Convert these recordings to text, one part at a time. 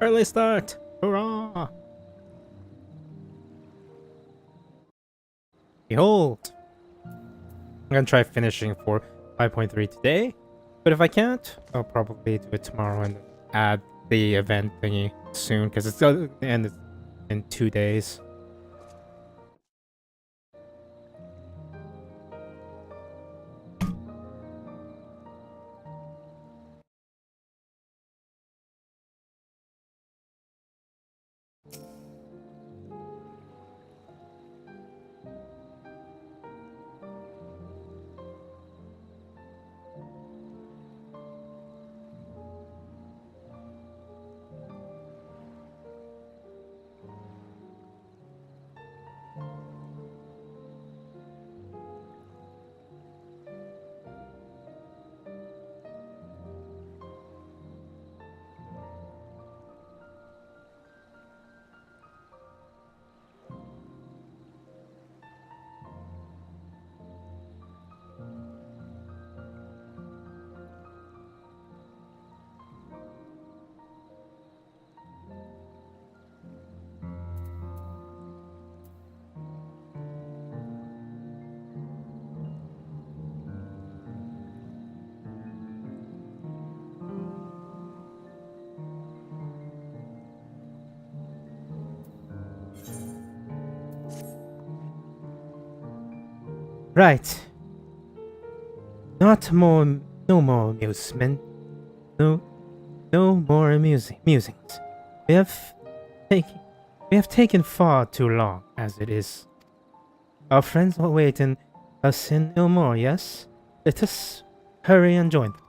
Early start! Hurrah! Behold! I'm gonna try finishing for 5.3 today, but if I can't, I'll probably do it tomorrow and add the event thingy soon, because it's gonna end in 2 days. Right. Not more, no more amusement. No, no more musings. We have taken, we have taken far too long as it is. Our friends are waiting us in no more, yes? Let us hurry and join them.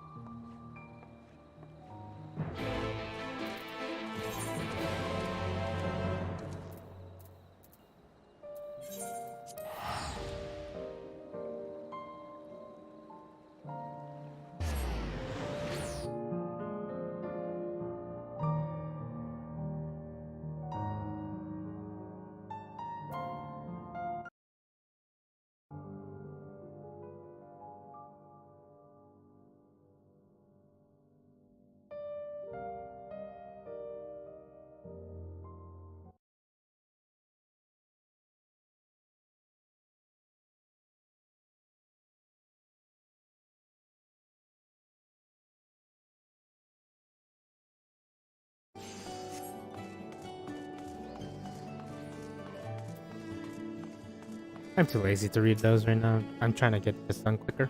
I'm too lazy to read those right now. I'm trying to get this done quicker.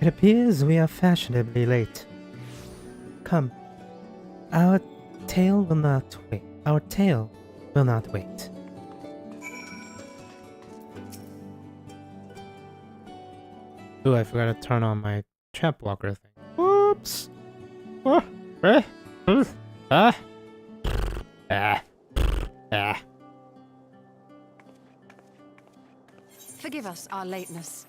It appears we are fashionably late. Come. Our tale will not wait. Our tale will not wait. Ooh, I forgot to turn on my trap blocker thing. Whoops! Ah! Ah! Ah! Ah! Forgive us our lateness.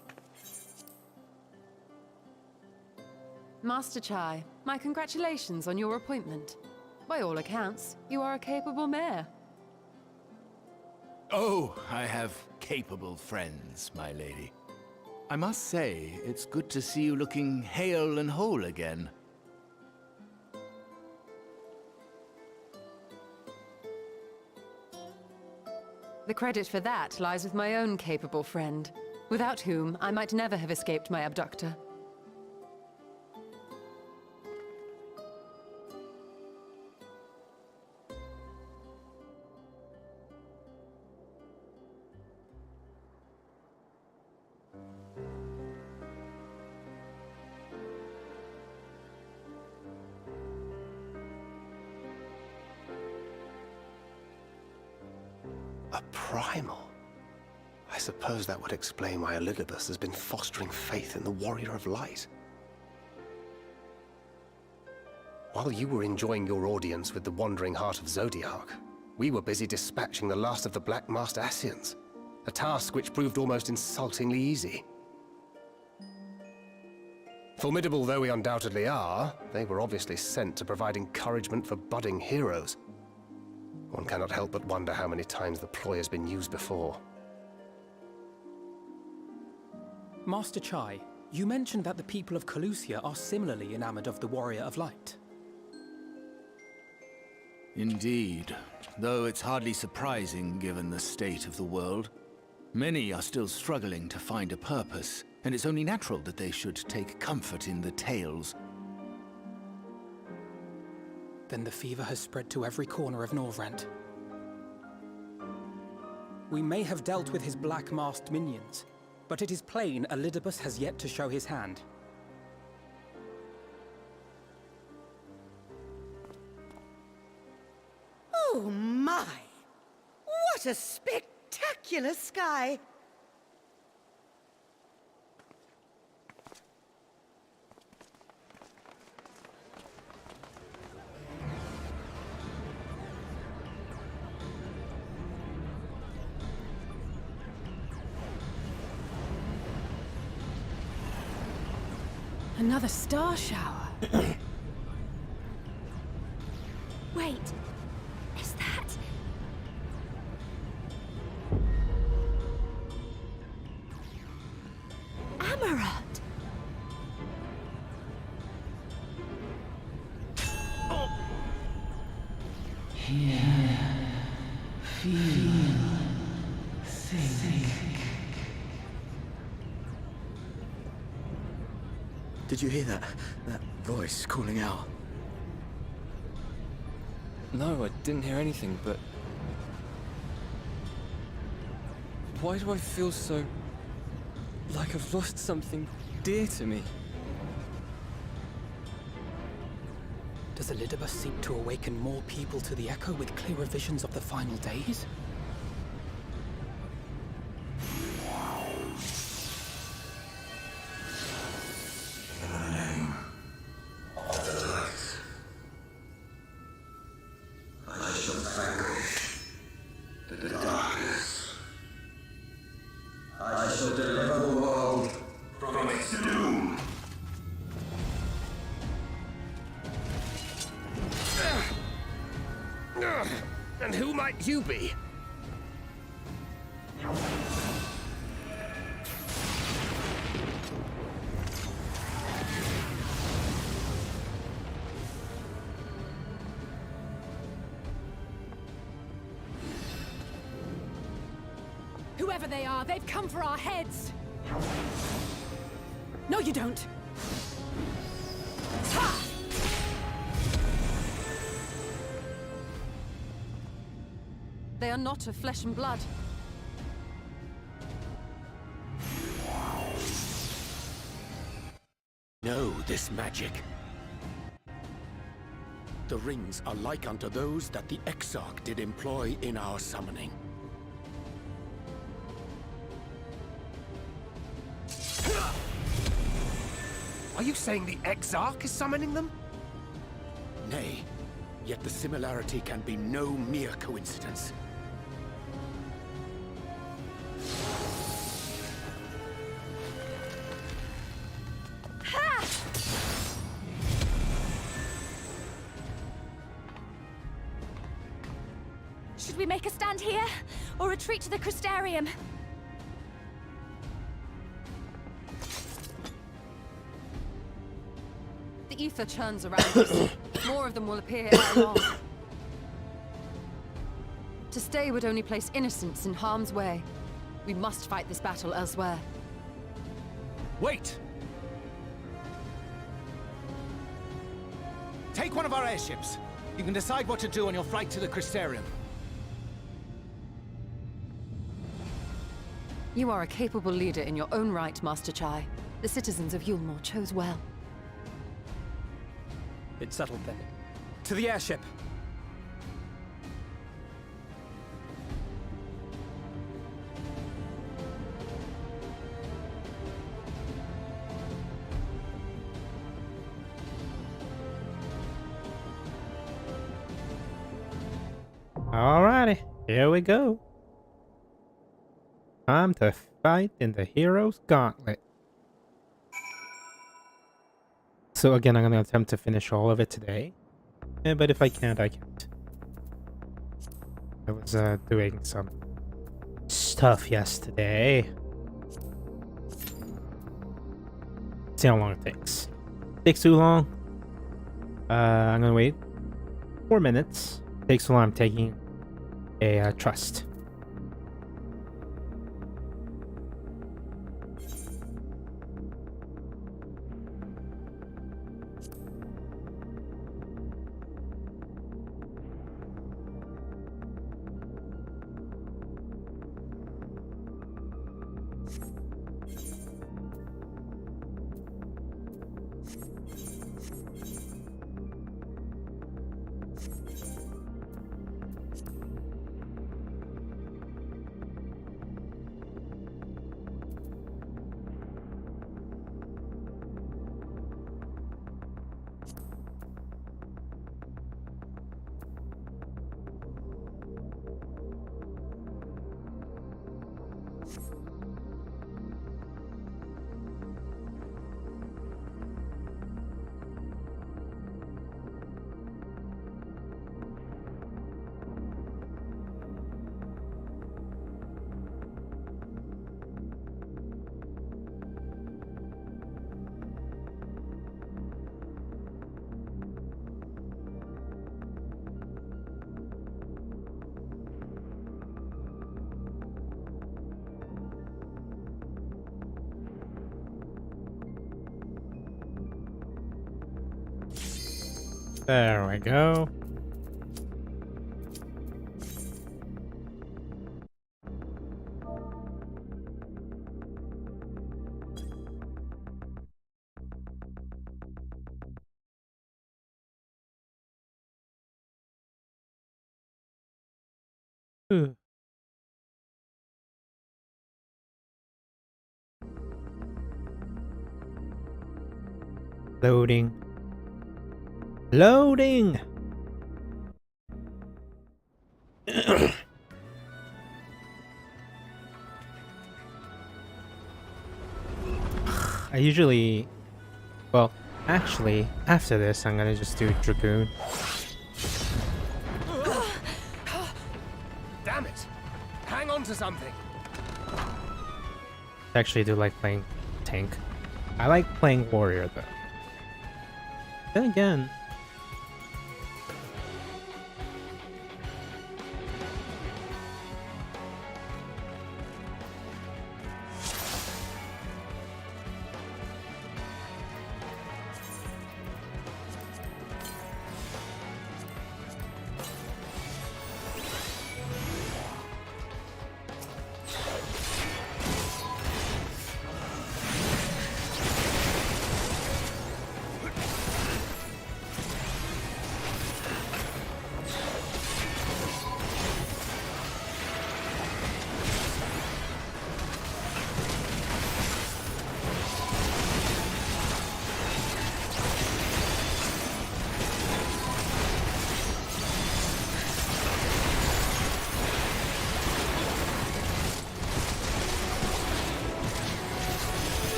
Master Chai, my congratulations on your appointment. By all accounts, you are a capable mayor. Oh, I have capable friends, my lady. I must say, it's good to see you looking hale and whole again. The credit for that lies with my own capable friend, without whom I might never have escaped my abductor. A primal? I suppose that would explain why Elidibus has been fostering faith in the Warrior of Light. While you were enjoying your audience with the Wandering Heart of Zodiac, we were busy dispatching the last of the Black Master Ascians, a task which proved almost insultingly easy. Formidable though we undoubtedly are, they were obviously sent to provide encouragement for budding heroes. One cannot help but wonder how many times the ploy has been used before. Master Chai, you mentioned that the people of Calusia are similarly enamored of the Warrior of Light. Indeed, though it's hardly surprising given the state of the world. Many are still struggling to find a purpose, and it's only natural that they should take comfort in the tales. Then the fever has spread to every corner of Norvrent. We may have dealt with his black-masked minions, but it is plain Elidibus has yet to show his hand. Oh my! What a spectacular sky! Another star shower. Wait, is that... Amaranth? Did you hear that? That voice calling out? No, I didn't hear anything, but... Why do I feel so... like I've lost something dear to me? Does Elidibus seek to awaken more people to the Echo with clearer visions of the final days? And who might you be? Whoever they are, they've come for our heads! No, you don't! Ha! They are not of flesh and blood. Know this magic. The rings are like unto those that the Exarch did employ in our summoning. Are you saying the Exarch is summoning them? Nay, yet the similarity can be no mere coincidence. Should we make a stand here, or retreat to the Crystarium? The ether churns around us. More of them will appear ere long. To stay would only place innocents in harm's way. We must fight this battle elsewhere. Wait! Take one of our airships. You can decide what to do on your flight to the Crystarium. You are a capable leader in your own right, Master Chai. The citizens of Yulmore chose well. It's settled then. To the airship! Alrighty, here we go. Time to fight in the Hero's Gauntlet. So again, I'm gonna attempt to finish all of it today. But if I can't, I can't. I was doing some stuff yesterday. See how long it takes. Takes too long. I'm gonna wait 4 minutes. takes so long. I'm taking a trust. There we go. Ooh. Loading. Loading! I usually... Well, actually, after this, I'm gonna just do Dragoon. Damn it! Hang on to something! I actually do like playing tank. I like playing warrior, though. Then again...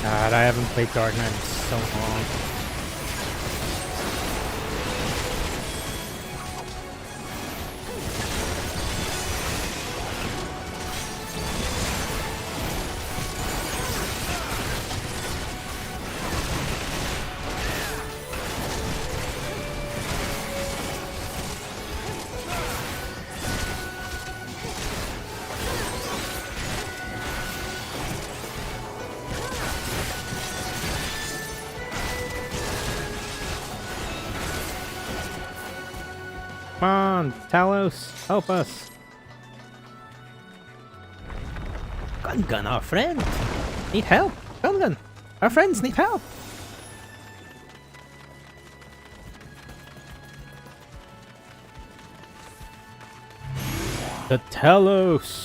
God, I haven't played Dark Knight in so long. Come on, Talos, help us. Gun, our friend. Need help. Gun, our friends need help. The Talos.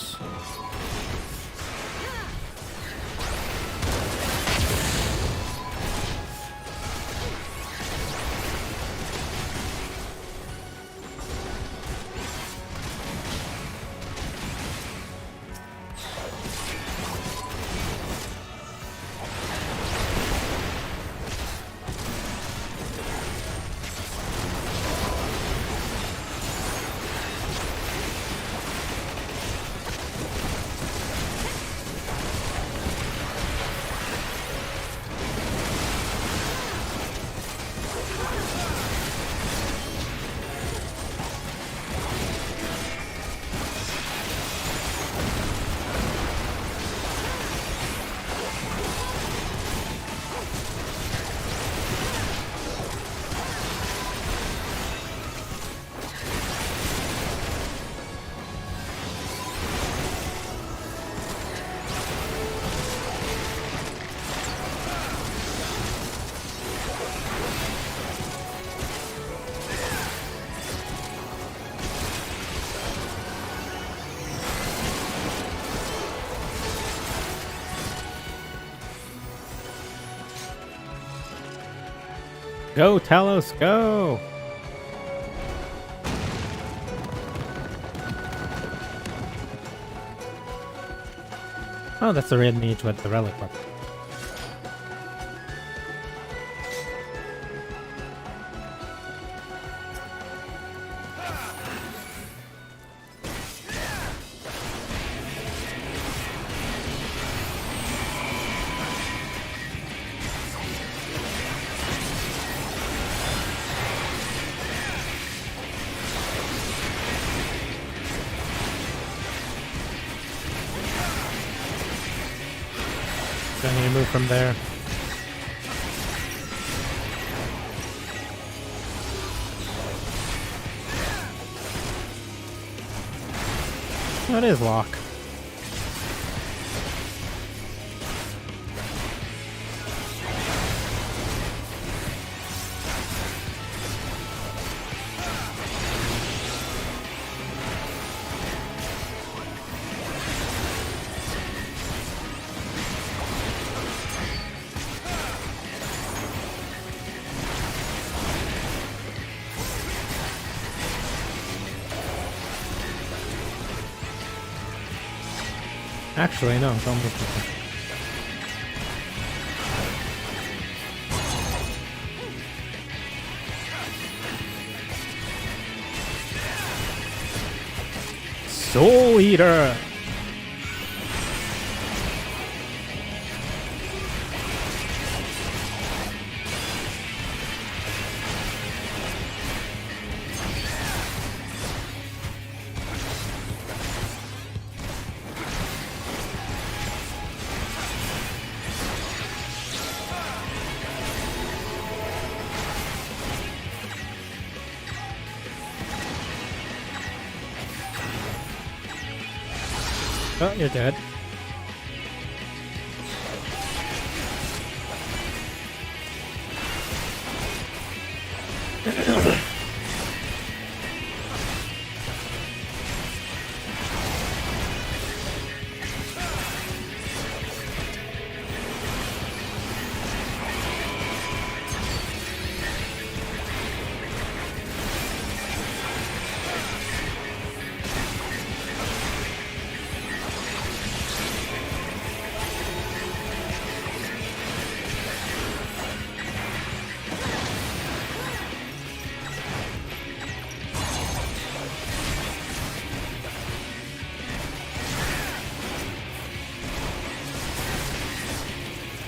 Go, Talos, go! Oh, that's the red mage with the relic weapon. Don't need to move from there. Oh, it is lock. Actually, no, don't move from there. Soul Eater! Oh, you're dead.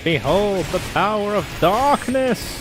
Behold the power of darkness!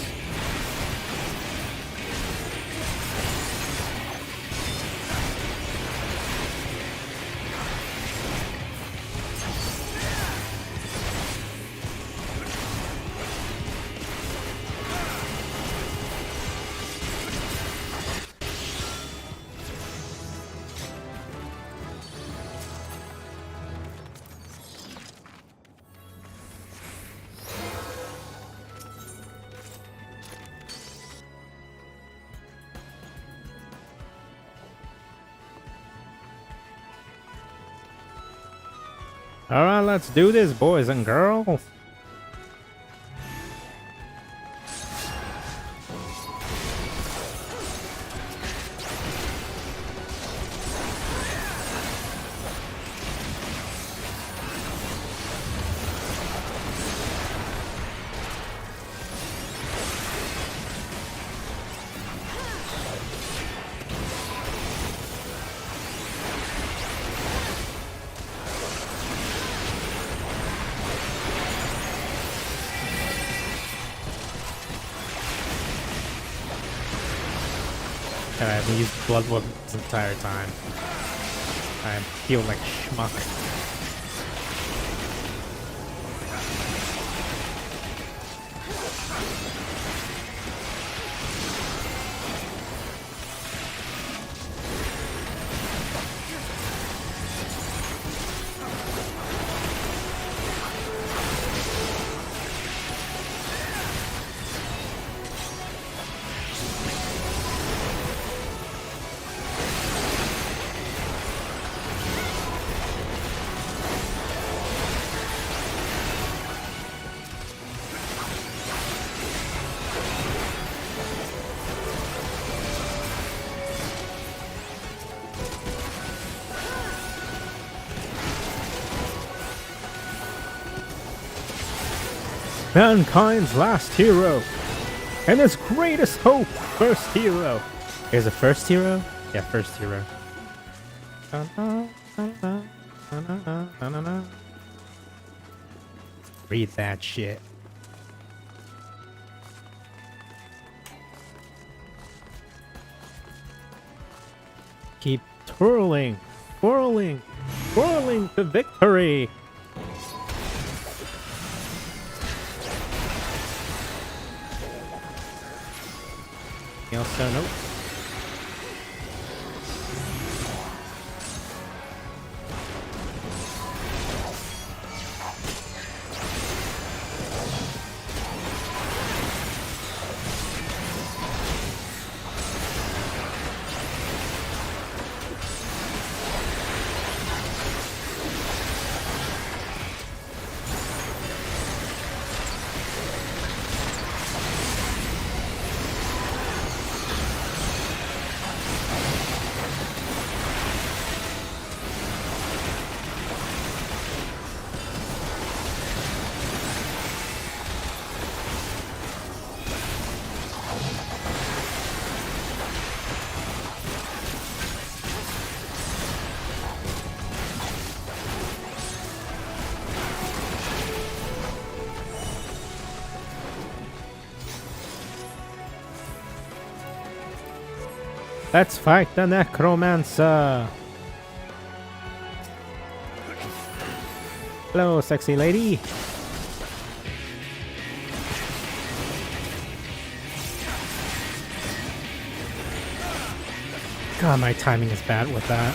Alright, let's do this, boys and girls. I haven't used blood weapon this entire time. I feel like schmuck. Mankind's last hero. And his greatest hope, first hero. Here's a first hero? Yeah, first hero. Read that shit. Keep twirling, whirling, whirling to victory. Anything else? Nope. Let's fight the necromancer. Hello, sexy lady. God, my timing is bad with that.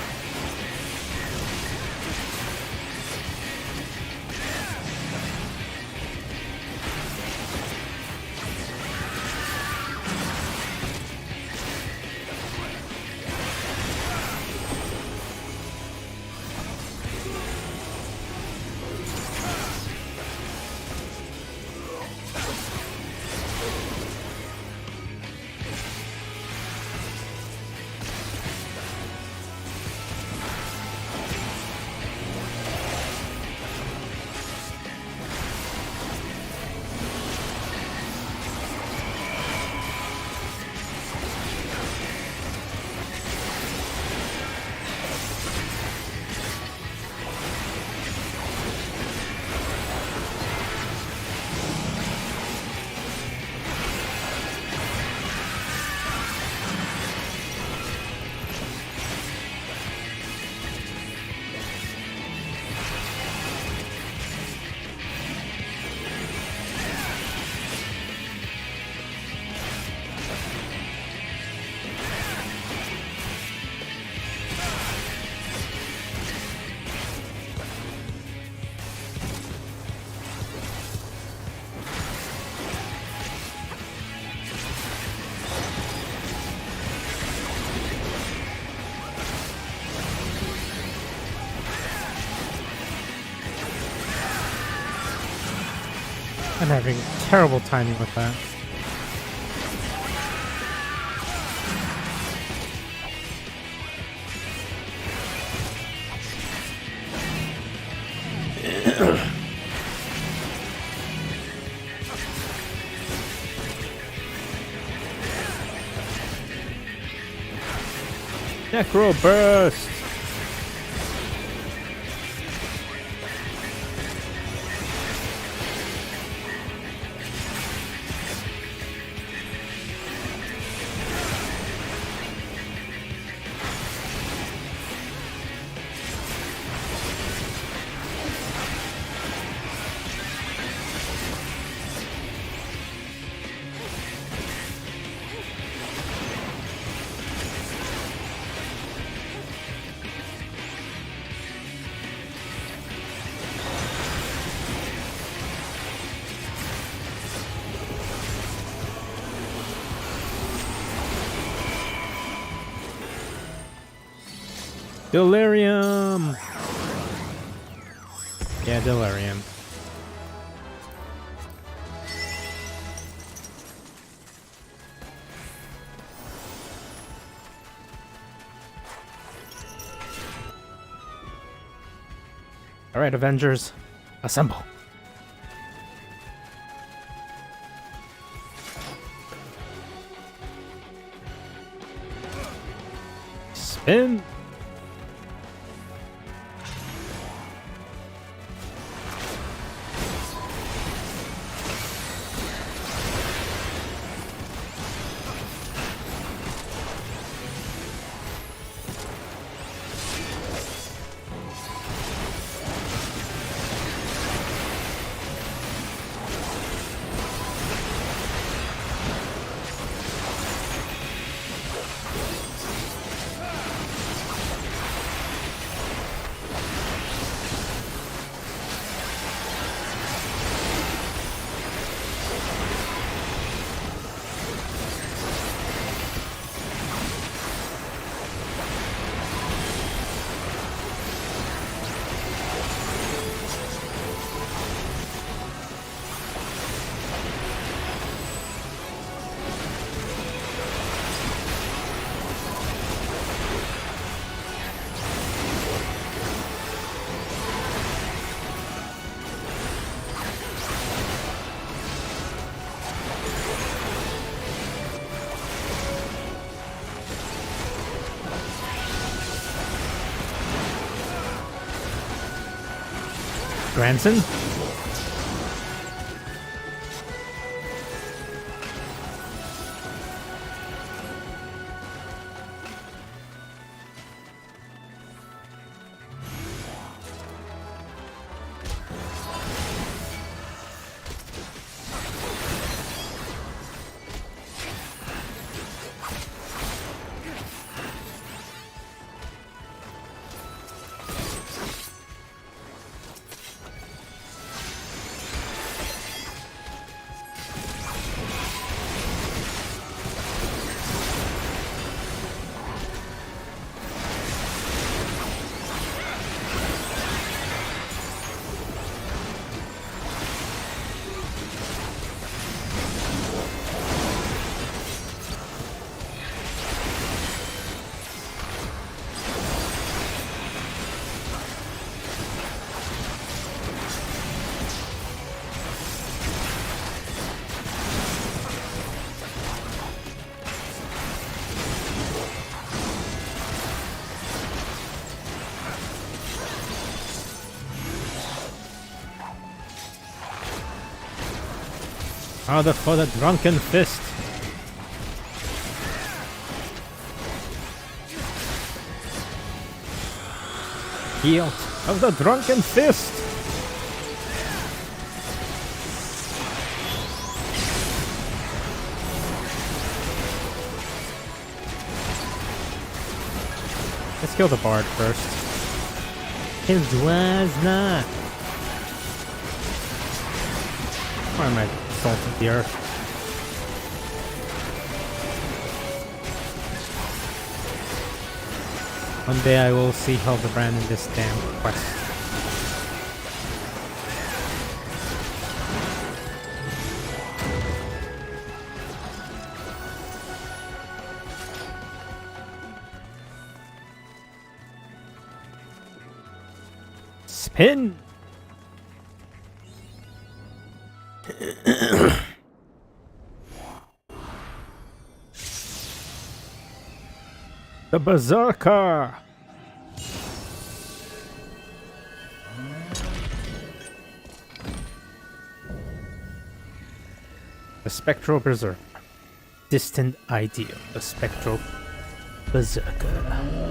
I'm having terrible timing with that. Necro burst. Delirium! Yeah, delirium. Alright, Avengers, assemble. Spin. Grandson? Harder for the drunken fist. Guilt of the drunken fist. Let's kill the bard first. His was not. Why am I salting the earth? One day I will see Hildebrand in this damn quest. Spin! The Berserker! The Spectral Berserker. Distant ideal. The Spectral Berserker.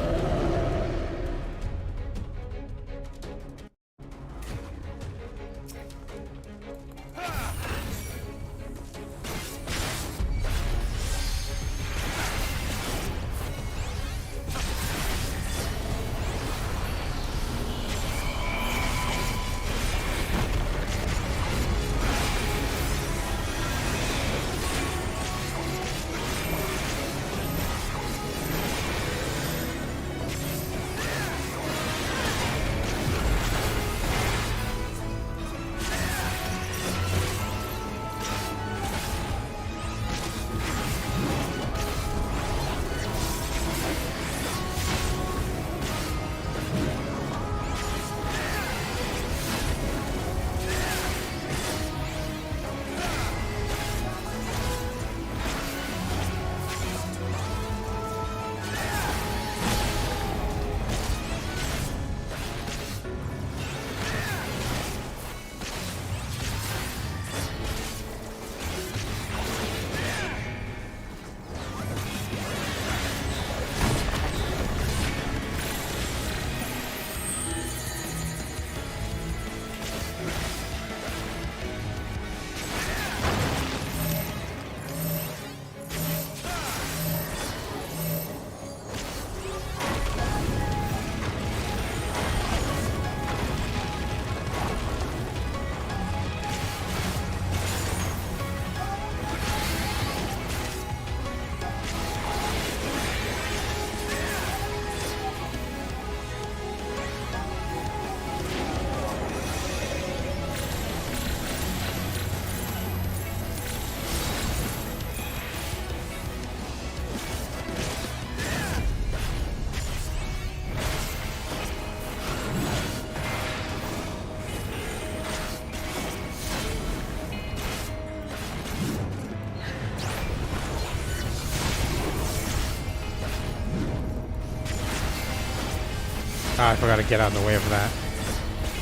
Ah, I forgot to get out of the way of that.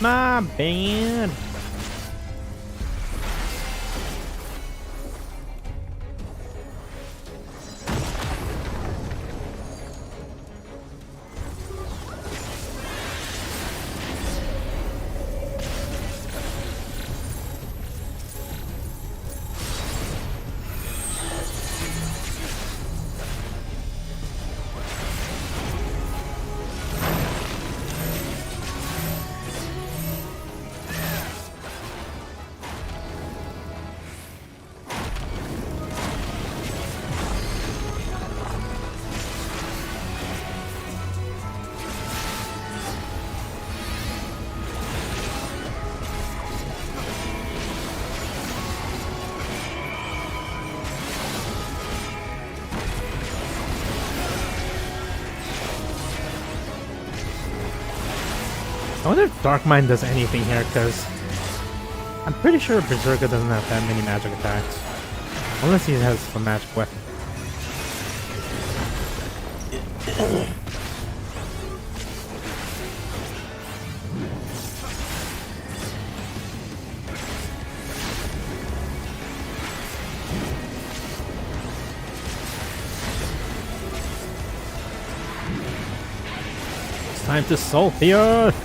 My bad. I wonder if Dark Mind does anything here, because I'm pretty sure Berserker doesn't have that many magic attacks. Unless he has some magic weapon. It's time to salt the earth!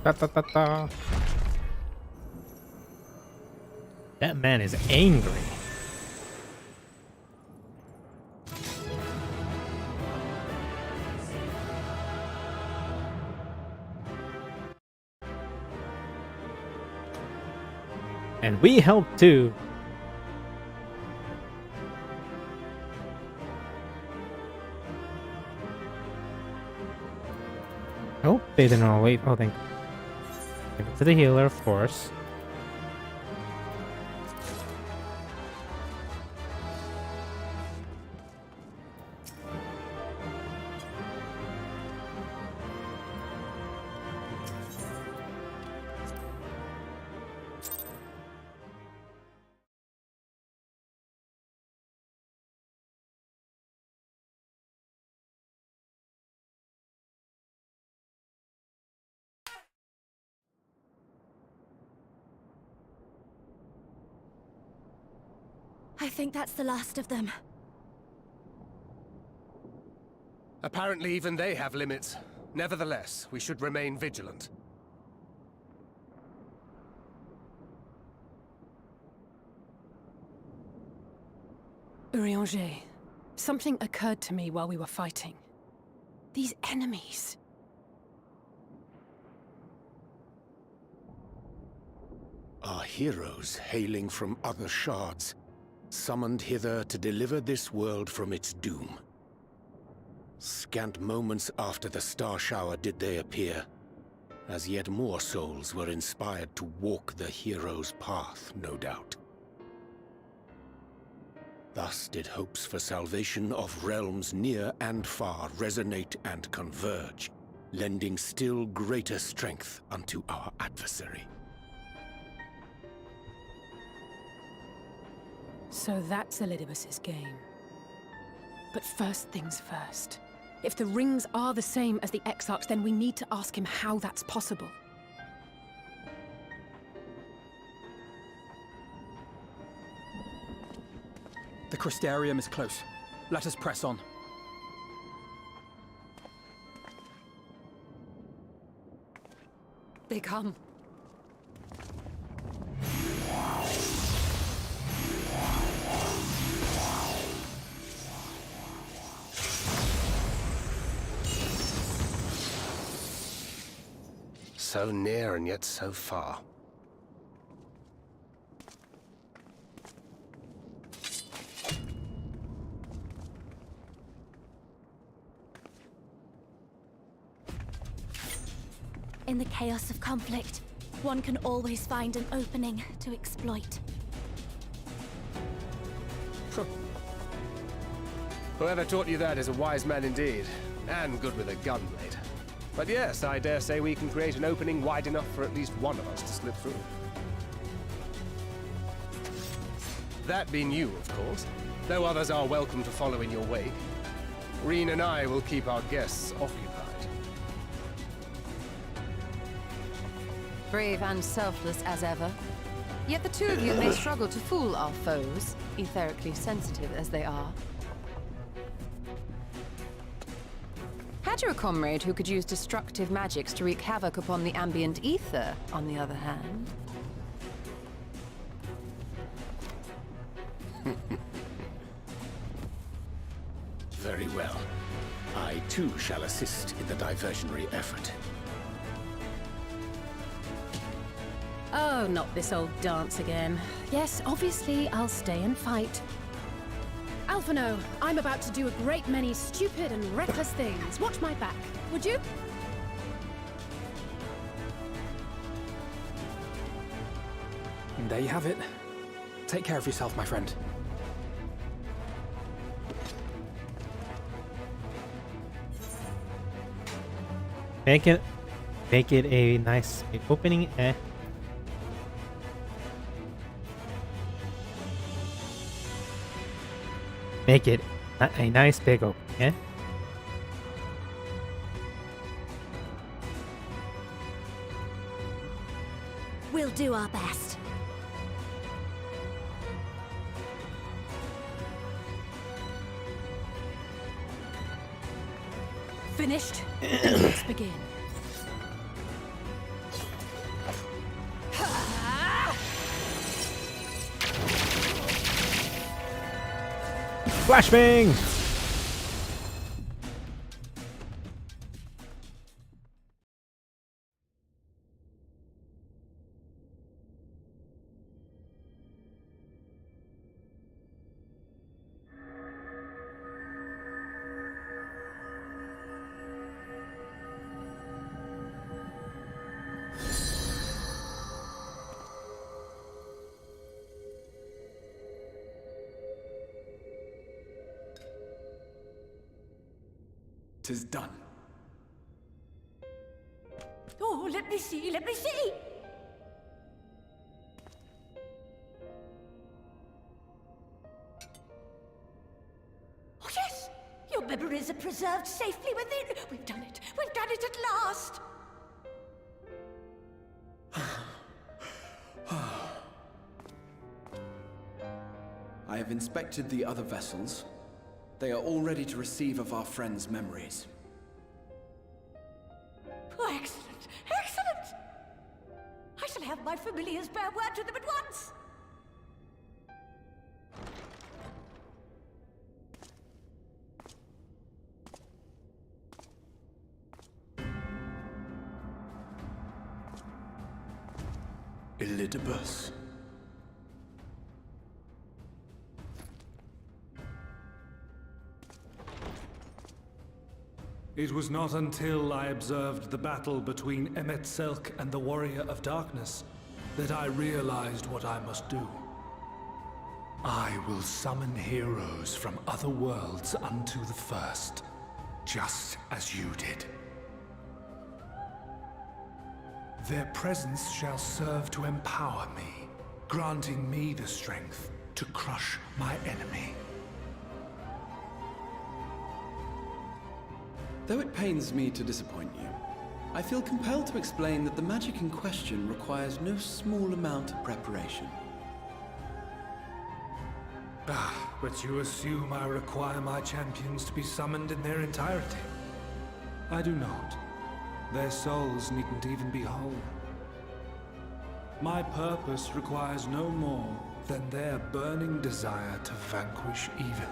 Da, da, da, da. That man is angry. And we help too. I hope they didn't all wait. Oh, thank you. Give it to the healer, of course. I think that's the last of them. Apparently even they have limits. Nevertheless, we should remain vigilant. Urianger, something occurred to me while we were fighting. These enemies. Are heroes hailing from other shards, summoned hither to deliver this world from its doom. Scant moments after the star shower did they appear, as yet more souls were inspired to walk the hero's path, no doubt. Thus did hopes for salvation of realms near and far resonate and converge, lending still greater strength unto our adversary. So that's Elidibus's game. But first things first. If the rings are the same as the Exarchs, then we need to ask him how that's possible. The Crystarium is close. Let us press on. They come. So near and yet so far. In the chaos of conflict, one can always find an opening to exploit. Whoever taught you that is a wise man indeed, and good with a gun blade. But yes, I dare say we can create an opening wide enough for at least one of us to slip through. That being you, of course, though others are welcome to follow in your wake. Reen and I will keep our guests occupied. Brave and selfless as ever. Yet the two of you may struggle to fool our foes, etherically sensitive as they are. Had you a comrade who could use destructive magics to wreak havoc upon the ambient ether, on the other hand? Very well. I too shall assist in the diversionary effort. Oh, not this old dance again. Yes, obviously I'll stay and fight. Alphino, I'm about to do a great many stupid and reckless things. Watch my back, would you? And there you have it. Take care of yourself, my friend. Make it a nice big opening. Make it a nice big opening. We'll do our best. Finished? Let's begin. Flashbang! Tis done. Oh, let me see, let me see! Oh, yes! Your memories are preserved safely within. We've done it at last! I have inspected the other vessels. They are all ready to receive of our friends' memories. Oh, excellent! Excellent! I shall have my familiars bear word to them at once! Elidibus. It was not until I observed the battle between Emet-Selch and the Warrior of Darkness that I realized what I must do. I will summon heroes from other worlds unto the first, just as you did. Their presence shall serve to empower me, granting me the strength to crush my enemy. Though it pains me to disappoint you, I feel compelled to explain that the magic in question requires no small amount of preparation. But you assume I require my champions to be summoned in their entirety. I do not. Their souls needn't even be whole. My purpose requires no more than their burning desire to vanquish evil.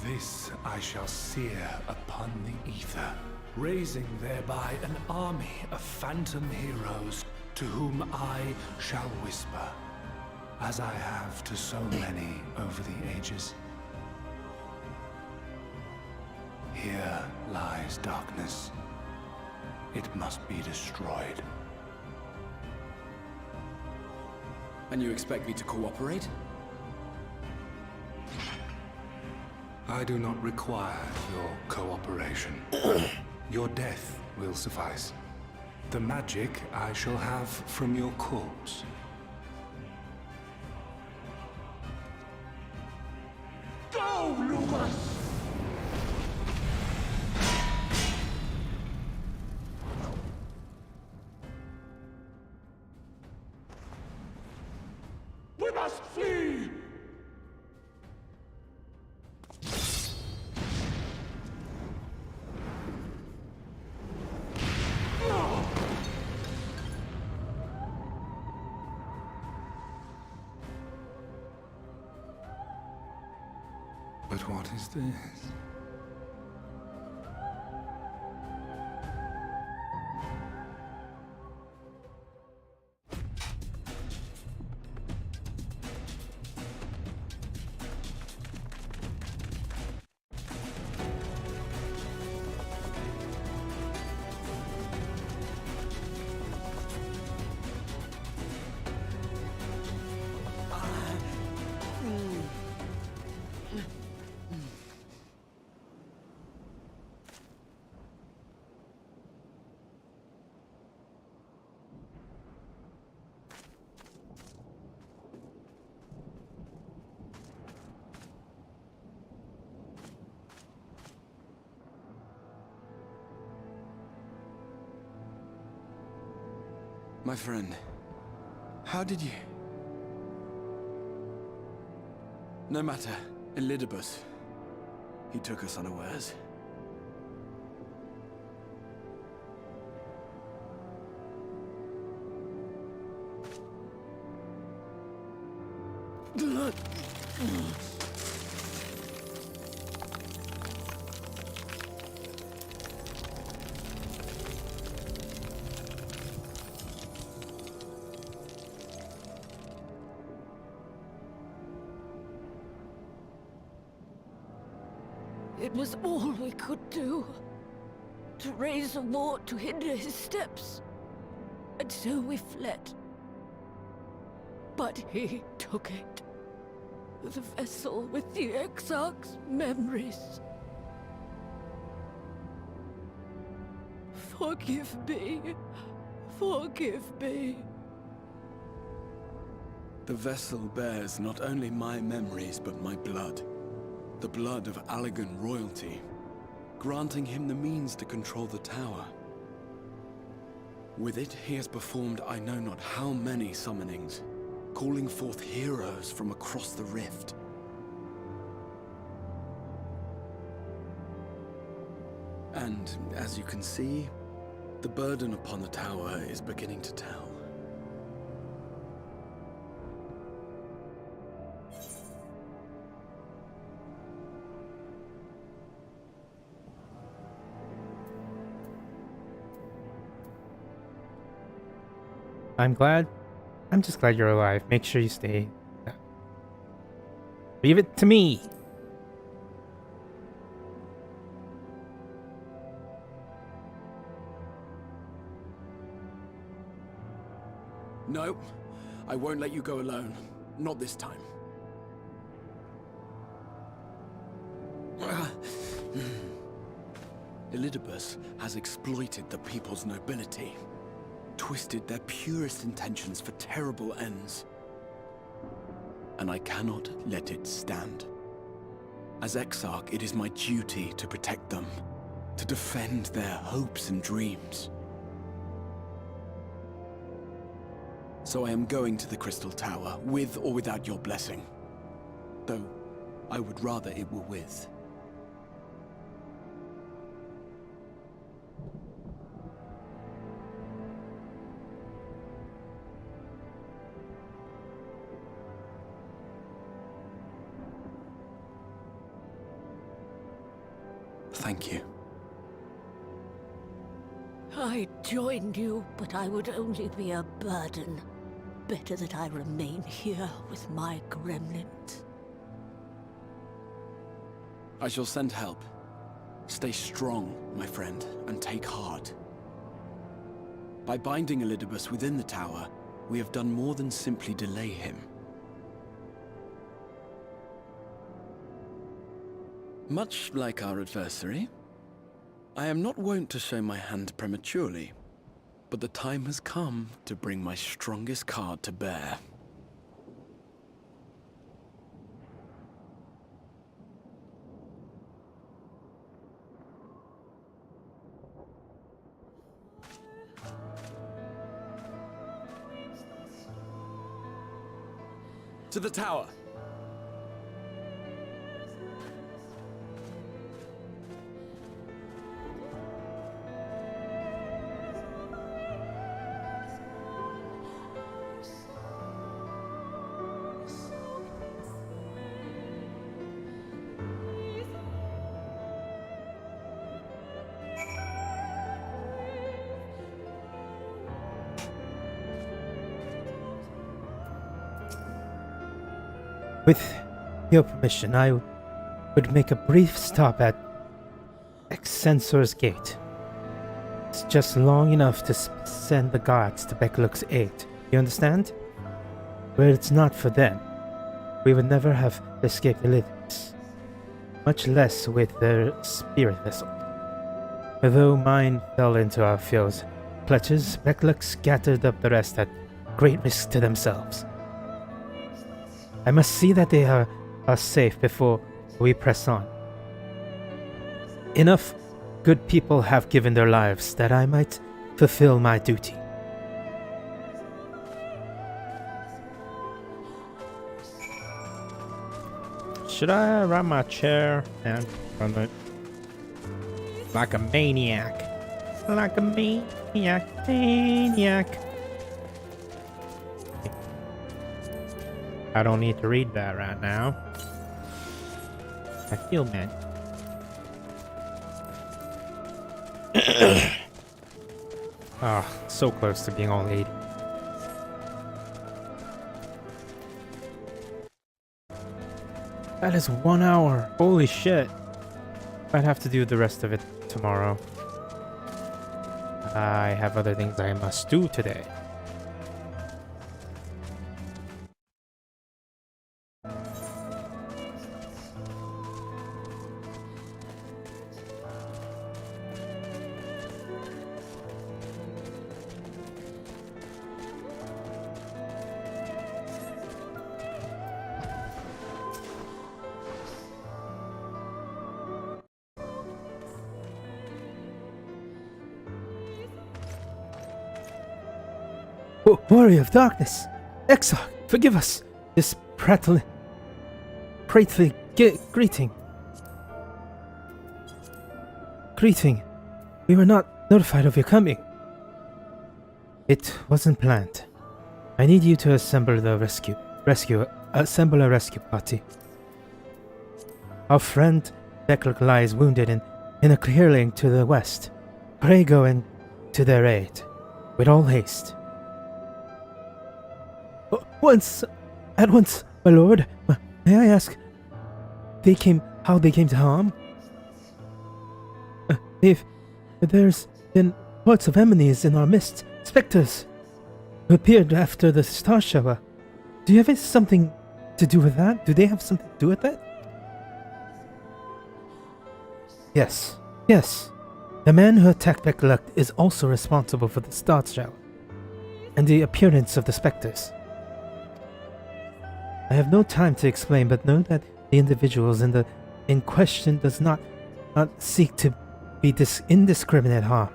This I shall sear upon the ether, raising thereby an army of phantom heroes to whom I shall whisper, as I have to so many over the ages. Here lies darkness. It must be destroyed. And you expect me to cooperate? I do not require your cooperation. Your death will suffice. The magic I shall have from your corpse. Go, Lucas! We must flee! But what is this? My friend, how did you... No matter, Elidibus. He took us unawares. It was all we could do. To raise a ward to hinder his steps. And so we fled. But he took it. The vessel with the Exarch's memories. Forgive me. Forgive me. The vessel bears not only my memories, but my blood. The blood of Allegan royalty, granting him the means to control the tower. With it, he has performed I know not how many summonings, calling forth heroes from across the rift. And, as you can see, the burden upon the tower is beginning to tell. I'm just glad you're alive. Make sure you stay. Leave it to me. No, I won't let you go alone. Not this time. Elidibus has exploited the people's nobility, twisted their purest intentions for terrible ends. And I cannot let it stand. As Exarch, it is my duty to protect them, to defend their hopes and dreams. So I am going to the Crystal Tower, with or without your blessing. Though, I would rather it were with. Thank you. I joined you, but I would only be a burden. Better that I remain here with my gremlins. I shall send help. Stay strong, my friend, and take heart. By binding Elidibus within the tower, we have done more than simply delay him. Much like our adversary, I am not wont to show my hand prematurely, but the time has come to bring my strongest card to bear. To the tower! With your permission, I would make a brief stop at Excensor's Gate. It's just long enough to send the guards to Beckluck's aid. You understand? Where it's not for them, we would never have escaped Elidibus, much less with their spirit vessel. Although mine fell into our foes' clutches, Beckluck scattered up the rest at great risk to themselves. I must see that they are safe before we press on. Enough good people have given their lives that I might fulfill my duty. Should I run my chair and run it like a maniac? Like a maniac. I don't need to read that right now. I feel man. So close to being all 80. That is 1 hour. Holy shit. I'd have to do the rest of it tomorrow. I have other things I must do today. Warrior of Darkness! Exarch, forgive us! This prately greeting. Greeting. We were not notified of your coming. It wasn't planned. I need you to assemble a rescue party. Our friend Beckluck lies wounded in a clearing to the west. Pray go in to their aid, with all haste. At once, my lord. May I ask how they came to harm? There's been reports of enemies in our midst, specters, who appeared after the star shower. Do you have something to do with that? Do they have something to do with that? Yes. The man who attacked Beckluck is also responsible for the star shower and the appearance of the specters. I have no time to explain, but know that the individuals in question does not seek to be indiscriminate harm.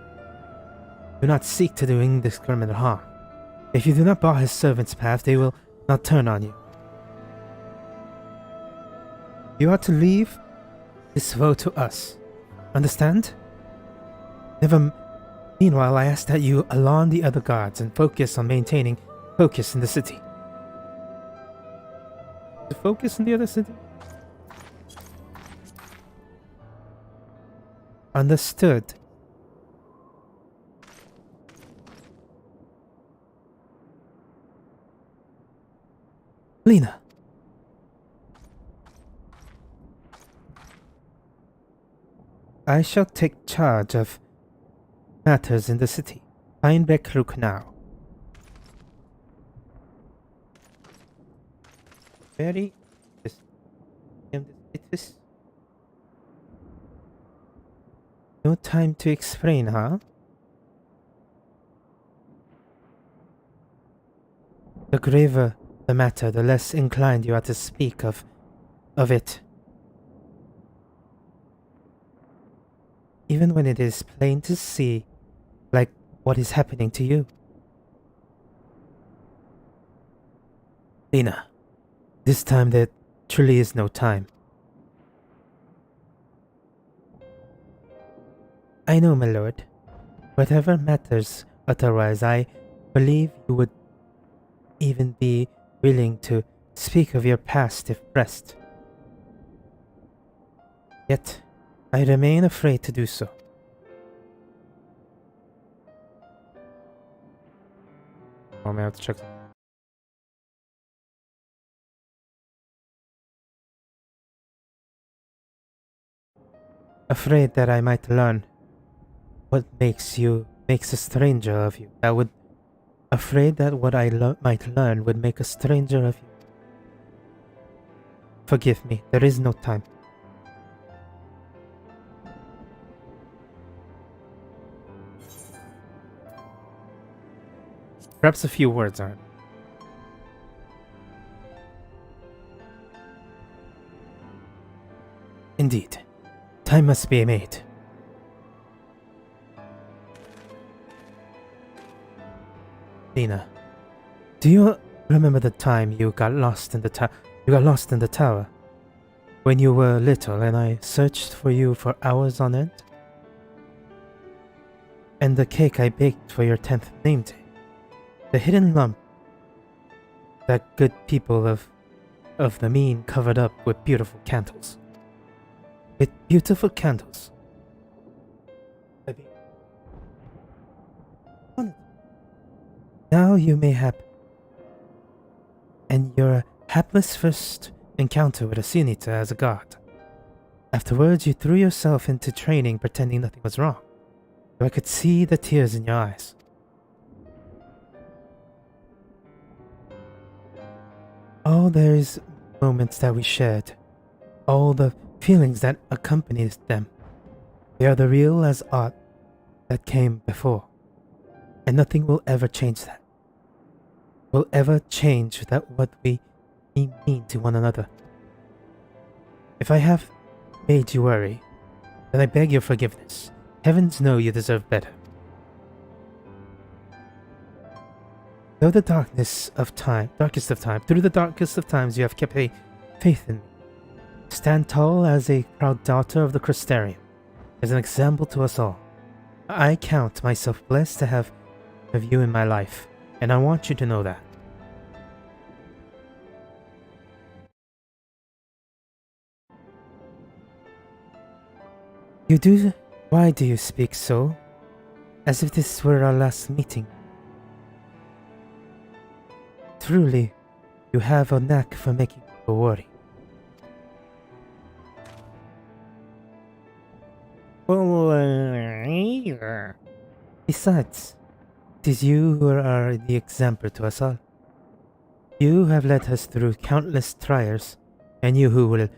Do not seek to do indiscriminate harm. If you do not bar his servant's path, they will not turn on you. You are to leave this vote to us. Understand? Meanwhile, I ask that you alarm the other guards and focus on maintaining focus in the city. To focus in the other city? Understood. Lena. I shall take charge of matters in the city. Find Bekruk now. Very. It is. No time to explain, huh? The graver the matter, the less inclined you are to speak of it. Even when it is plain to see, like what is happening to you. Lena, this time there truly is no time. I know, my lord. Whatever matters otherwise, I believe you would even be willing to speak of your past if pressed. Yet, I remain afraid to do so. Oh, man, I have to check. Afraid that I might learn what makes a stranger of you. Afraid that what I might learn would make a stranger of you. Forgive me, there is no time. Perhaps a few words aren't. Indeed, time must be made. Lena, do you remember the time you got lost in the tower? When you were little and I searched for you for hours on end? And the cake I baked for your 10th name day? The hidden lump that good people of the mean covered up with beautiful candles. With beautiful candles. Now you may have, and your hapless first encounter with a Sunita as a guard. Afterwards, you threw yourself into training pretending nothing was wrong. So I could see the tears in your eyes. All those moments that we shared, all the feelings that accompanied them, they are the real as art that came before. And nothing will ever change that. Will ever change that what we mean to one another. If I have made you worry, then I beg your forgiveness. Heavens know you deserve better. Through the darkest of times, you have kept a faith in me. Stand tall as a proud daughter of the Crystarium, as an example to us all. I count myself blessed to have you in my life, and I want you to know that. Why do you speak so? As if this were our last meeting. Truly, you have a knack for making people worry. Besides, it is you who are the example to us all. You have led us through countless trials, and you who will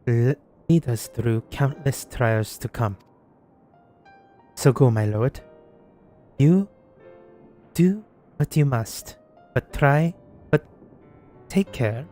lead us through countless trials to come. So go, my lord. You do what you must, but take care.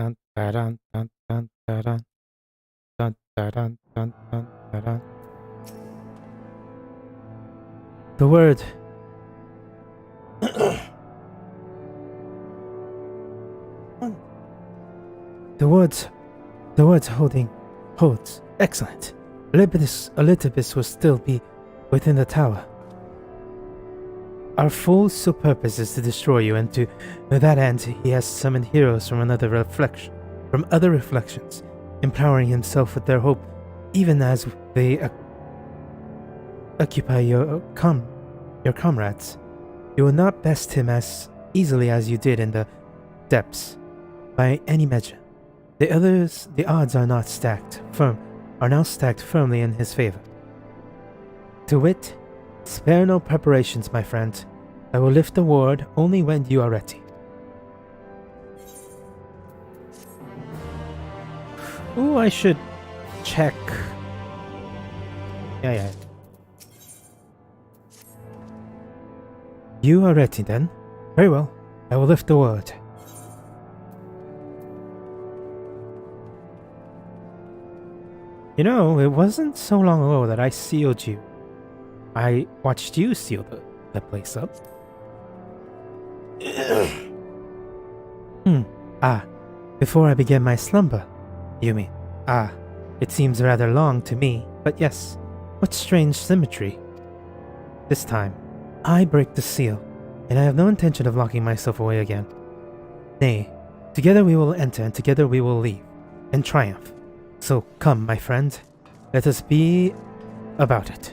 dun dun dun dun dun dun dun dun dun dun. The word. The words holds. Excellent. Elidibus will still be within the tower. Our full sole purpose is to destroy you, and to that end, he has summoned heroes from other reflections, empowering himself with their hope, even as they occupy your comrades. You will not best him as easily as you did in the depths, by any measure. The odds are now stacked firmly in his favor. To wit, spare no preparations, my friend. I will lift the ward only when you are ready. Ooh, I should check. Yeah. You are ready then? Very well. I will lift the word. You know, it wasn't so long ago that I sealed you. I watched you seal the place up. Before I began my slumber, you mean? It seems rather long to me, but yes, what strange symmetry. This time, I break the seal, and I have no intention of locking myself away again. Nay, together we will enter, and together we will leave, in triumph. So come, my friend, let us be about it.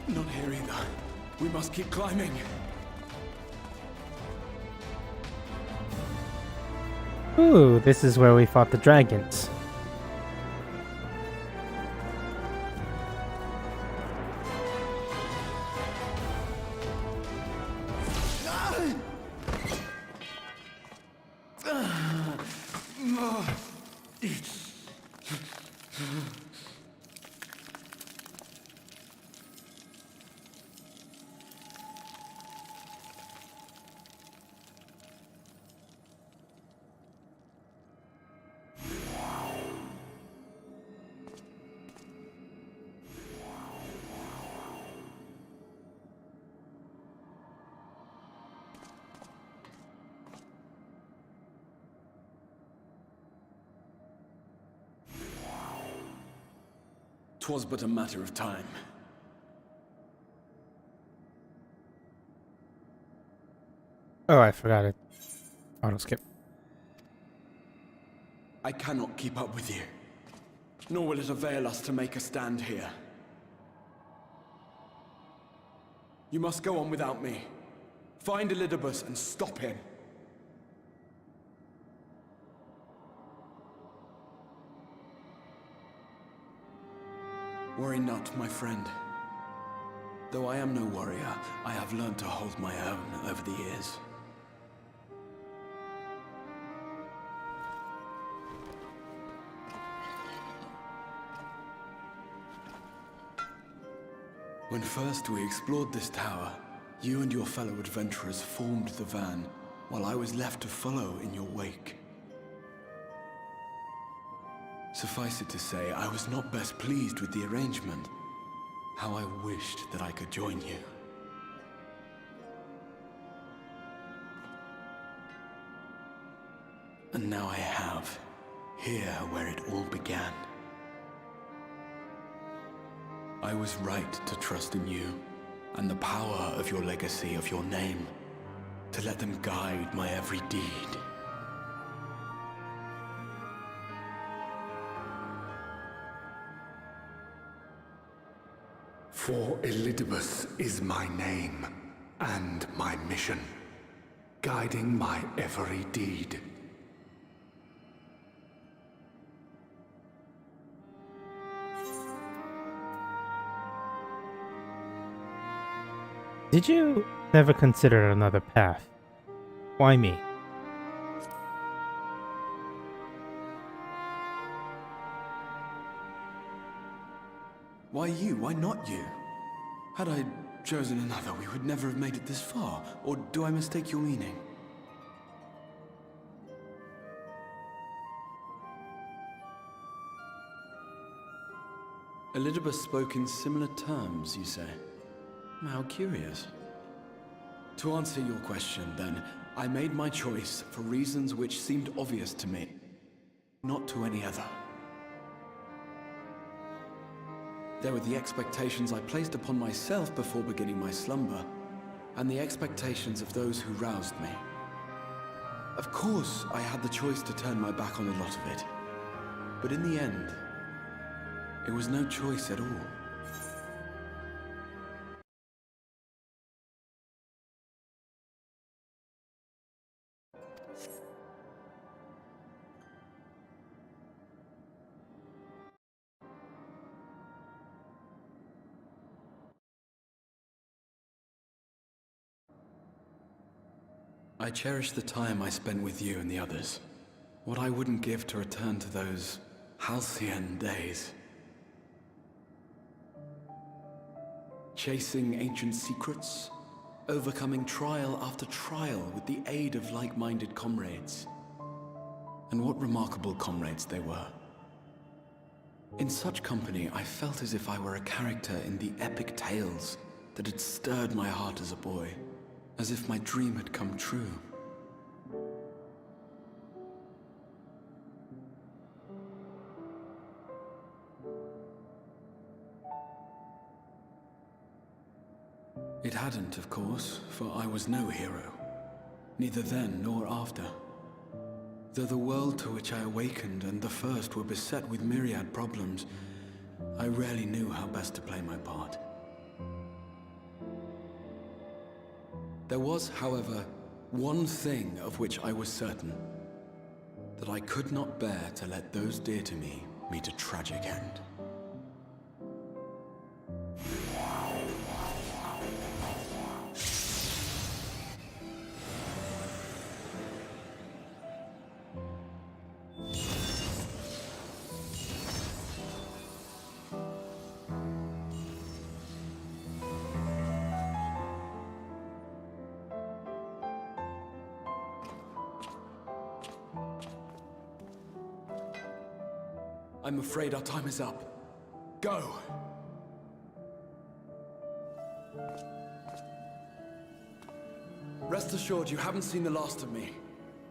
Not here either. We must keep climbing. Ooh, this is where we fought the dragons. Twas but a matter of time. Oh, I forgot it. Auto skip. I cannot keep up with you. Nor will it avail us to make a stand here. You must go on without me. Find Elidibus and stop him. Worry not, my friend. Though I am no warrior, I have learned to hold my own over the years. When first we explored this tower, you and your fellow adventurers formed the van, while I was left to follow in your wake. Suffice it to say, I was not best pleased with the arrangement. How I wished that I could join you. And now I have, here where it all began. I was right to trust in you, and the power of your legacy, of your name, to let them guide my every deed. For Elidibus is my name and my mission, guiding my every deed. Did you never consider another path? Why me? Why you? Why not you? Had I chosen another, we would never have made it this far. Or do I mistake your meaning? Elidibus spoke in similar terms, you say? How curious. To answer your question, then, I made my choice for reasons which seemed obvious to me, not to any other. There were the expectations I placed upon myself before beginning my slumber, and the expectations of those who roused me. Of course, I had the choice to turn my back on a lot of it, but in the end, it was no choice at all. I cherish the time I spent with you and the others. What I wouldn't give to return to those halcyon days. Chasing ancient secrets, overcoming trial after trial with the aid of like-minded comrades. And what remarkable comrades they were. In such company, I felt as if I were a character in the epic tales that had stirred my heart as a boy. As if my dream had come true. It hadn't, of course, for I was no hero. Neither then nor after. Though the world to which I awakened and the first were beset with myriad problems, I rarely knew how best to play my part. There was, however, one thing of which I was certain. That I could not bear to let those dear to me meet a tragic end. I'm afraid our time is up. Go! Rest assured you haven't seen the last of me.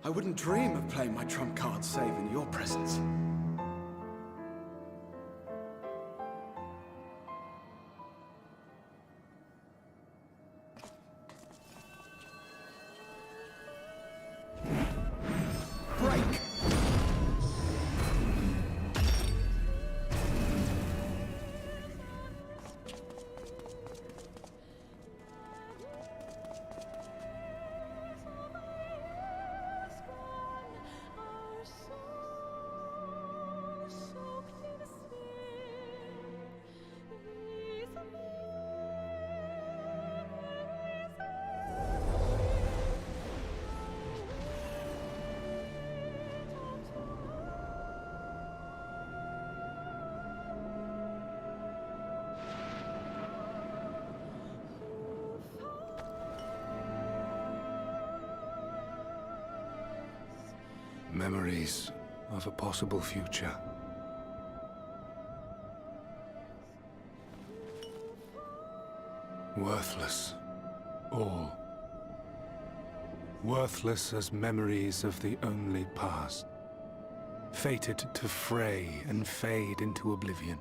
I wouldn't dream of playing my trump card save in your presence. Break! Memories of a possible future. Worthless. All. Worthless as memories of the only past. Fated to fray and fade into oblivion.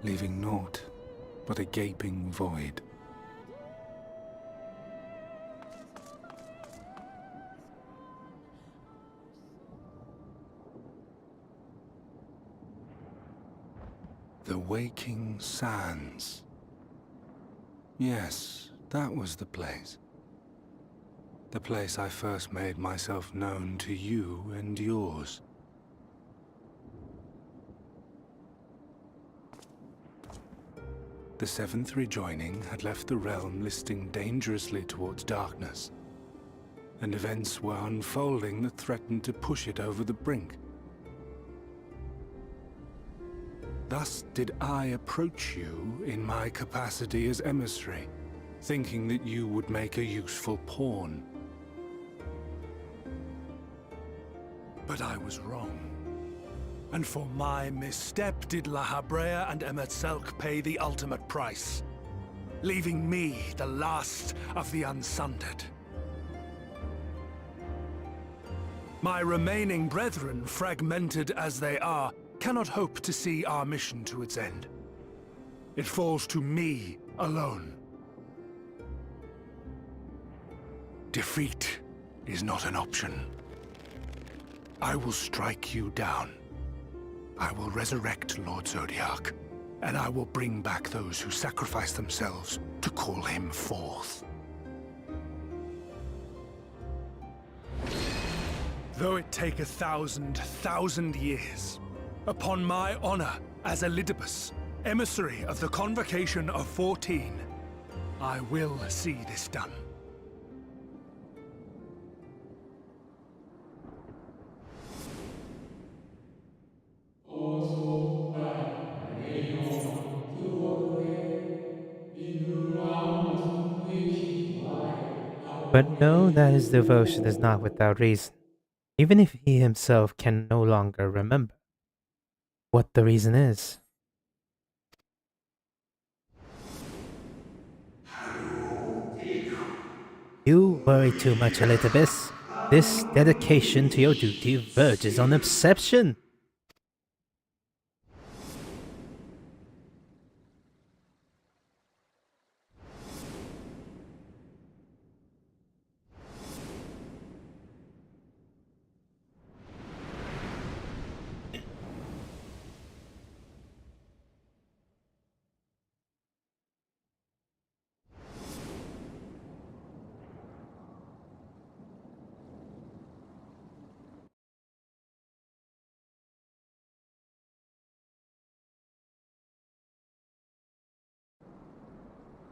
Leaving naught but a gaping void. the Waking Sands. Yes, that was the place. The place I first made myself known to you and yours. The Seventh Rejoining had left the realm listing dangerously towards darkness, and events were unfolding that threatened to push it over the brink. Thus did I approach you in my capacity as emissary, thinking that you would make a useful pawn. But I was wrong. And for my misstep did La Habrea and Emet-Selch pay the ultimate price, leaving me the last of the Unsundered. My remaining brethren, fragmented as they are, cannot hope to see our mission to its end. It falls to me alone. Defeat is not an option. I will strike you down. I will resurrect Lord Zodiac, and I will bring back those who sacrifice themselves to call him forth. Though it take 1,000 years, upon my honor as Elidibus, emissary of the Convocation of 14, I will see this done. But know that his devotion is not without reason, even if he himself can no longer remember what the reason is. You worry too much, Elizabeth. This dedication to your duty verges on obsession.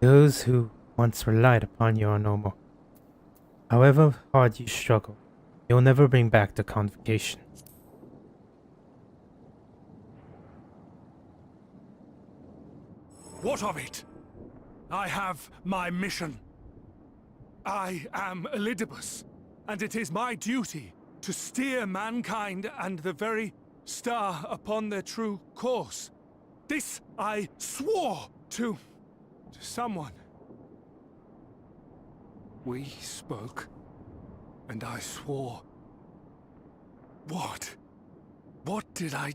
Those who once relied upon you are no more. However hard you struggle, you'll never bring back the Convocation. What of it? I have my mission. I am Elidibus, and it is my duty to steer mankind and the very star upon their true course. This I swore to someone. We spoke, and I swore. What? What did I...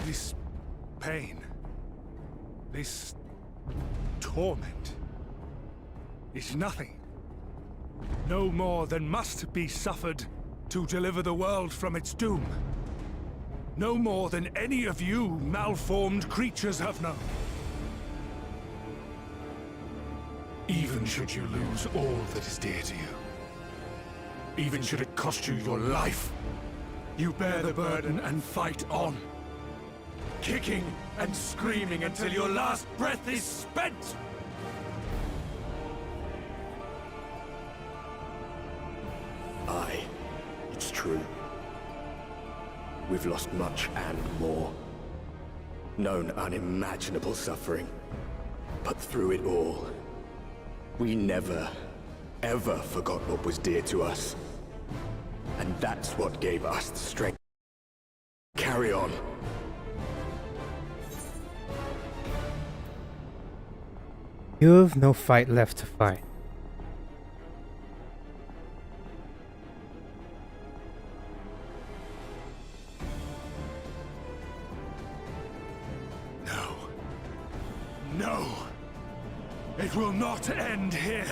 This pain, this torment, is nothing. No more than must be suffered to deliver the world from its doom. No more than any of you malformed creatures have known. Even should you lose all that is dear to you, even should it cost you your life, you bear the burden and fight on, kicking and screaming until your last breath is spent! Aye, it's true. We've lost much and more. Known unimaginable suffering. But through it all, we never, ever forgot what was dear to us. And that's what gave us the strength. Carry on. You have no fight left to fight. No. It will not end here.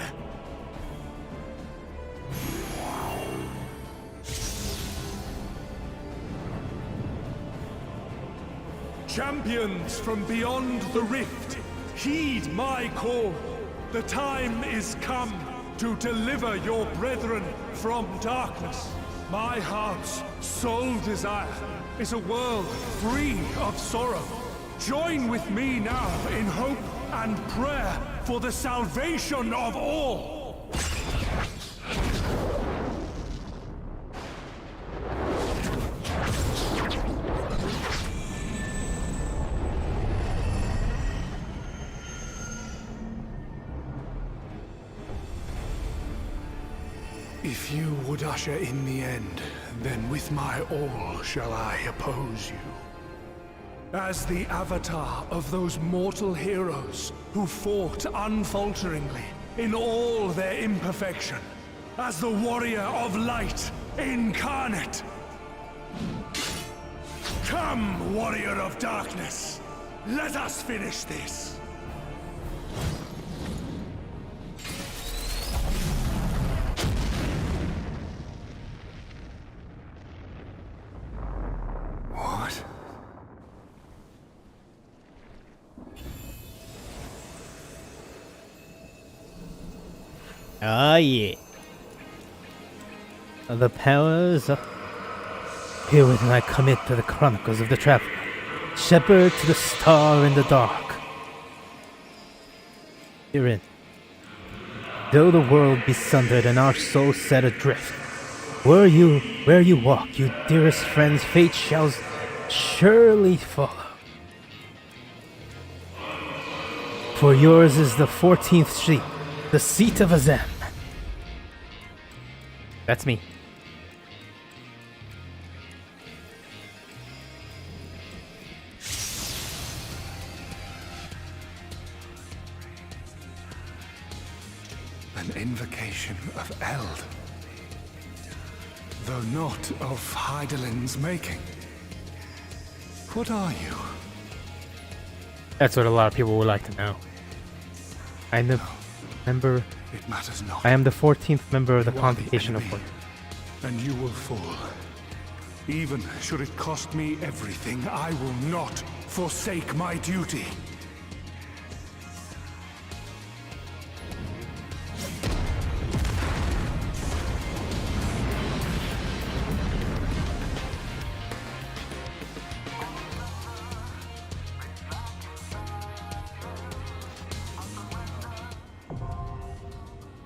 Champions from beyond the rift, heed my call. The time is come to deliver your brethren from darkness. My heart's sole desire is a world free of sorrow. Join with me now in hope and prayer for the salvation of all. If you would usher in the end, then with my all shall I oppose you. As the avatar of those mortal heroes who fought unfalteringly in all their imperfection, as the warrior of light incarnate. Come, warrior of darkness, let us finish this. What? Ah, yeah. The powers of... Herewith I commit to the chronicles of the traveler, shepherd to the star in the dark. Herein, though the world be sundered and our souls set adrift, where you walk, you dearest friends, fate shall surely follow. For yours is the 14th street, the seat of Azem. That's me. An invocation of Eld, though not of Hydaelyn's making. What are you? That's what a lot of people would like to know. I'm the member. It matters not. I am the 14th member of the You are the Convocation of enemy, Fortune. and you will fall. Even should it cost me everything, I will not forsake my duty.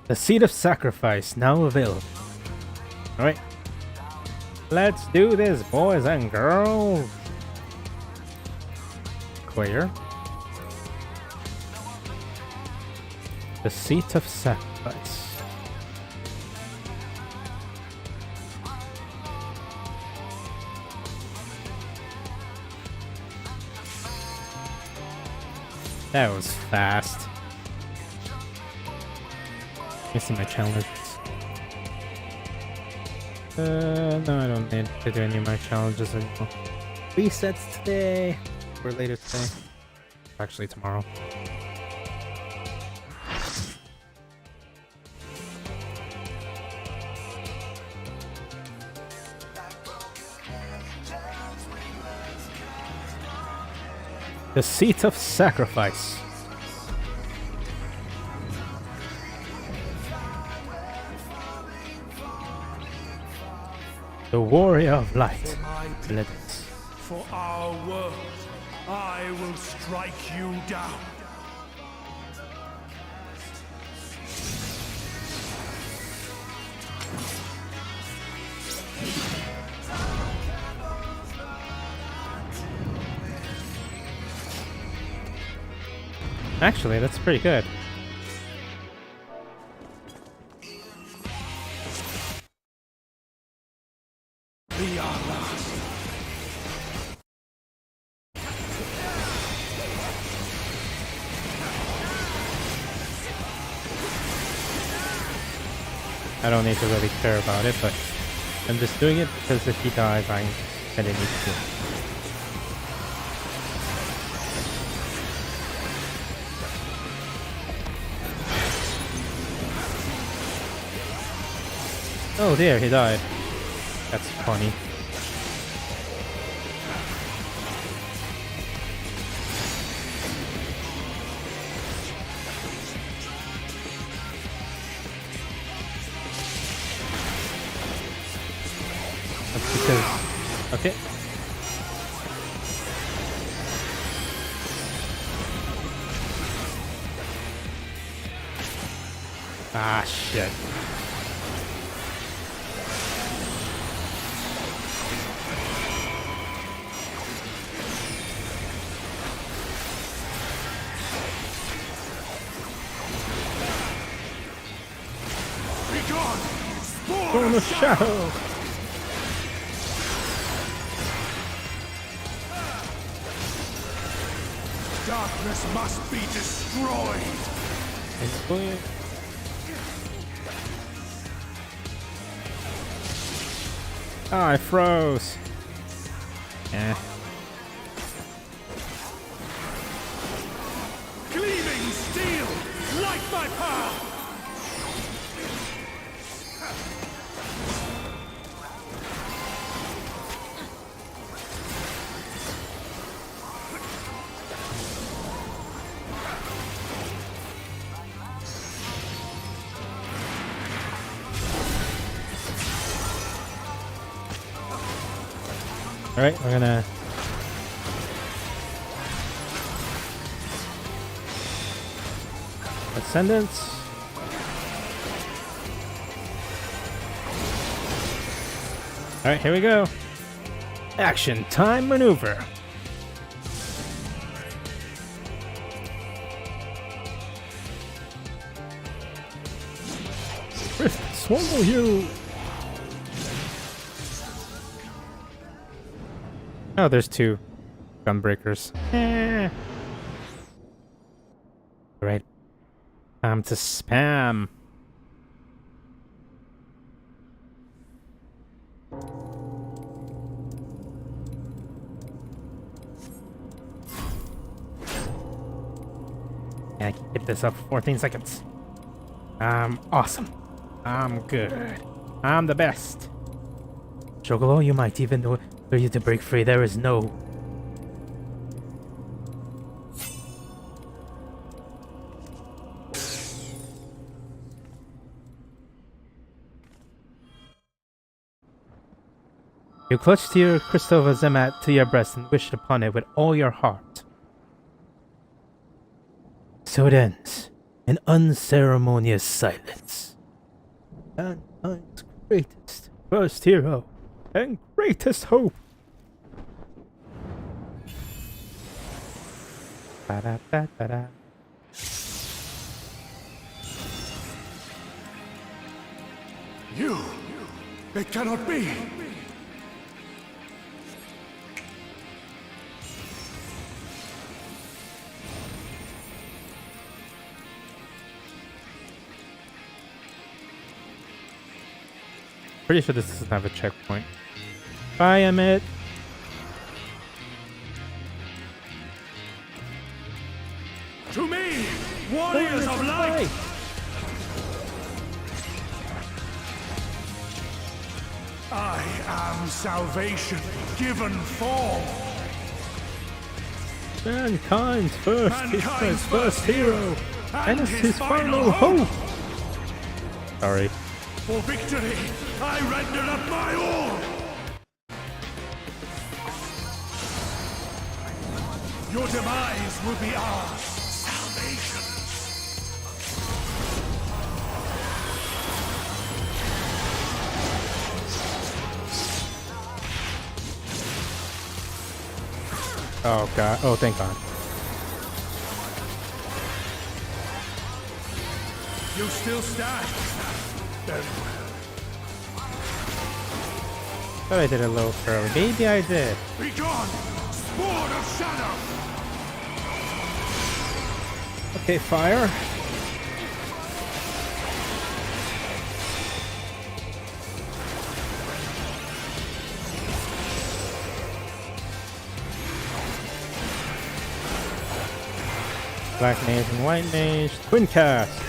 The seat of sacrifice now available. Alright. Let's do this, boys and girls. Clear. The seat of sacrifice. That was fast. Let me see my challenges. No, I don't need to do any of my challenges anymore. Resets today. Or later today. Actually, tomorrow. The seat of sacrifice. The warrior of light. Let it. For our world, I will strike you down. Actually, that's pretty good. Be our last. I don't need to really care about it, but I'm just doing it because if he dies, I kind of need to. Oh there, he died. That's funny. That's because... Okay. Ah, shit. Strom of Shadow! Darkness must be destroyed! Ah, I froze. Eh. Gleaming steel! Light my path! Alright, we're gonna... Ascendance. Alright, here we go. Action time maneuver. Swallow you! Oh, there's two gunbreakers. Right. Time to spam. I can keep this up for 14 seconds. I'm awesome. I'm good. I'm the best. Chocobo, you might even know for you to break free. There is no... You clutched your crystal of Zemat to your breast and wished upon it with all your heart. So it ends in unceremonious silence. Mankind's greatest first hero and greatest hope. Ba-da-ba-da-da. You! It cannot be! Pretty sure this doesn't have a checkpoint. Bye, Emmett. To me, warriors of light! I am salvation given form. Mankind's first hero, and his final hope. Sorry. For victory, I render up my all! Your demise will be our salvation. Oh god. Oh, thank god. You still stand? Very well. Thought I did it a little early. Maybe I did. Be gone! Sword of Shadow! Okay, fire. Black Mage and White Mage. Twin cast.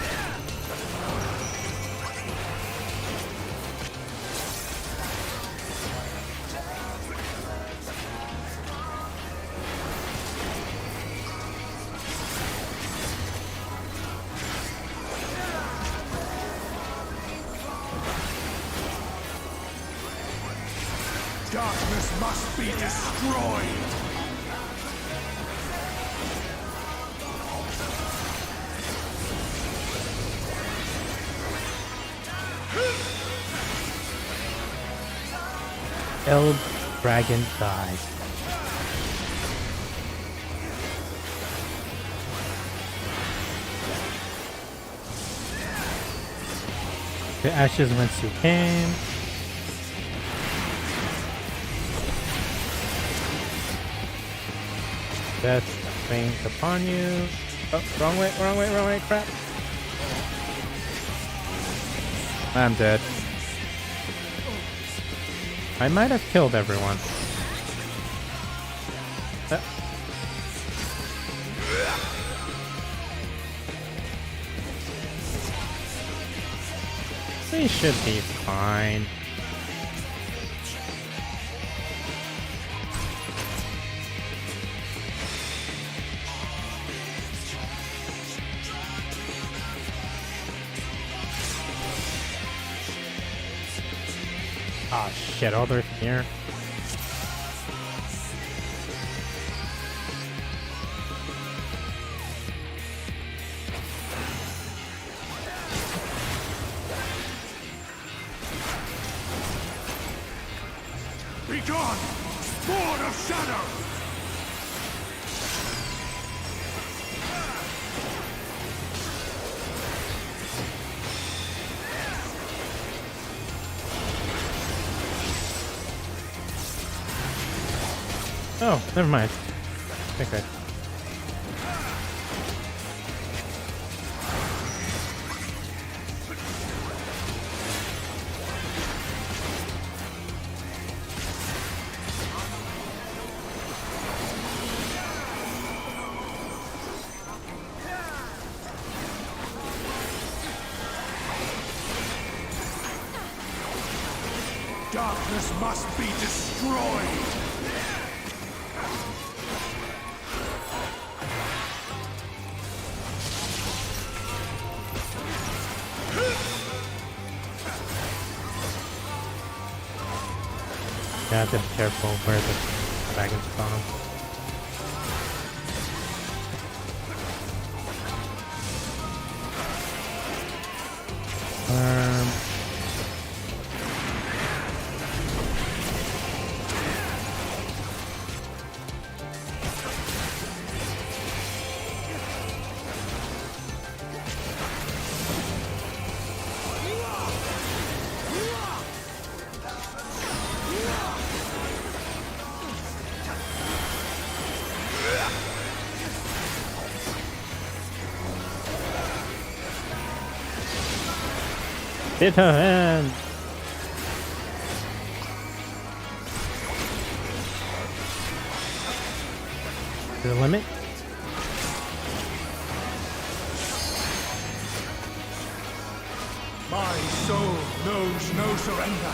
must be destroyed! Eld Dragon died. The ashes whence you came. Death rains upon you. Oh, wrong way, crap. I'm dead. I might have killed everyone. They should be fine. Ah, shit, all the way from here. Be gone! Sword of Shadow! Oh, never mind. Okay. Darkness must be destroyed! You have to be careful where the dragons spawn. Hit her hand! To the limit? My soul knows no surrender.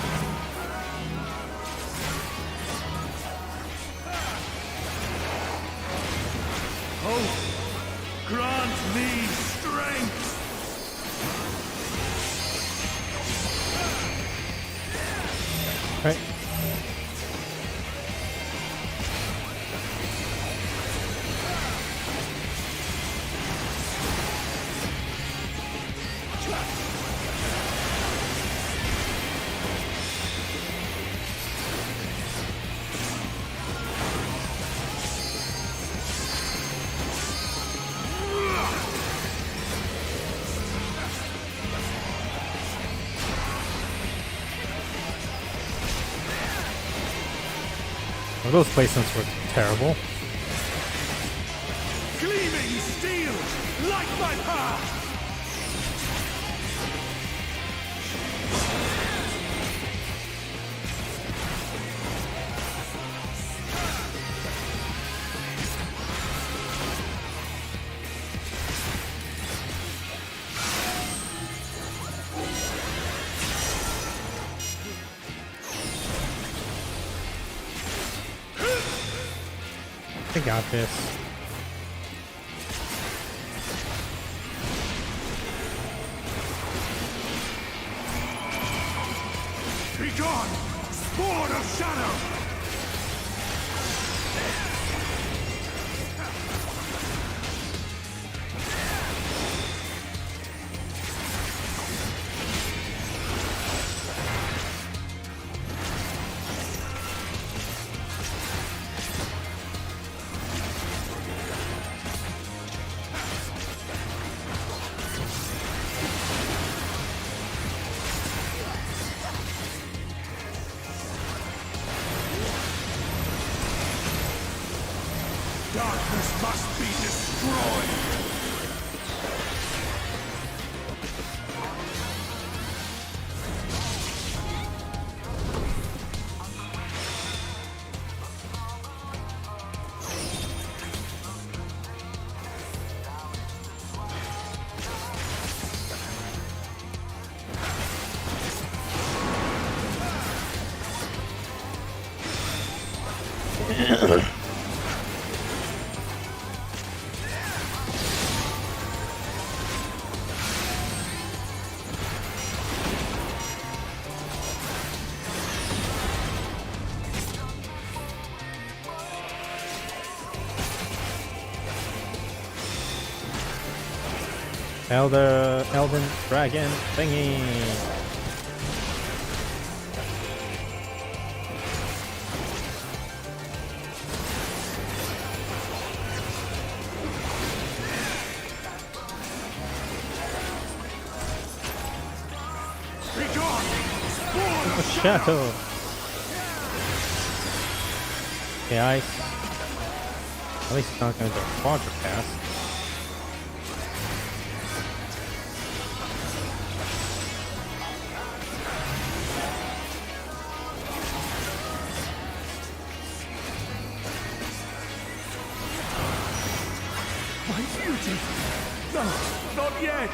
Hope, grant me strength. Right. Well, those placements were terrible. Gleaming steel, light my path! I got this. Be gone! Sword of Shadow! Darkness must be destroyed! Elden Dragon thingy. Shadow. Okay, ice. At least it's not going to do a quadra cast. My beauty! No, not yet!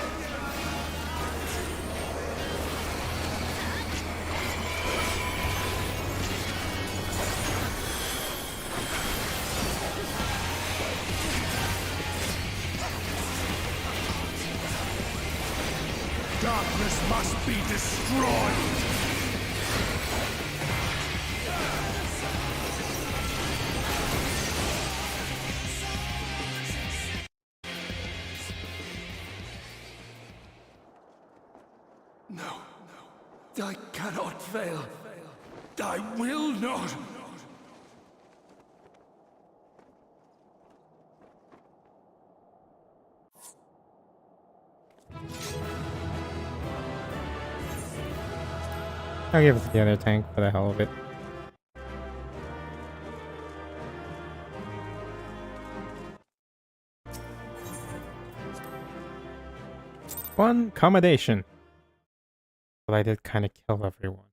Darkness must be destroyed! No, I cannot fail. I will not. I'll give it to the other tank for the hell of it. One accommodation. But I did kind of kill everyone.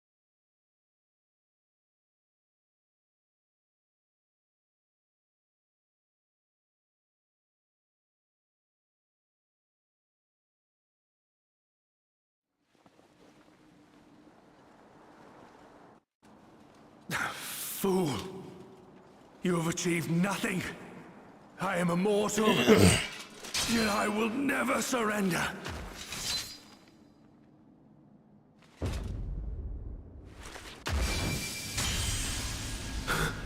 Fool! You have achieved nothing. I am immortal, yet I will never surrender.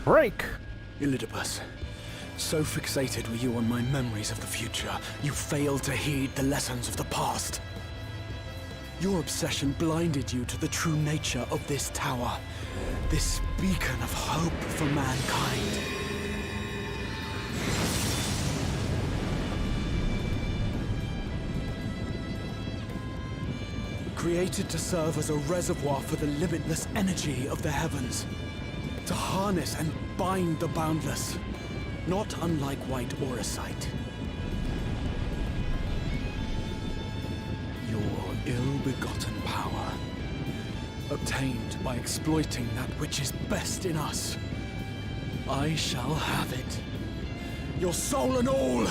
Break! Elidibus, so fixated were you on my memories of the future, you failed to heed the lessons of the past. Your obsession blinded you to the true nature of this tower, this beacon of hope for mankind. Created to serve as a reservoir for the limitless energy of the heavens. To harness and bind the boundless, not unlike white auracite. Your ill-begotten power, obtained by exploiting that which is best in us. I shall have it. Your soul and all!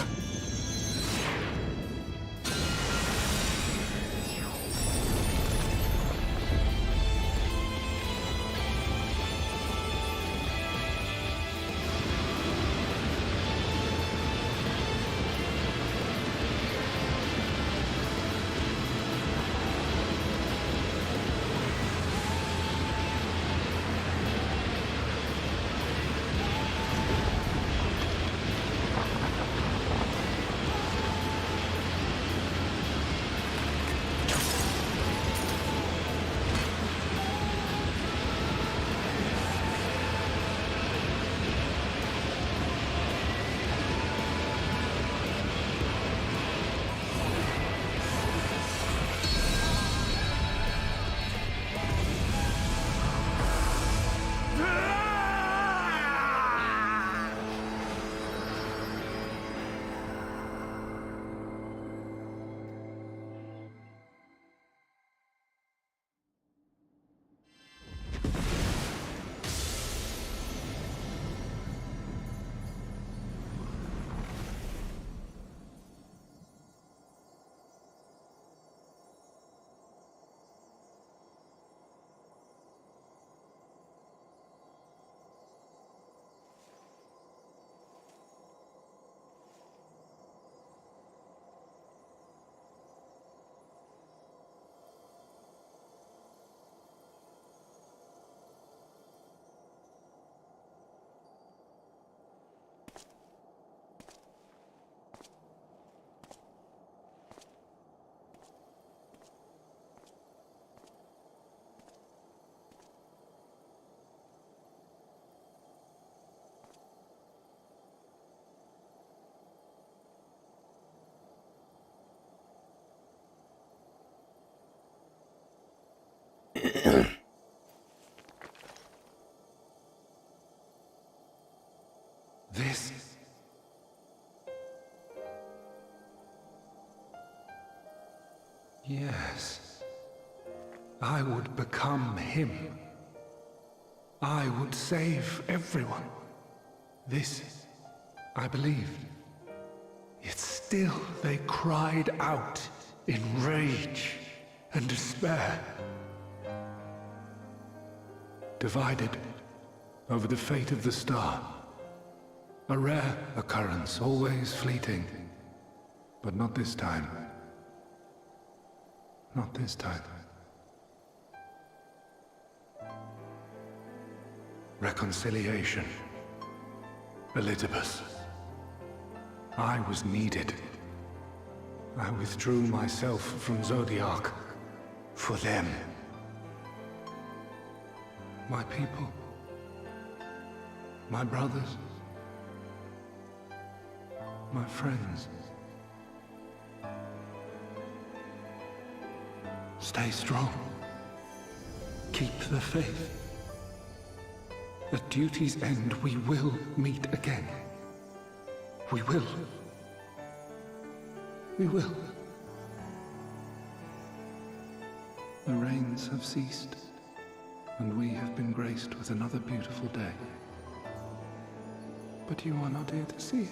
This... Yes. I would become him. I would save everyone. This, I believed. Yet still they cried out in rage and despair. Divided over the fate of the star. A rare occurrence, always fleeting. But not this time. Not this time. Reconciliation. Elizabeth. I was needed. I withdrew myself from Zodiac. For them. My people. My brothers. My friends. Stay strong. Keep the faith. At duty's end, we will meet again. We will. We will. The rains have ceased, and we have been graced with another beautiful day. But you are not here to see it.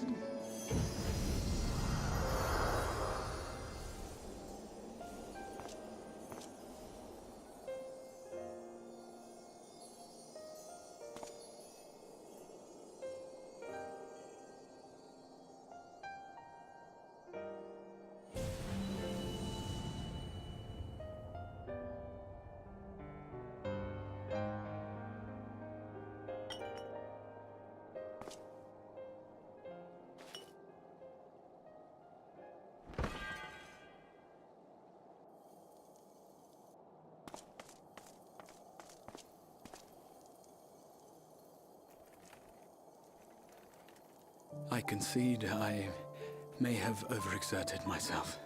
I concede I may have overexerted myself.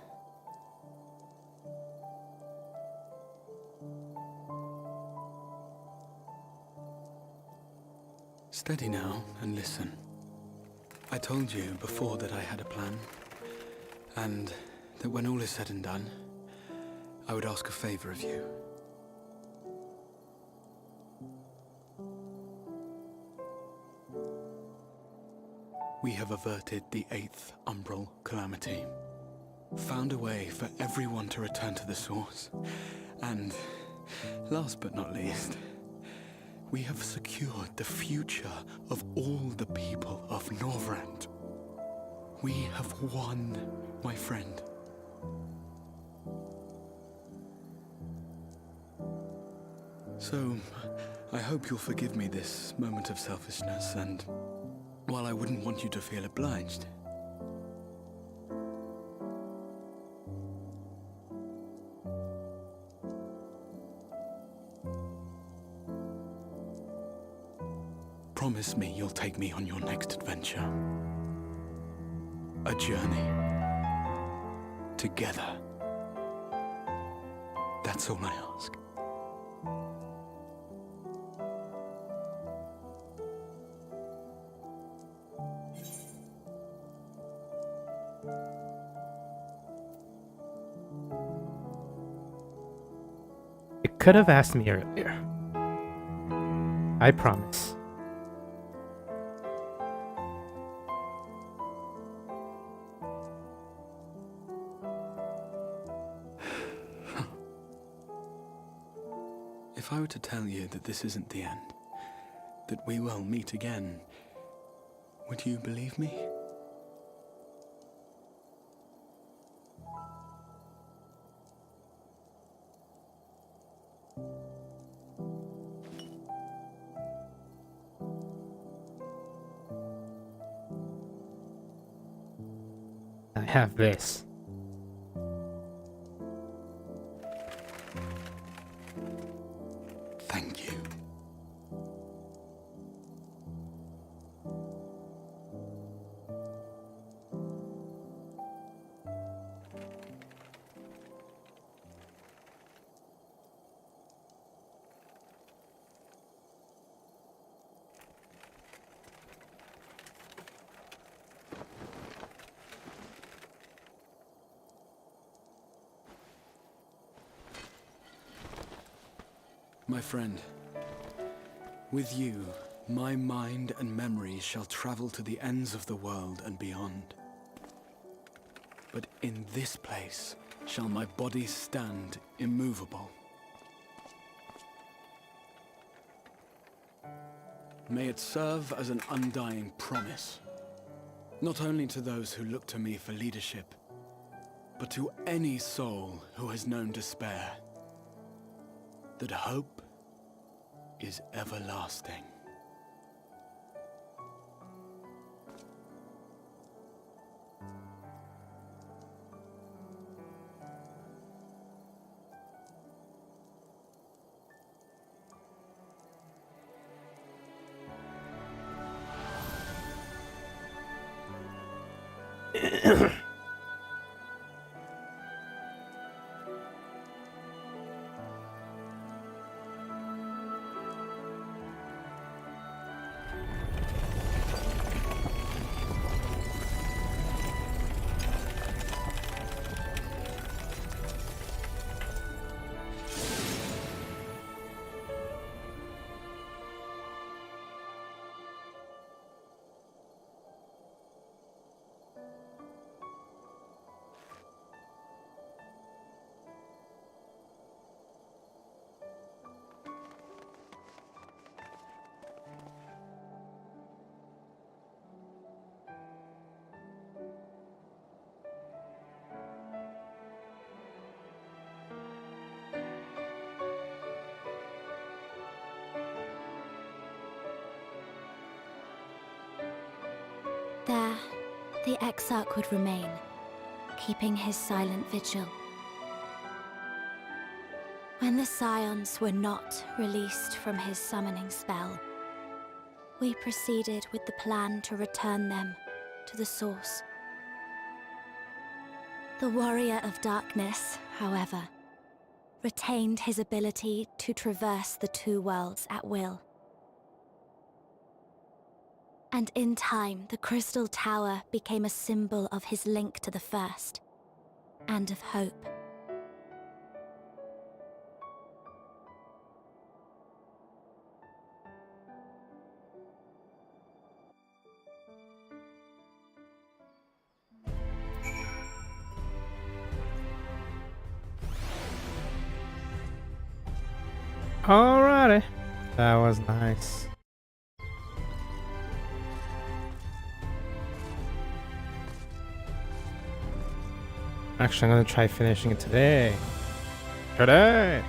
Steady now and listen. I told you before that I had a plan, and that when all is said and done, I would ask a favor of you. We have averted the 8th Umbral Calamity. Found a way for everyone to return to the source. And, last but not least, we have secured the future of all the people of Norvrand. We have won, my friend. So, I hope you'll forgive me this moment of selfishness, and while I wouldn't want you to feel obliged, promise me you'll take me on your next adventure. A journey. Together. That's all I ask. You could have asked me earlier. I promise. If I were to tell you that this isn't the end, that we will meet again, would you believe me? I have this. Thank you. My friend, with you, my mind and memories shall travel to the ends of the world and beyond. But in this place shall my body stand immovable. May it serve as an undying promise, not only to those who look to me for leadership, but to any soul who has known despair, that hope is everlasting. There, the Exarch would remain, keeping his silent vigil. When the Scions were not released from his summoning spell, we proceeded with the plan to return them to the source. The Warrior of Darkness, however, retained his ability to traverse the two worlds at will. And in time, the Crystal Tower became a symbol of his link to the First, and of hope. Alrighty. That was nice. Actually, I'm gonna try finishing it today. Today!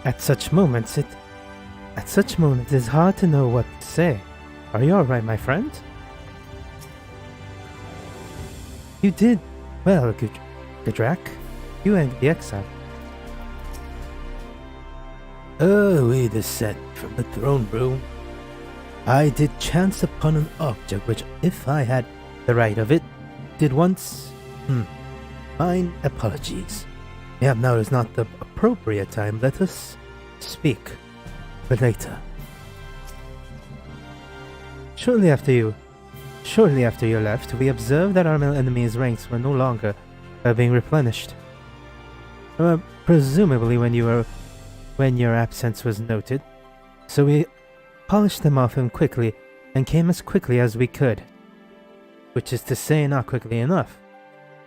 At such moments, it is hard to know what to say. Are you alright, my friend? You did well, Gudrak. You and the Exarch. Oh, we descend from the throne room. I did chance upon an object which, if I had the right of it, did once... Mine apologies. Yeah, now is not the appropriate time. Let us speak. But later. Shortly after you left, we observed that our enemy's ranks were no longer being replenished. Presumably when your absence was noted. So we polished them off him quickly and came as quickly as we could. Which is to say, not quickly enough.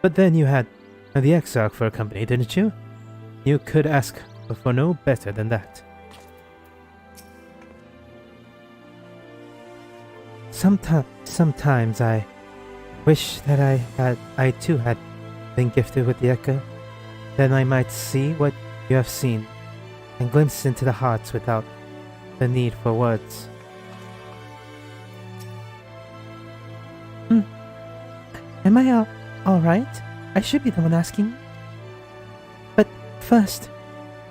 But then you had the Exarch for company, didn't you? You could ask for no better than that. Sometimes I wish that I too had been gifted with the Echo. Then I might see what you have seen, and glimpse into the hearts without the need for words. Am I alright? I should be the one asking. But first,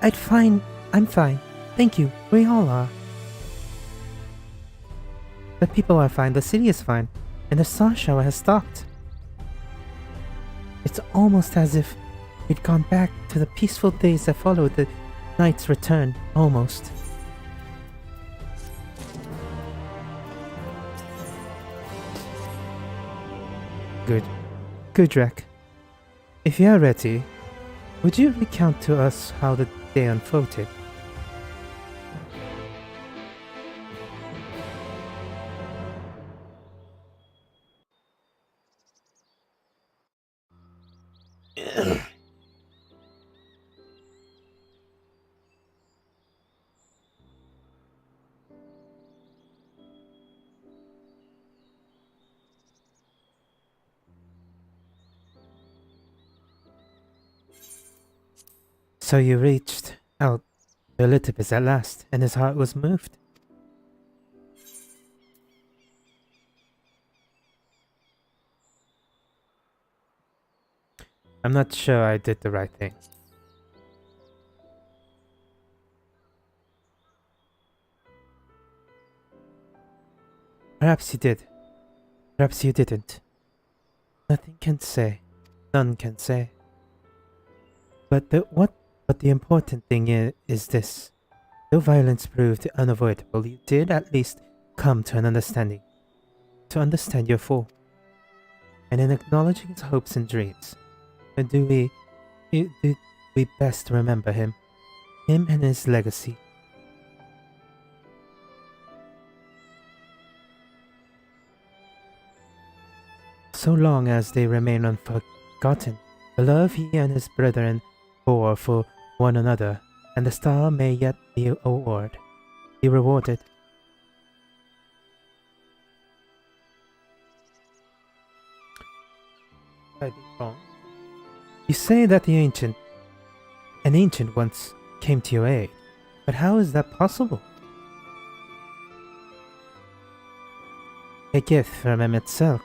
I'm fine. Thank you. We all are. The people are fine, the city is fine, and the star shower has stopped. It's almost as if we'd gone back to the peaceful days that followed the knight's return, almost. Good. Gudrak, if you are ready, would you recount to us how the day unfolded? So you reached out to Elizabeth at last, and his heart was moved. I'm not sure I did the right thing. Perhaps you did. Perhaps you didn't. Nothing can say. None can say. But the important thing is this. Though violence proved unavoidable, you did at least come to an understanding. To understand your foe. And in acknowledging his hopes and dreams, do we best remember him. Him and his legacy. So long as they remain unforgotten, the love he and his brethren bore for one another, and the star may yet be rewarded. I be wrong. You say that an ancient once came to your aid, but how is that possible? A gift from Emmett Selk.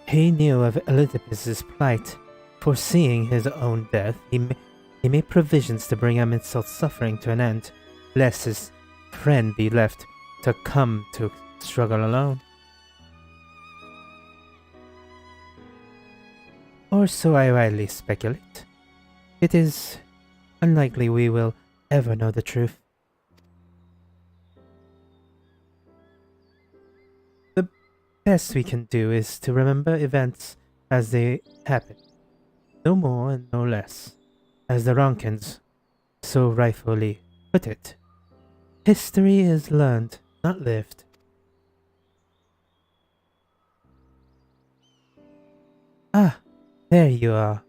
He knew of Elizabeth's plight. Foreseeing his own death, he made provisions to bring Emmett Selk's suffering to an end, lest his friend be left to come to struggle alone. Or so I widely speculate. It is unlikely we will ever know the truth. The best we can do is to remember events as they happen. No more and no less. As the Ronkins so rightfully put it. History is learned, not lived. Ah, there you are,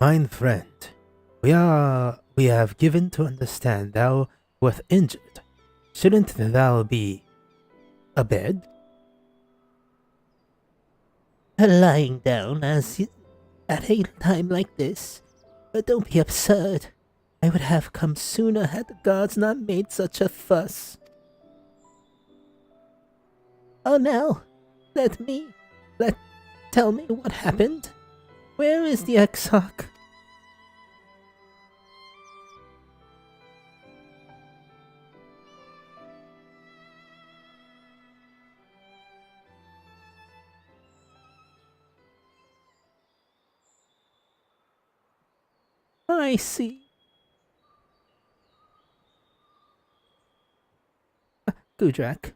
Mine friend, we have given to understand thou wert injured. Shouldn't thou be abed? Lying down at a time like this? But don't be absurd. I would have come sooner had the guards not made such a fuss. Oh no, tell me what happened. Where is the Exarch? I see. Gudrak,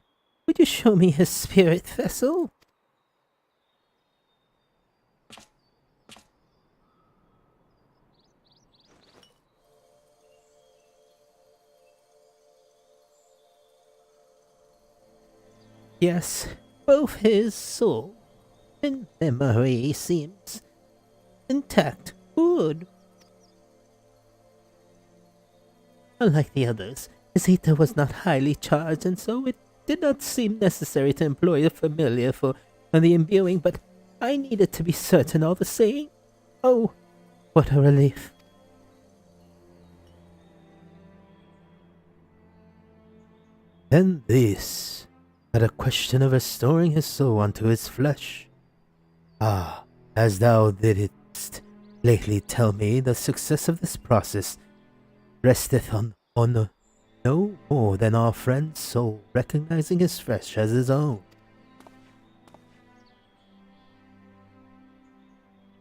would you show me his spirit vessel? Yes, both his soul and memory seems intact. Good. Unlike the others, his ether was not highly charged, and so it did not seem necessary to employ a familiar for the imbuing, but I needed to be certain all the same. Oh, what a relief. And this, at a question of restoring his soul unto his flesh. Ah, as thou didst lately tell me, the success of this process resteth on no more than our friend's soul recognizing his flesh as his own.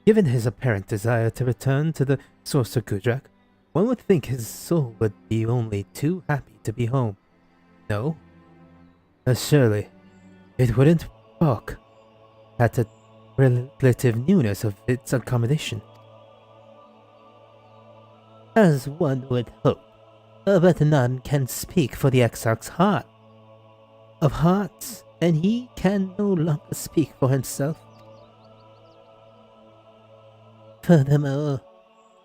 Given his apparent desire to return to the source of Gudrak, one would think his soul would be only too happy to be home. No? Surely, it wouldn't balk at the relative newness of its accommodation. As one would hope, but none can speak for the Exarch's heart. Of hearts, and he can no longer speak for himself. Furthermore,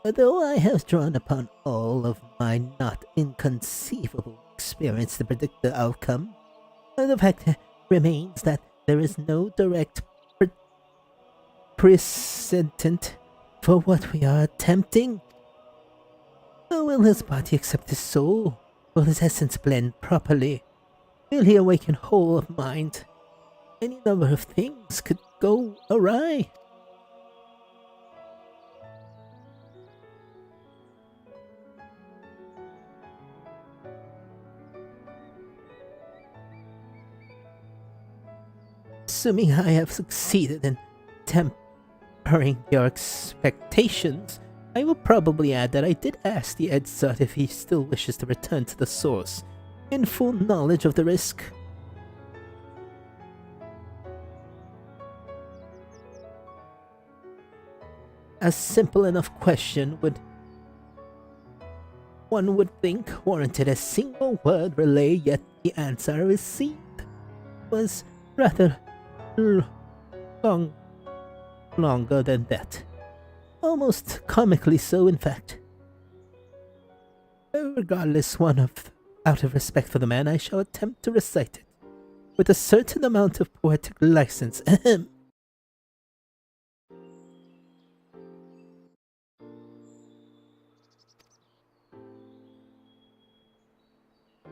though I have drawn upon all of my not inconceivable experience to predict the outcome, the fact remains that there is no direct precedent for what we are attempting. Will his body accept his soul? Will his essence blend properly? Will he awaken whole of mind? Any number of things could go awry. Assuming I have succeeded in tempering your expectations, I will probably add that I did ask the Edzard if he still wishes to return to the source, in full knowledge of the risk. A simple enough question one would think warranted a single word relay, yet the answer I received was rather longer than that. Almost comically so, in fact. Regardless, out of respect for the man, I shall attempt to recite it, with a certain amount of poetic license.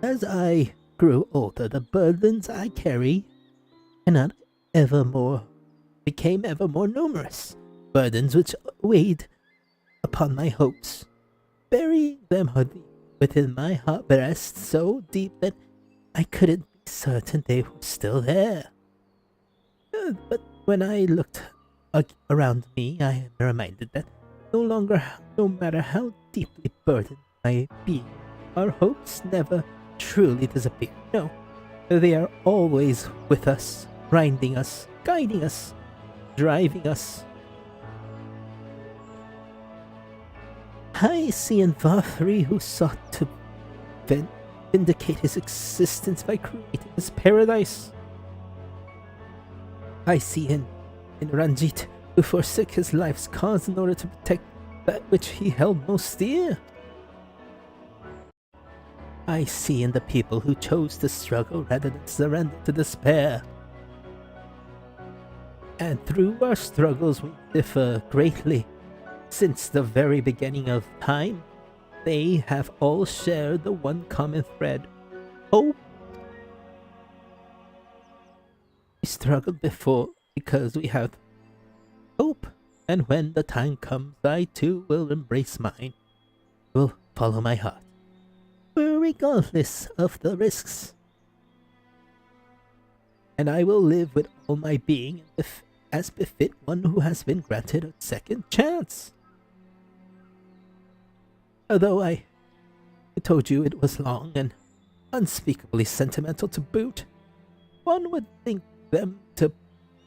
As I grew older, the burdens I carry became ever more numerous. Burdens which weighed upon my hopes, burying them within my heart breast so deep that I couldn't be certain they were still there. But when I looked around me, I am reminded that no matter how deeply burdened I be, our hopes never truly disappear. No, they are always with us, grinding us, guiding us, driving us. I see in Vathri, who sought to vindicate his existence by creating his paradise. I see in Ranjit, who forsook his life's cause in order to protect that which he held most dear. I see in the people who chose to struggle rather than surrender to despair. And through our struggles we differ greatly. Since the very beginning of time, they have all shared the one common thread: hope. We struggled before because we have hope, and when the time comes, I too will embrace mine, will follow my heart, regardless of the risks. And I will live with all my being as befit one who has been granted a second chance. Although I told you it was long and unspeakably sentimental to boot, one would think them to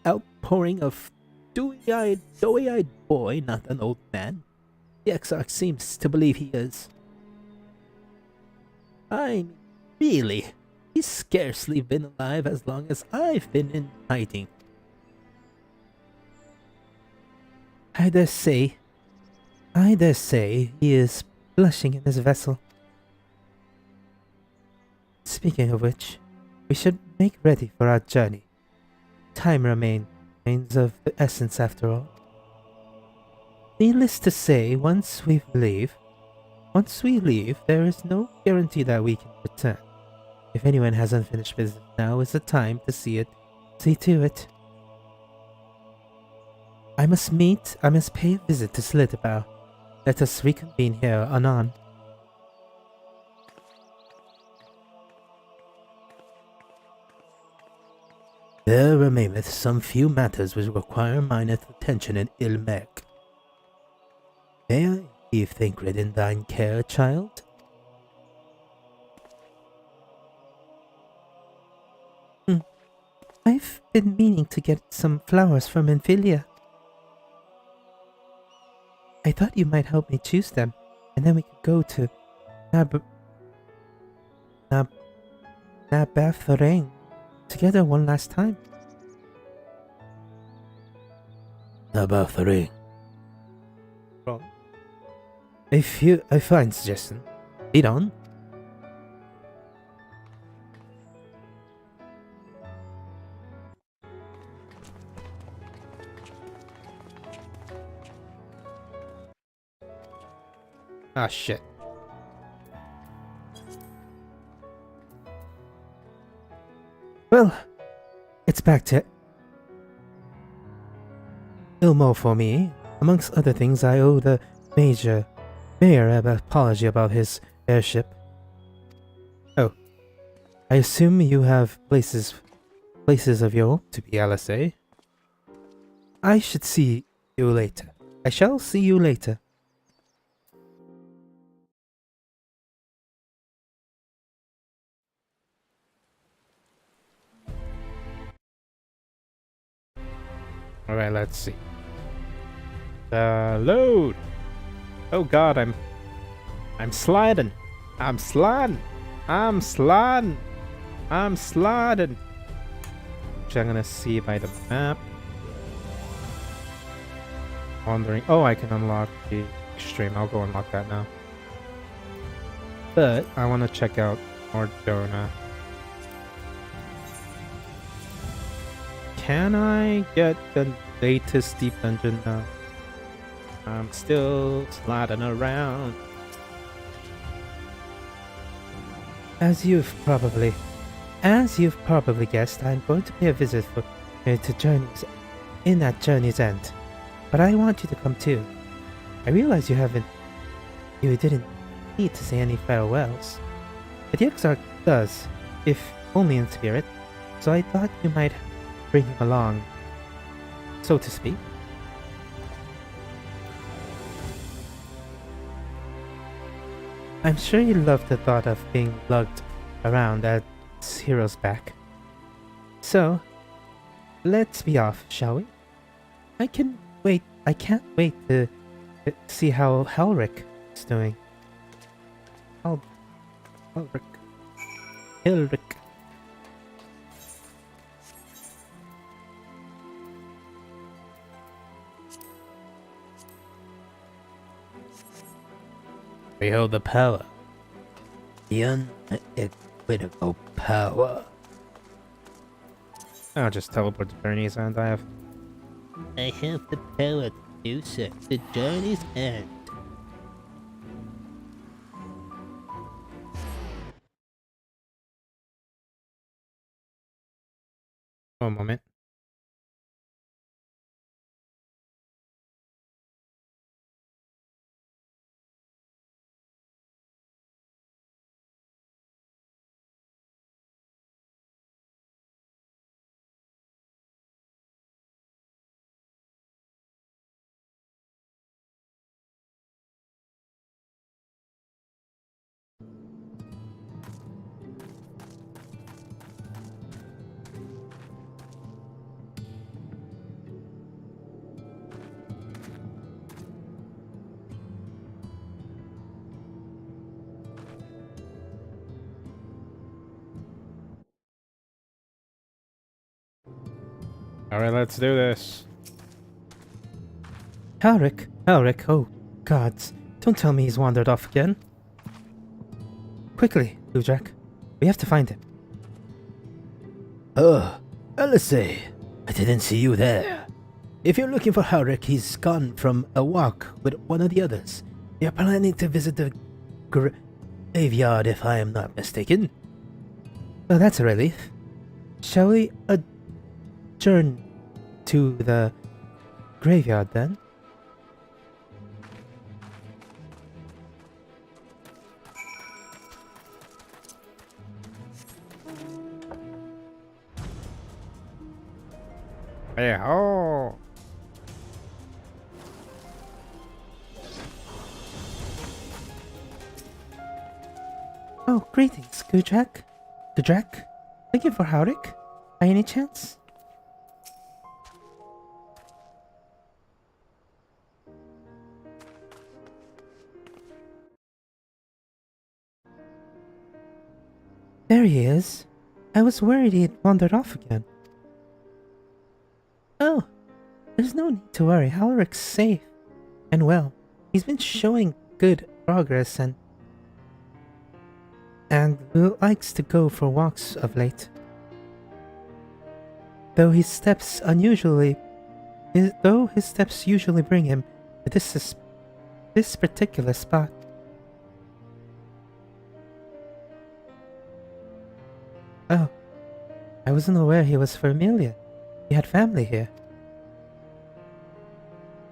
outpouring of doughy-eyed boy, not an old man. The Exarch seems to believe he is. Really, he's scarcely been alive as long as I've been in hiding. I dare say he is blushing in his vessel. Speaking of which, we should make ready for our journey. Time remains of the essence after all. Needless to say, once we leave, there is no guarantee that we can return. If anyone has unfinished business, now is the time to see to it. I must pay a visit to Slitterbow. Let us reconvene here anon. There remaineth some few matters which require mine attention in Ilmek. May I leave Thancred in thine care, child? I've been meaning to get some flowers from Emphilia. I thought you might help me choose them, and then we could go to Nabatharang together one last time. Nabatharang. Wrong. A fine suggestion. Lead on. Ah, shit. Well, it's back to Ilmo for me. Amongst other things, I owe the mayor an apology about his airship. Oh, I assume you have places of your own to be LSA. I shall see you later. Alright, let's see. Load! Oh god, I'm sliding. I'm sliding. Which I'm gonna see by the map. Wandering. Oh, I can unlock the extreme. I'll go unlock that now. But I want to check out Mordona. Can I get the latest deep dungeon now? I'm still sliding around. As you've probably guessed, I'm going to pay a visit to Journey's End. But I want you to come too. I realize you didn't need to say any farewells. But the Exarch does, if only in spirit, so I thought you might bring him along, so to speak. I'm sure you love the thought of being lugged around at Hero's back. So, let's be off, shall we? I can't wait to see how Helric is doing. Helric. Behold the power. The unequivocal power. I'll just teleport to Journey's End. I have the power to do so. The Journey's End. One moment. Alright, let's do this. Helric, oh gods, don't tell me he's wandered off again. Quickly, Lujak, we have to find him. Oh, LSA, I didn't see you there. If you're looking for Helric, he's gone from a walk with one of the others. They're planning to visit the graveyard, if I am not mistaken. Oh, that's a relief. Shall we adjourn to the graveyard then? Hey ho! Oh, greetings, Gudrak. Gudrak? Looking for Haurik? By any chance? There he is. I was worried he had wandered off again. Oh, there's no need to worry. Halric's safe and well. He's been showing good progress and likes to go for walks of late. Though his steps usually bring him to this particular spot. Oh, I wasn't aware he was familiar. He had family here.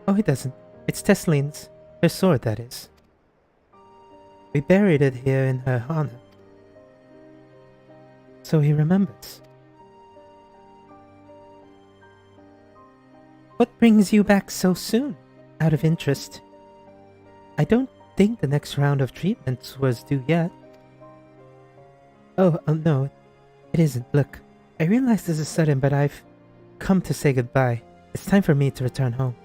Oh, he doesn't. It's Tesseline's. Her sword, that is. We buried it here in her honor. So he remembers. What brings you back so soon? Out of interest. I don't think the next round of treatments was due yet. Oh, no, it isn't. Look, I realize this is sudden, but I've come to say goodbye. It's time for me to return home.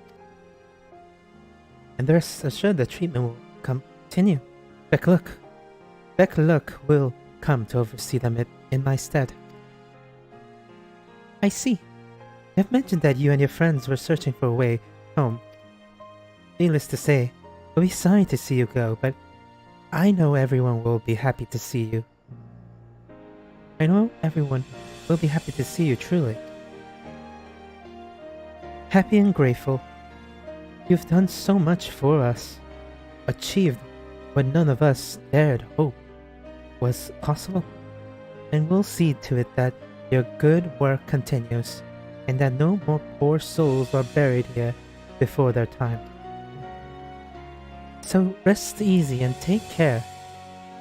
And rest assured the treatment will continue. Beck Luck will come to oversee them in my stead. I see. You have mentioned that you and your friends were searching for a way home. Needless to say, I'll be sorry to see you go, but I know everyone will be happy to see you. I know everyone will be happy to see you, truly. Happy and grateful. You've done so much for us. Achieved what none of us dared hope was possible. And we'll see to it that your good work continues, and that no more poor souls are buried here before their time. So rest easy and take care.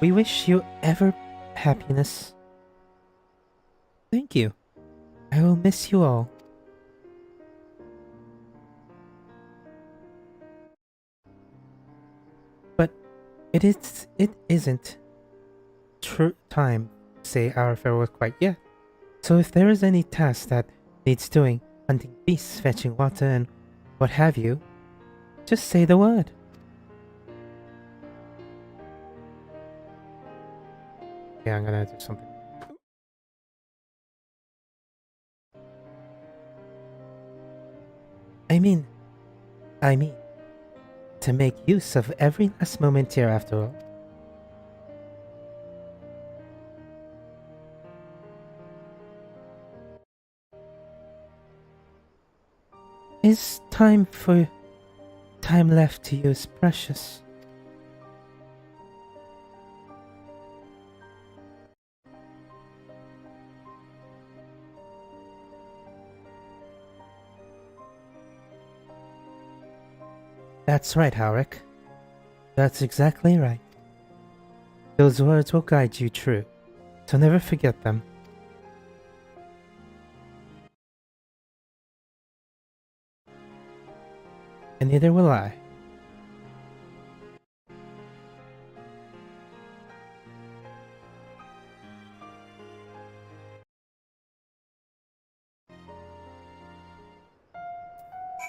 We wish you ever happiness. Thank you. I will miss you all. But it isn't true time to say our farewell quite yet. So if there is any task that needs doing, hunting beasts, fetching water, and what have you, just say the word. Yeah, I'm gonna do something. I mean, to make use of every last moment here after all. Is time left to use precious? That's right, Haurik. That's exactly right. Those words will guide you true, so never forget them. And neither will I.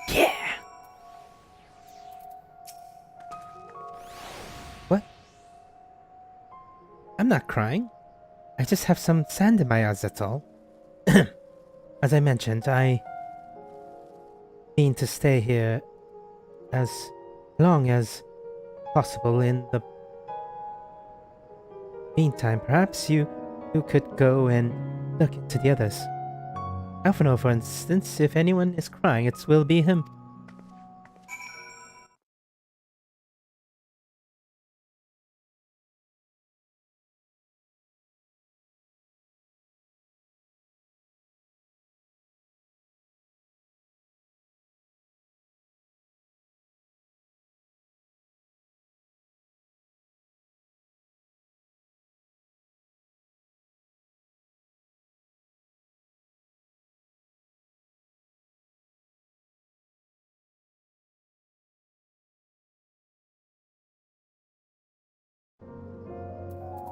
Yeah! What? I'm not crying. I just have some sand in my eyes, that's all. As I mentioned, I mean to stay here as long as possible. In the meantime, perhaps you could go and look into the others. Alphino, for instance, if anyone is crying, it will be him.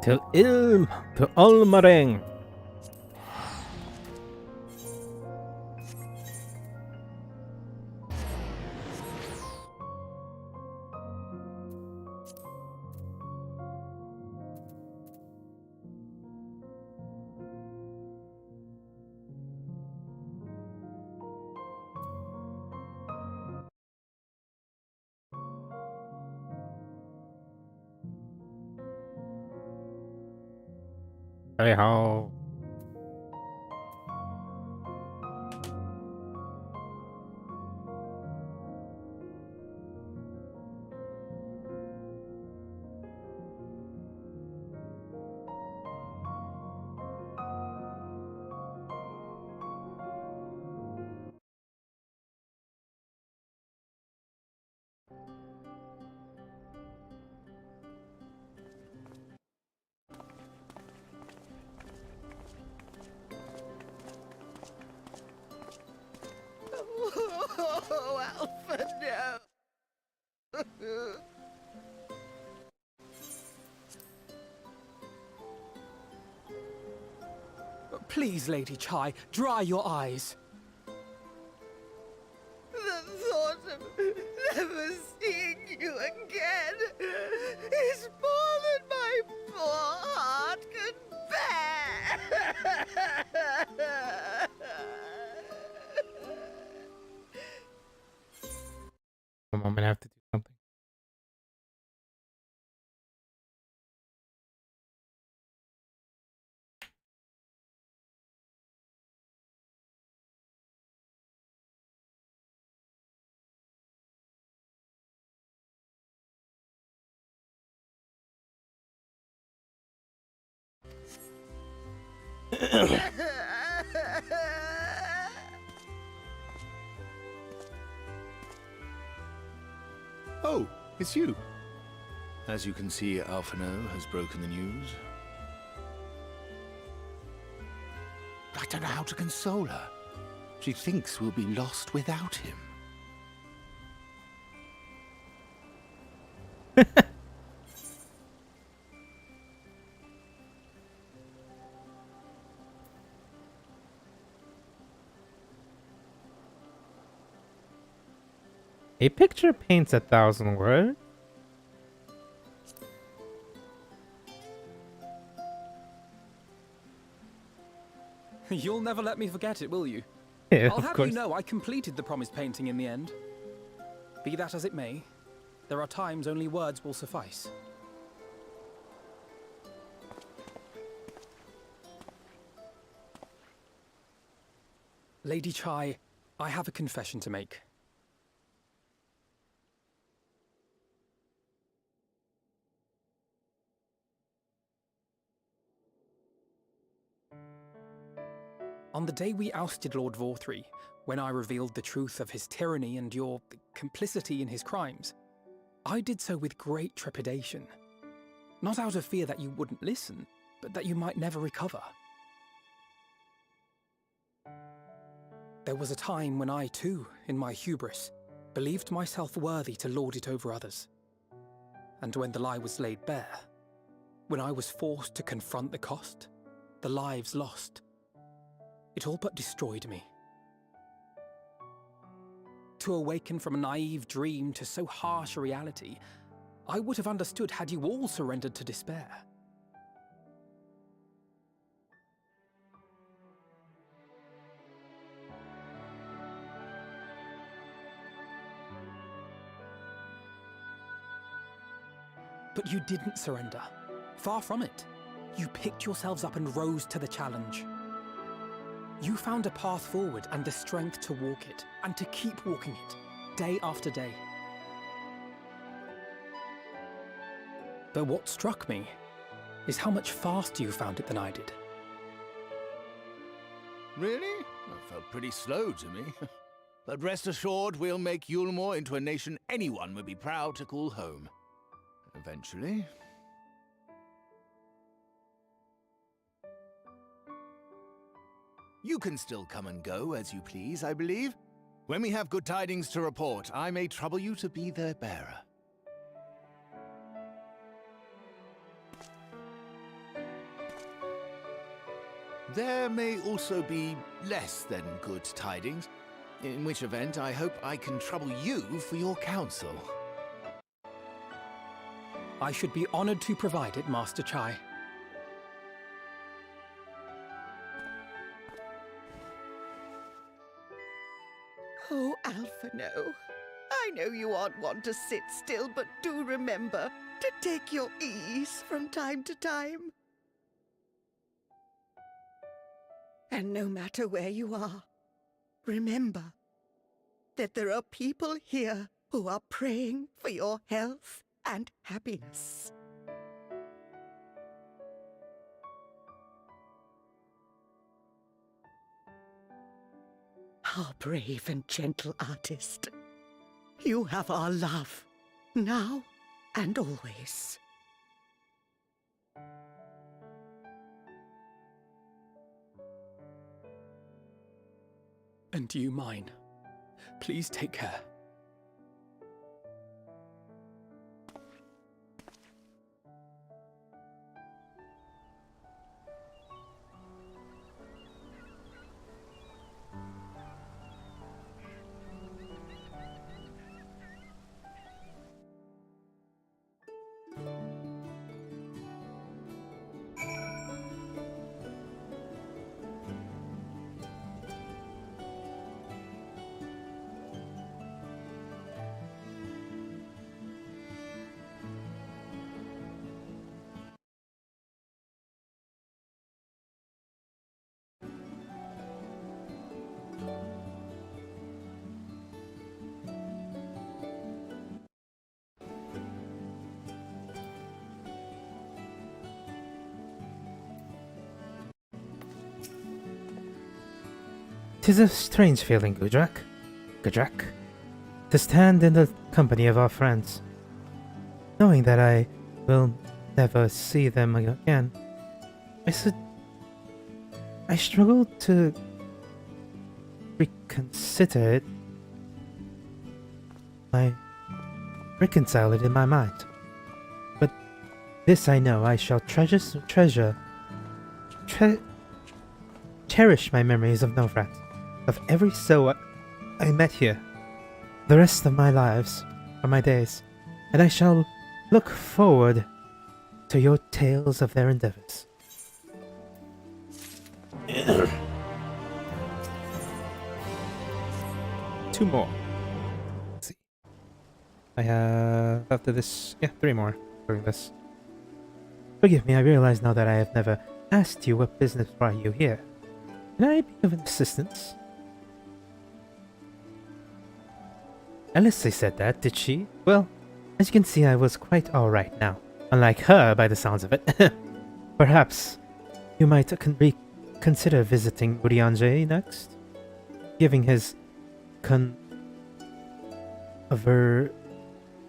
To Ulmarang. Hey ho. Oh, Alpha, no! Please, Lady Chai, dry your eyes. The thought of never seeing you again is more than my poor heart can bear! One moment, I have to do something. Oh, it's you. As you can see, Alphino has broken the news. I don't know how to console her. She thinks we'll be lost without him. A picture paints 1,000 words. You'll never let me forget it, will you? Yeah, I'll of have course. you know I completed the promised painting in the end. Be that as it may, there are times only words will suffice. Lady Chai, I have a confession to make. On the day we ousted Lord Vorthree, when I revealed the truth of his tyranny and your complicity in his crimes, I did so with great trepidation. Not out of fear that you wouldn't listen, but that you might never recover. There was a time when I too, in my hubris, believed myself worthy to lord it over others. And when the lie was laid bare, when I was forced to confront the cost, the lives lost, it all but destroyed me. To awaken from a naive dream to so harsh a reality, I would have understood had you all surrendered to despair. But you didn't surrender. Far from it. You picked yourselves up and rose to the challenge. You found a path forward and the strength to walk it, and to keep walking it, day after day. But what struck me is how much faster you found it than I did. Really? That felt pretty slow to me. But rest assured, we'll make Yulmore into a nation anyone would be proud to call home. Eventually. You can still come and go as you please, I believe. When we have good tidings to report, I may trouble you to be their bearer. there may also be less than good tidings, in which event I hope I can trouble you for your counsel. I should be honored to provide it, Master Chai. Oh, Alphino. I know you aren't one to sit still, but do remember to take your ease from time to time. And no matter where you are, remember that there are people here who are praying for your health and happiness. Our brave and gentle artist. You have our love, now and always. And you mine. Please take care. "'Tis a strange feeling, Gudrak, to stand in the company of our friends, knowing that I will never see them again. I struggle to reconsider it. I reconcile it in my mind. But this I know, I shall cherish my memories of Novrat, of every soul I met here, the rest of my lives, or my days, and I shall look forward to your tales of their endeavors." Two more. Let's see. I have, after this, 3 more during this. Forgive me, I realize now that I have never asked you what business brought you here. Can I be of assistance? Alice said that, did she? Well, as you can see, I was quite alright now. Unlike her, by the sounds of it. Perhaps you might consider visiting Urianger next? Giving his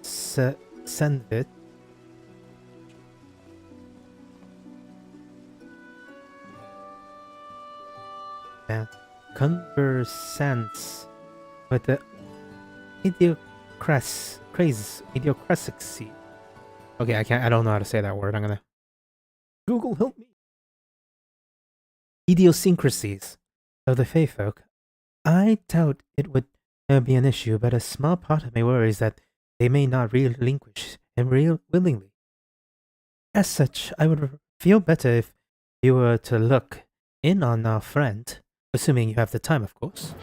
Sandvit. Conversance with the idiocracy. Okay, I don't know how to say that word. I'm gonna Google help me. Idiosyncrasies of the Fae folk. I doubt it would be an issue, but a small part of me worries that they may not relinquish him willingly. As such, I would feel better if you were to look in on our friend, assuming you have the time, of course.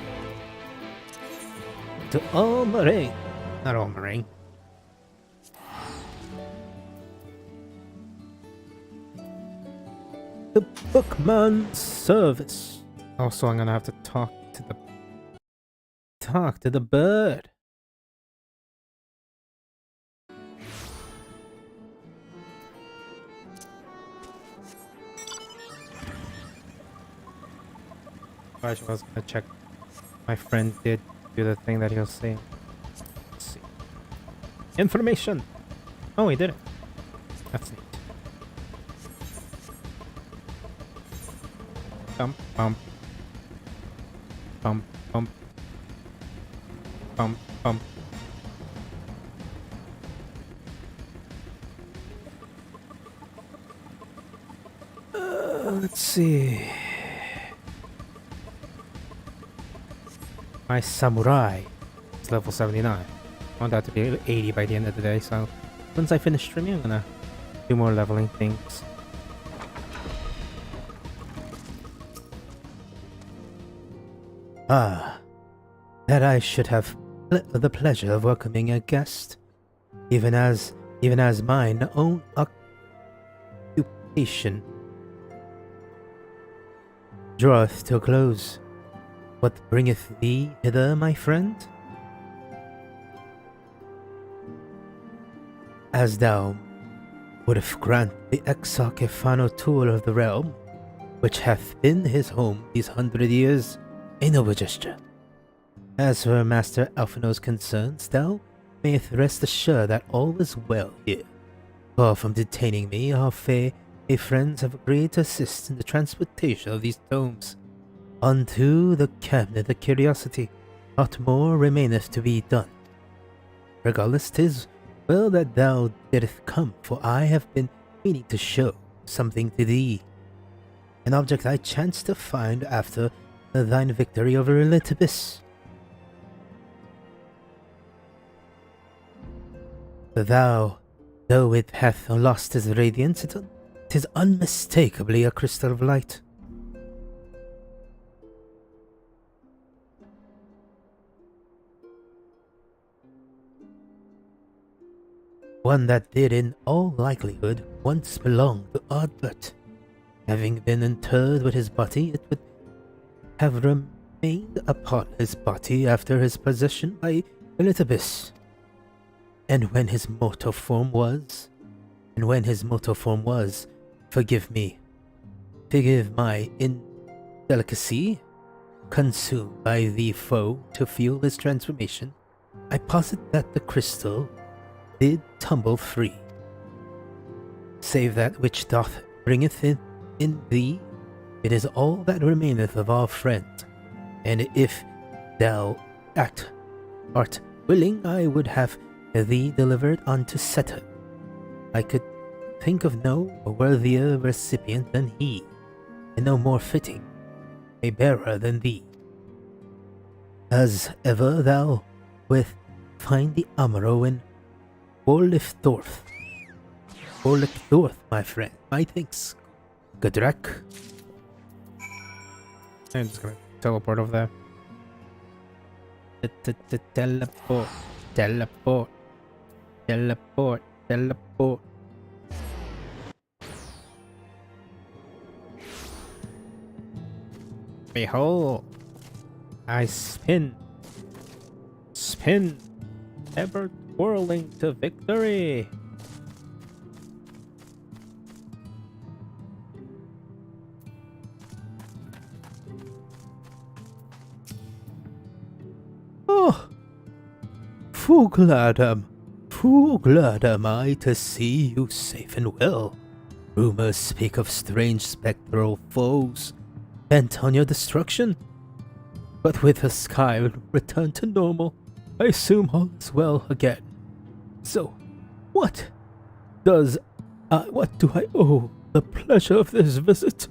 To Almarine. Not Almarine. The Bookman Service. Also, I'm gonna have to talk to the bird. I was gonna check. My friend did do the thing that he was saying. Let's see. Information. Oh, he did it. That's neat. Bump, bump. Bump, bump. Bump, bump. Let's see. My samurai is level 79. I want that to be 80 by the end of the day, so once I finish streaming, I'm gonna do more leveling things. Ah, that I should have the pleasure of welcoming a guest, even as mine own occupation draweth to a close. What bringeth thee hither, my friend? As thou wouldst grant the Exarch a final tour of the realm, which hath been his home these 100 years, a noble gesture. As for Master Alphino's concerns, thou mayest rest assured that all is well here. Far from detaining me, our fair friends have agreed to assist in the transportation of these tomes unto the cabinet of curiosity. Not more remaineth to be done. Regardless, 'tis well that thou didst come, for I have been meaning to show something to thee. An object I chanced to find after thine victory over Elitibus. Though it hath lost its radiance, 'tis unmistakably a crystal of light. One that did in all likelihood once belong to Ardbert. Having been interred with his body, it would have remained upon his body after his possession by Elitibus. And when his mortal form was, forgive my indelicacy, consumed by the foe to feel his transformation, I posit that the crystal did tumble free. Save that which doth bringeth in thee, it is all that remaineth of our friend. And if thou art willing, I would have thee delivered unto Setter. I could think of no worthier recipient than he, and no more fitting a bearer than thee. As ever thou wilt find the Amaro in Borlifdorf, my friend. My thanks. Good luck. I'm just gonna teleport over there. Teleport. Behold, I spin, ever whirling to victory. Oh, full glad am I to see you safe and well. Rumors speak of strange spectral foes bent on your destruction. But with the sky returned to normal, I assume all is well again. So, what do I owe the pleasure of this visit?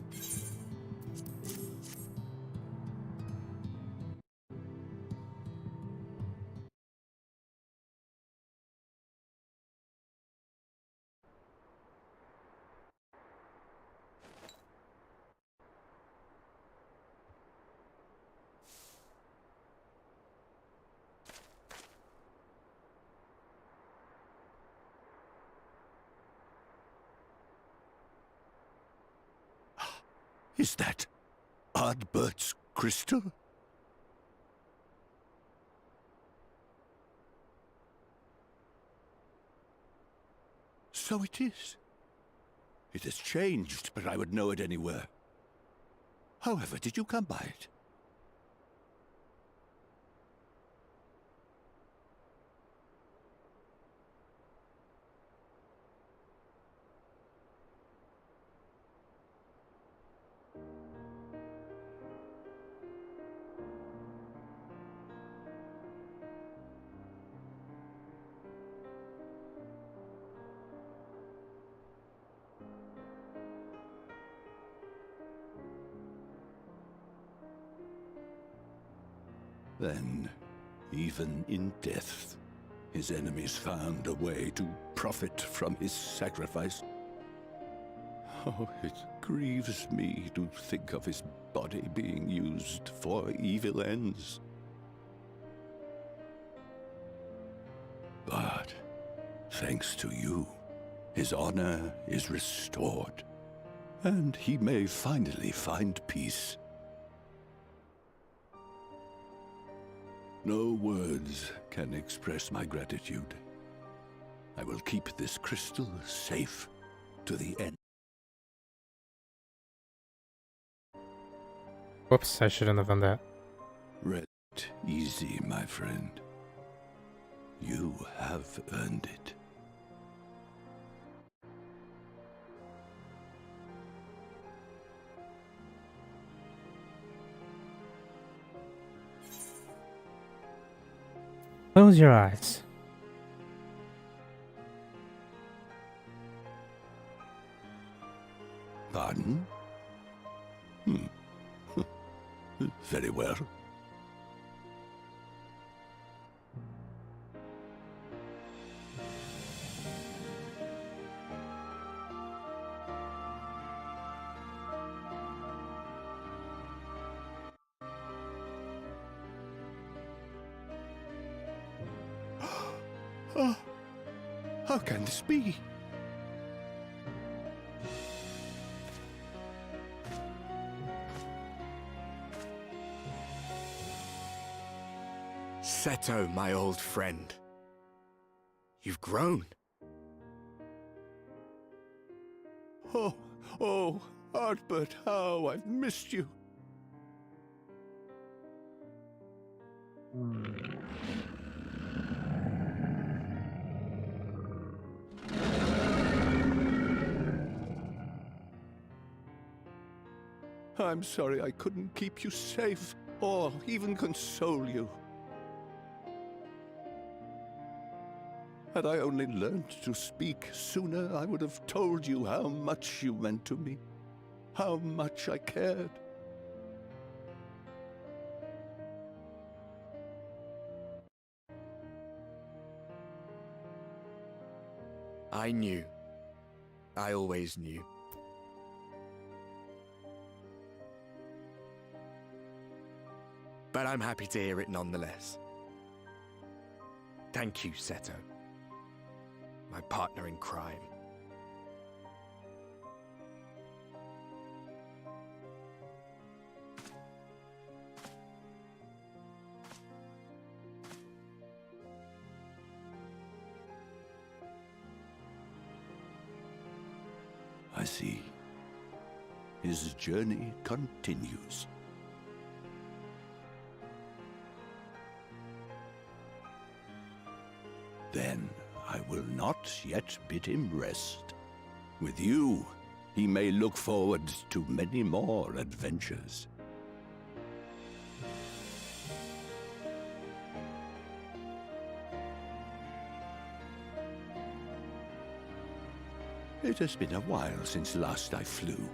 Is that Ardbert's crystal? So it is. It has changed, but I would know it anywhere. However, did you come by it? Then, even in death, his enemies found a way to profit from his sacrifice. Oh, it grieves me to think of his body being used for evil ends. But, thanks to you, his honor is restored, and he may finally find peace. No words can express my gratitude. I will keep this crystal safe to the end. Whoops, I shouldn't have done that. Rest easy, my friend. You have earned it. Close your eyes. Pardon? Very well. Oh, how can this be? Seto, my old friend. You've grown. Oh, Artbert, how I've missed you. I'm sorry I couldn't keep you safe, or even console you. Had I only learned to speak sooner, I would have told you how much you meant to me, how much I cared. I knew. I always knew. But I'm happy to hear it nonetheless. Thank you, Seto. My partner in crime. I see. His journey continues. Then I will not yet bid him rest. With you, he may look forward to many more adventures. It has been a while since last I flew.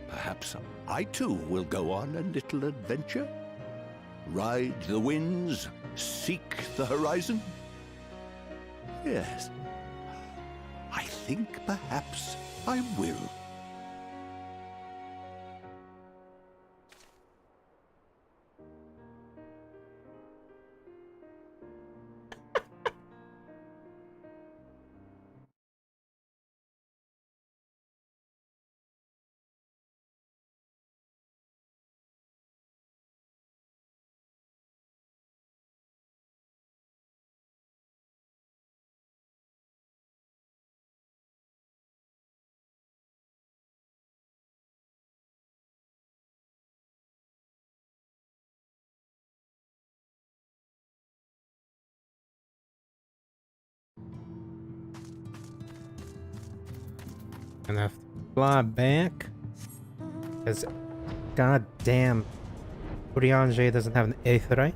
Perhaps I too will go on a little adventure? Ride the winds, seek the horizon? Yes, I think perhaps I will. Gonna have to fly back. Because, goddamn, Urianger doesn't have an aetheryte.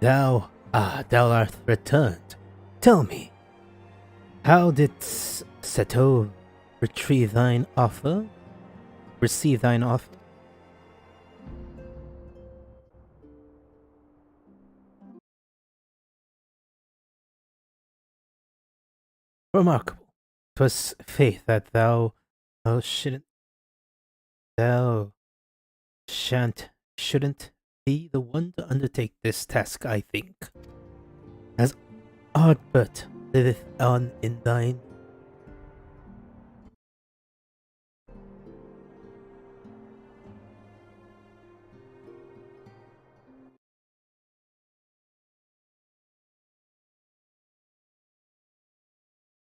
Thou art returned. Tell me, how did Seto receive thine offer? Remarkable. 'Twas faith that thou shouldn't be the one to undertake this task, I think. As Ardbert liveth on in thine.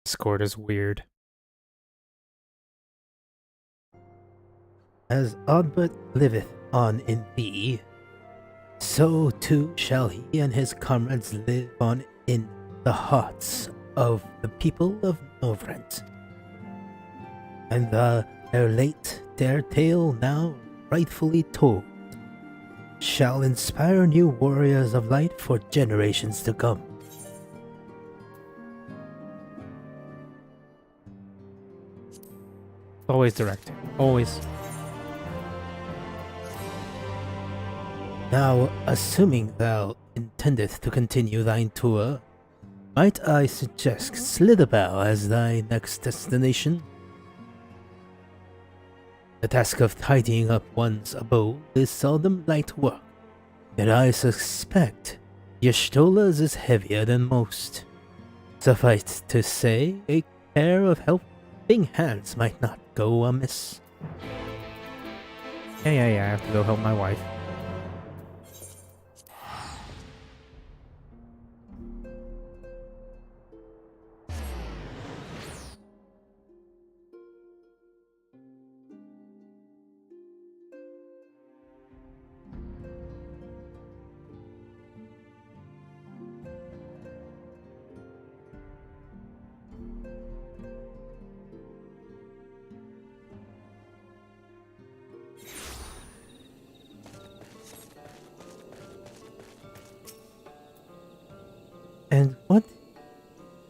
Discord is weird. As Ardbert liveth on in thee, so too shall he and his comrades live on in the hearts of the people of Novrent. And their tale now rightfully told shall inspire new warriors of light for generations to come. Always directing. Always. Now, assuming thou intendeth to continue thine tour, might I suggest Slitherbow as thy next destination? The task of tidying up one's abode is seldom light work, yet I suspect Yshtola's is heavier than most. Suffice to say, a pair of helping hands might not go amiss. Yeah, I have to go help my wife.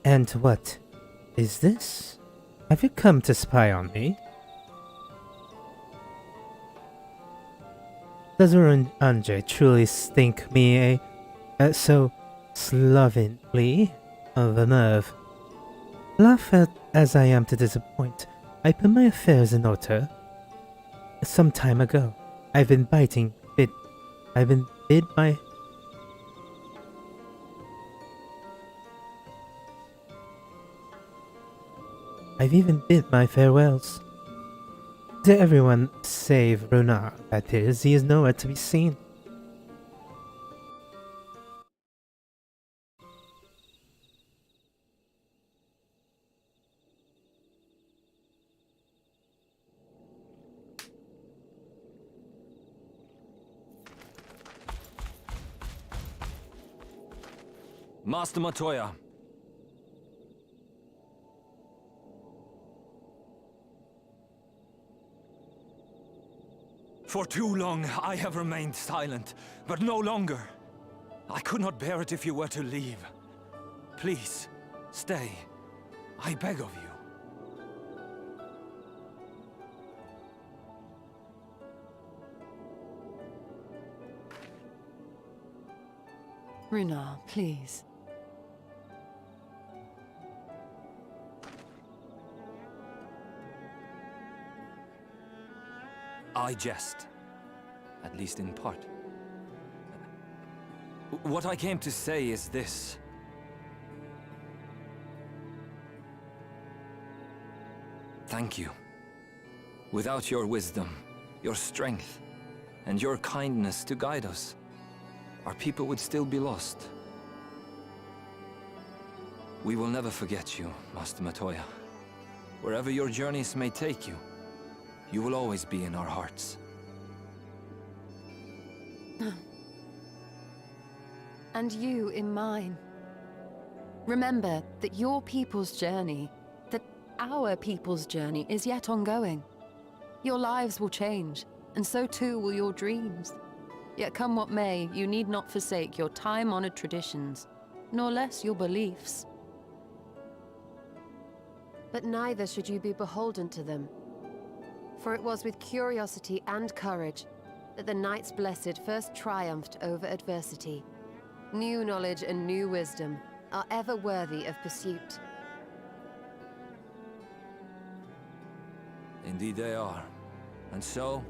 And what is this? Have you come to spy on me? Does Anjay truly think me so slovenly of the nerve? Laugh at as I am to disappoint, I put my affairs in order some time ago. I've even bid my farewells. To everyone save Runar, that is, he is nowhere to be seen. Master Matoya. For too long, I have remained silent, but no longer. I could not bear it if you were to leave. Please, stay. I beg of you. Runar, please. I jest. At least in part. What I came to say is this. Thank you. Without your wisdom, your strength, and your kindness to guide us, our people would still be lost. We will never forget you, Master Matoya. Wherever your journeys may take you, you will always be in our hearts. And you in mine. Remember that your people's journey, that our people's journey is yet ongoing. Your lives will change, and so too will your dreams. Yet come what may, you need not forsake your time-honored traditions, nor less your beliefs. But neither should you be beholden to them. For it was with curiosity and courage that the Knights Blessed first triumphed over adversity. New knowledge and new wisdom are ever worthy of pursuit. Indeed they are. And so,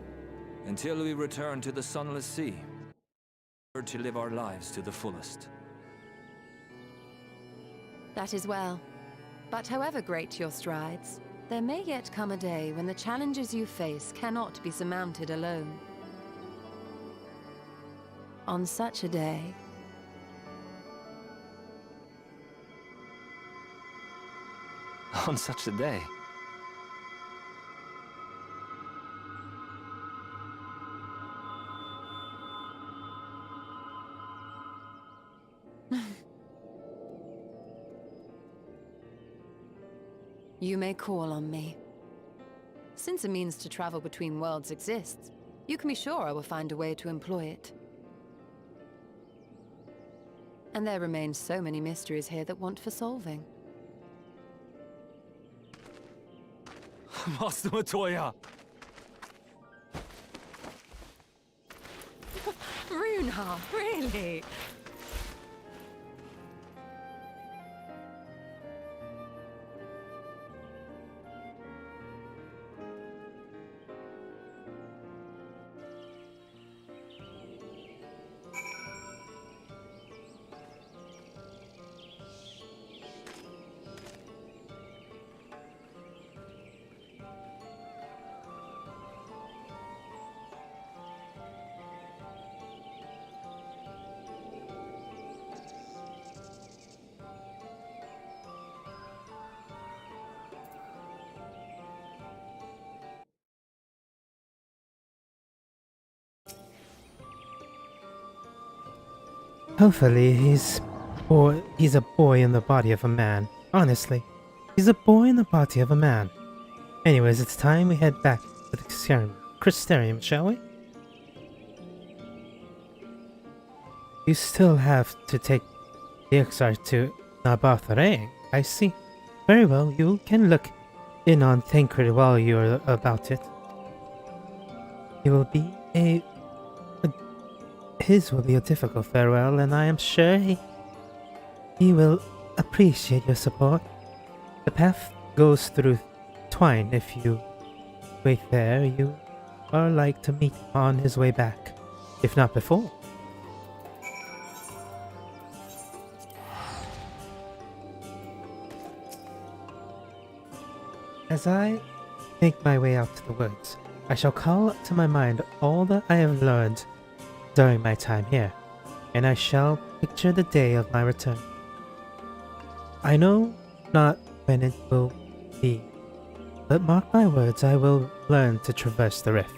until we return to the Sunless Sea, we're to live our lives to the fullest. That is well. But however great your strides, there may yet come a day when the challenges you face cannot be surmounted alone. On such a day... On such a day. You may call on me. Since a means to travel between worlds exists, you can be sure I will find a way to employ it. And there remain so many mysteries here that want for solving. Master Matoya! Runha, really? Hopefully he's a boy in the body of a man. Honestly, he's a boy in the body of a man. Anyways, it's time we head back to the Crystarium, shall we? You still have to take the Exarch to Nabatharang, I see. Very well, you can look in on Tancred while you're about it. He will be His will be a difficult farewell, and I am sure he will appreciate your support. The path goes through Twine. If you wait there, you are like to meet him on his way back, if not before. As I make my way out to the woods, I shall call to my mind all that I have learned during my time here, and I shall picture the day of my return. I know not when it will be, but mark my words, I will learn to traverse the rift.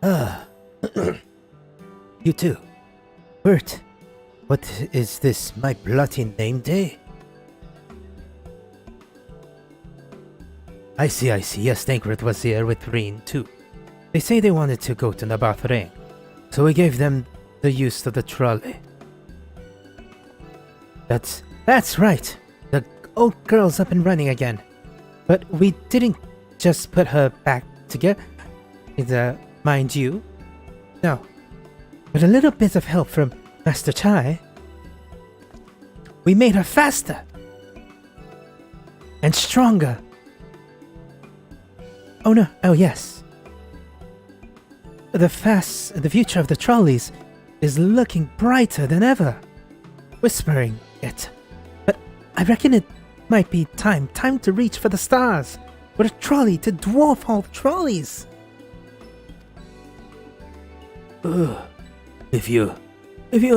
Ah, you too. Bert, what is this, my bloody name day? I see. Yes, Tancred was here with Reen too. They say they wanted to go to Nabatharang, so we gave them the use of the trolley. That's right. The old girl's up and running again. But we didn't just put her back together. Mind you. No. With a little bit of help from Master Chai, we made her faster and stronger. Oh no, oh yes. The future of the trolleys is looking brighter than ever. whispering it. But I reckon it might be time to reach for the stars. With a trolley to dwarf all the trolleys. If you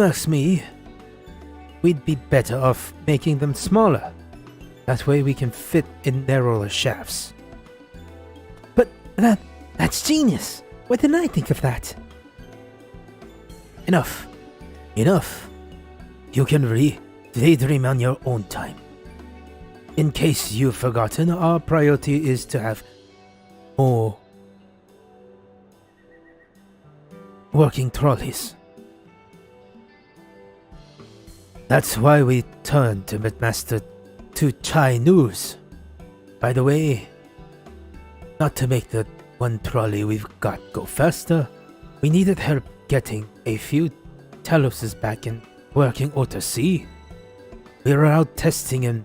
ask me, We'd be better off making them smaller. That way we can fit in narrower shafts. But that's genius. Why didn't I think of that? enough. You can daydream on your own time. In case you've forgotten, our priority is to have more working trolleys. That's why we turned to Master to Chai News. By the way, not to make the one trolley we've got go faster, we needed help getting a few Teloses back in working outer sea. We were out testing him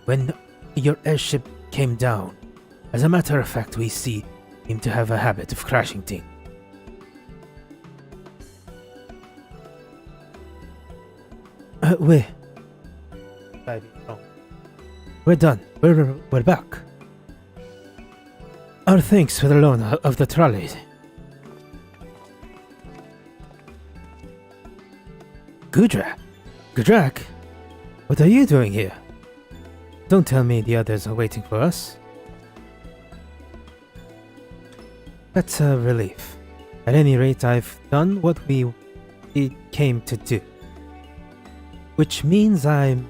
when your airship came down. As a matter of fact, we see him to have a habit of crashing things. We're done. We're back. Our thanks for the loan of the trolley. Gudrak? What are you doing here? Don't tell me the others are waiting for us. That's a relief. At any rate, I've done what we came to do. Which means I'm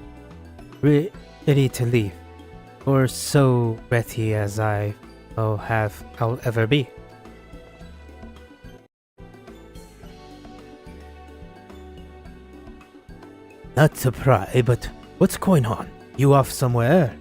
ready to leave. Or so ready as I'll ever be. Not to pry, but what's going on? You off somewhere?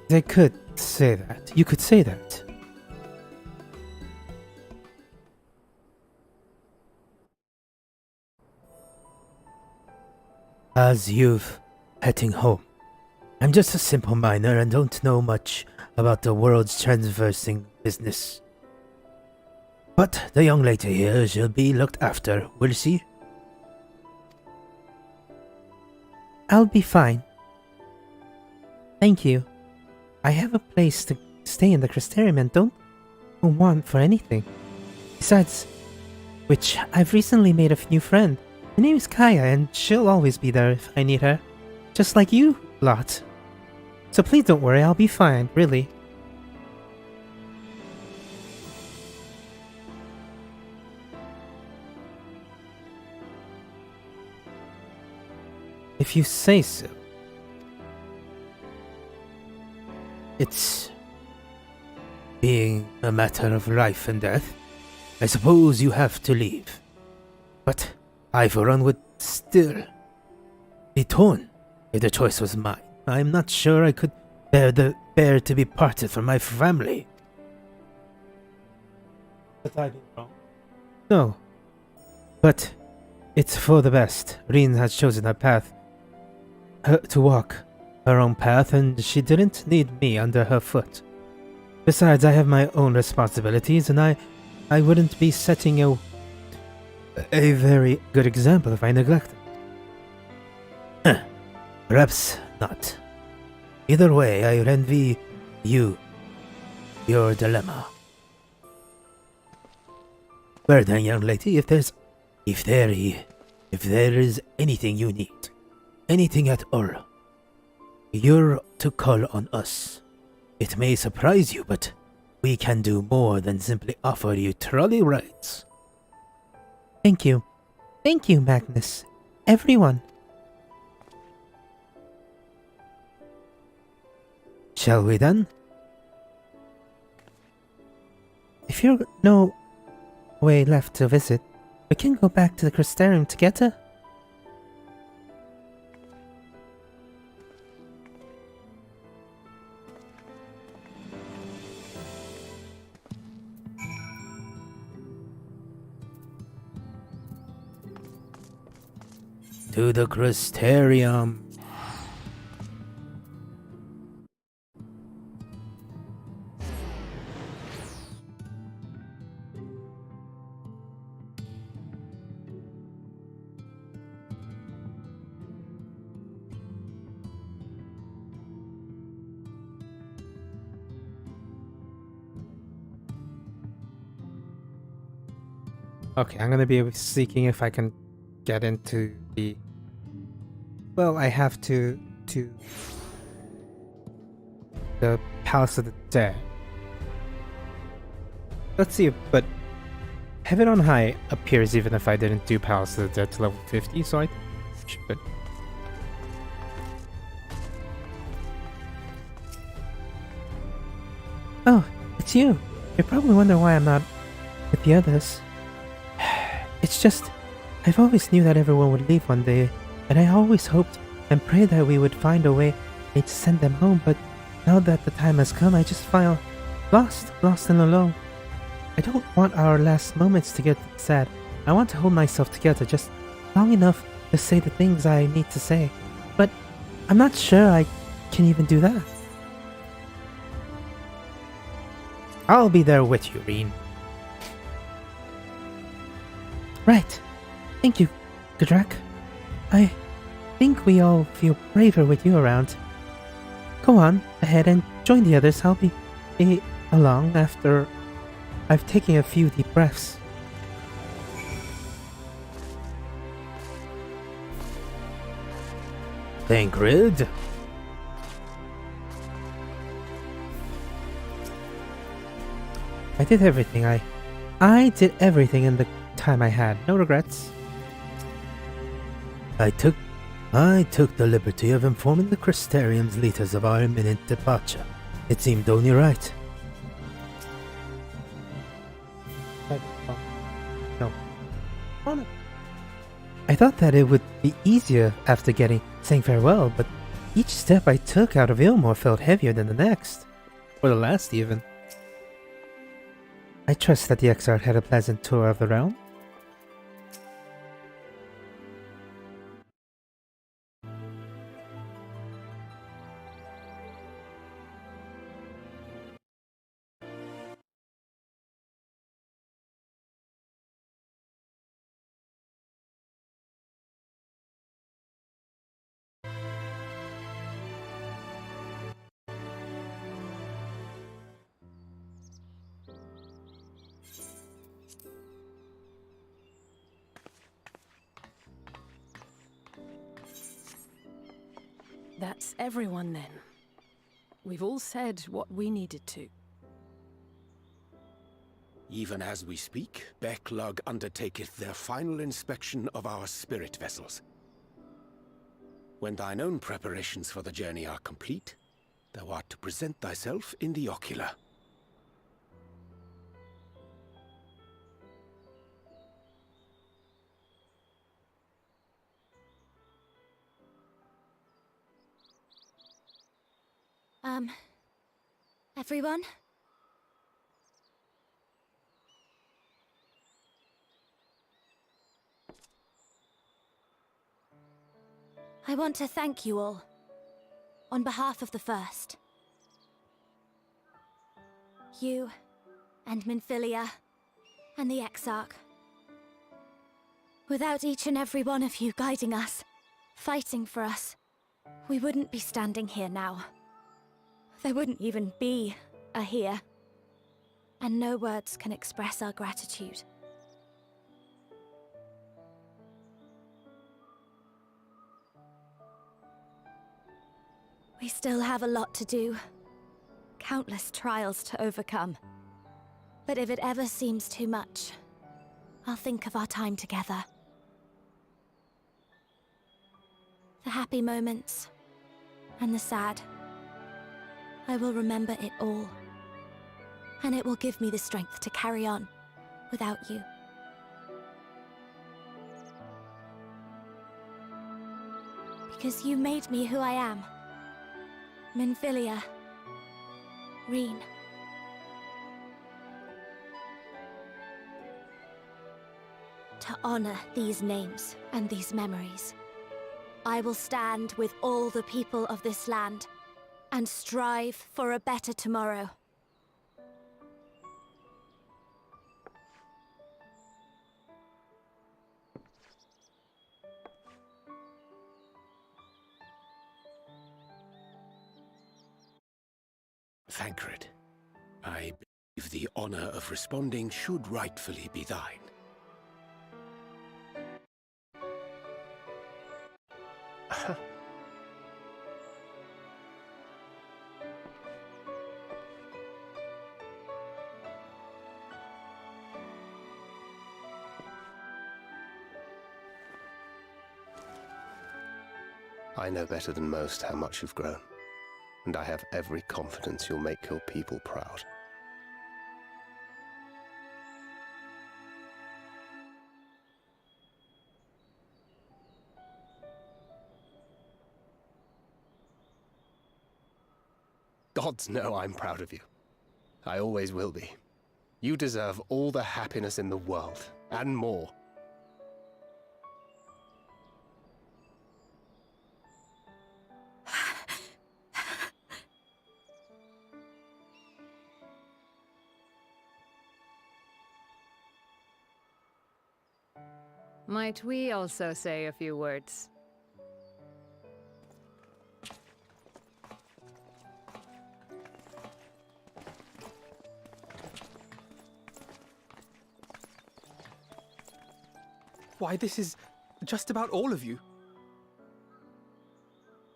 They could say that. You could say that. As you've heading home. I'm just a simple miner and don't know much about the world's transversing business. But the young lady here shall be looked after, will she? I'll be fine. Thank you. I have a place to stay in the Crystarium and don't want for anything. Besides which, I've recently made a new friend. Her name is Kaya and she'll always be there if I need her. Just like you lot. So please don't worry, I'll be fine, really. If you say so. It's being a matter of life and death. I suppose you have to leave. But I, for one, would still be torn if the choice was mine. I'm not sure I could bear to be parted from my family. But I did wrong. No. But it's for the best. Reen has chosen her path. To walk her own path, and she didn't need me under her foot. Besides, I have my own responsibilities, and I wouldn't be setting a very good example if I neglect them. Perhaps not. Either way, I envy you your dilemma. Well then, young lady, if there is anything you need, anything at all, you're to call on us. It may surprise you, but we can do more than simply offer you trolley rides. Thank you. Thank you, Magnus. Everyone. Shall we then? you're no way left to visit, we can go back to the Crystarium together. To the Crystarium. Okay, I'm gonna be seeking if I can get into the... Well, I have to the Palace of the Dead. Let's see, but Heaven on High appears even if I didn't do Palace of the Dead to level 50, so I should. Oh, it's you. You probably wonder why I'm not with the others. It's just, I've always knew that everyone would leave one day, and I always hoped and prayed that we would find a way to send them home, but now that the time has come, I just feel lost and alone. I don't want our last moments to get sad. I want to hold myself together just long enough to say the things I need to say, but I'm not sure I can even do that. I'll be there with you, Reen. Right. Thank you, Gudrak. I think we all feel braver with you around. Go on ahead and join the others. I'll be along after I've taken a few deep breaths. Thancred. I did everything. I did everything in the time I had. No regrets. I took the liberty of informing the Crystarium's leaders of our imminent departure. It seemed only right. No. I thought that it would be easier after saying farewell, but each step I took out of Ilmore felt heavier than the next. Or the last, even. I trust that the Exarch had a pleasant tour of the realm. That's everyone then. We've all said what we needed to. Even as we speak, Becklug undertaketh their final inspection of our spirit vessels. When thine own preparations for the journey are complete, thou art to present thyself in the ocular. Everyone? I want to thank you all, on behalf of the First. You, and Minfilia, and the Exarch. Without each and every one of you guiding us, fighting for us, we wouldn't be standing here now. There wouldn't even be a here. And no words can express our gratitude. We still have a lot to do. Countless trials to overcome. But if it ever seems too much, I'll think of our time together. The happy moments, and the sad. I will remember it all. and it will give me the strength to carry on without you. Because you made me who I am. Minfilia. Reen. To honor these names and these memories, I will stand with all the people of this land and strive for a better tomorrow. Thancred, I believe the honor of responding should rightfully be thine. I know better than most how much you've grown, and I have every confidence you'll make your people proud. Gods know I'm proud of you. I always will be. You deserve all the happiness in the world, and more. Might we also say a few words? Why, this is just about all of you.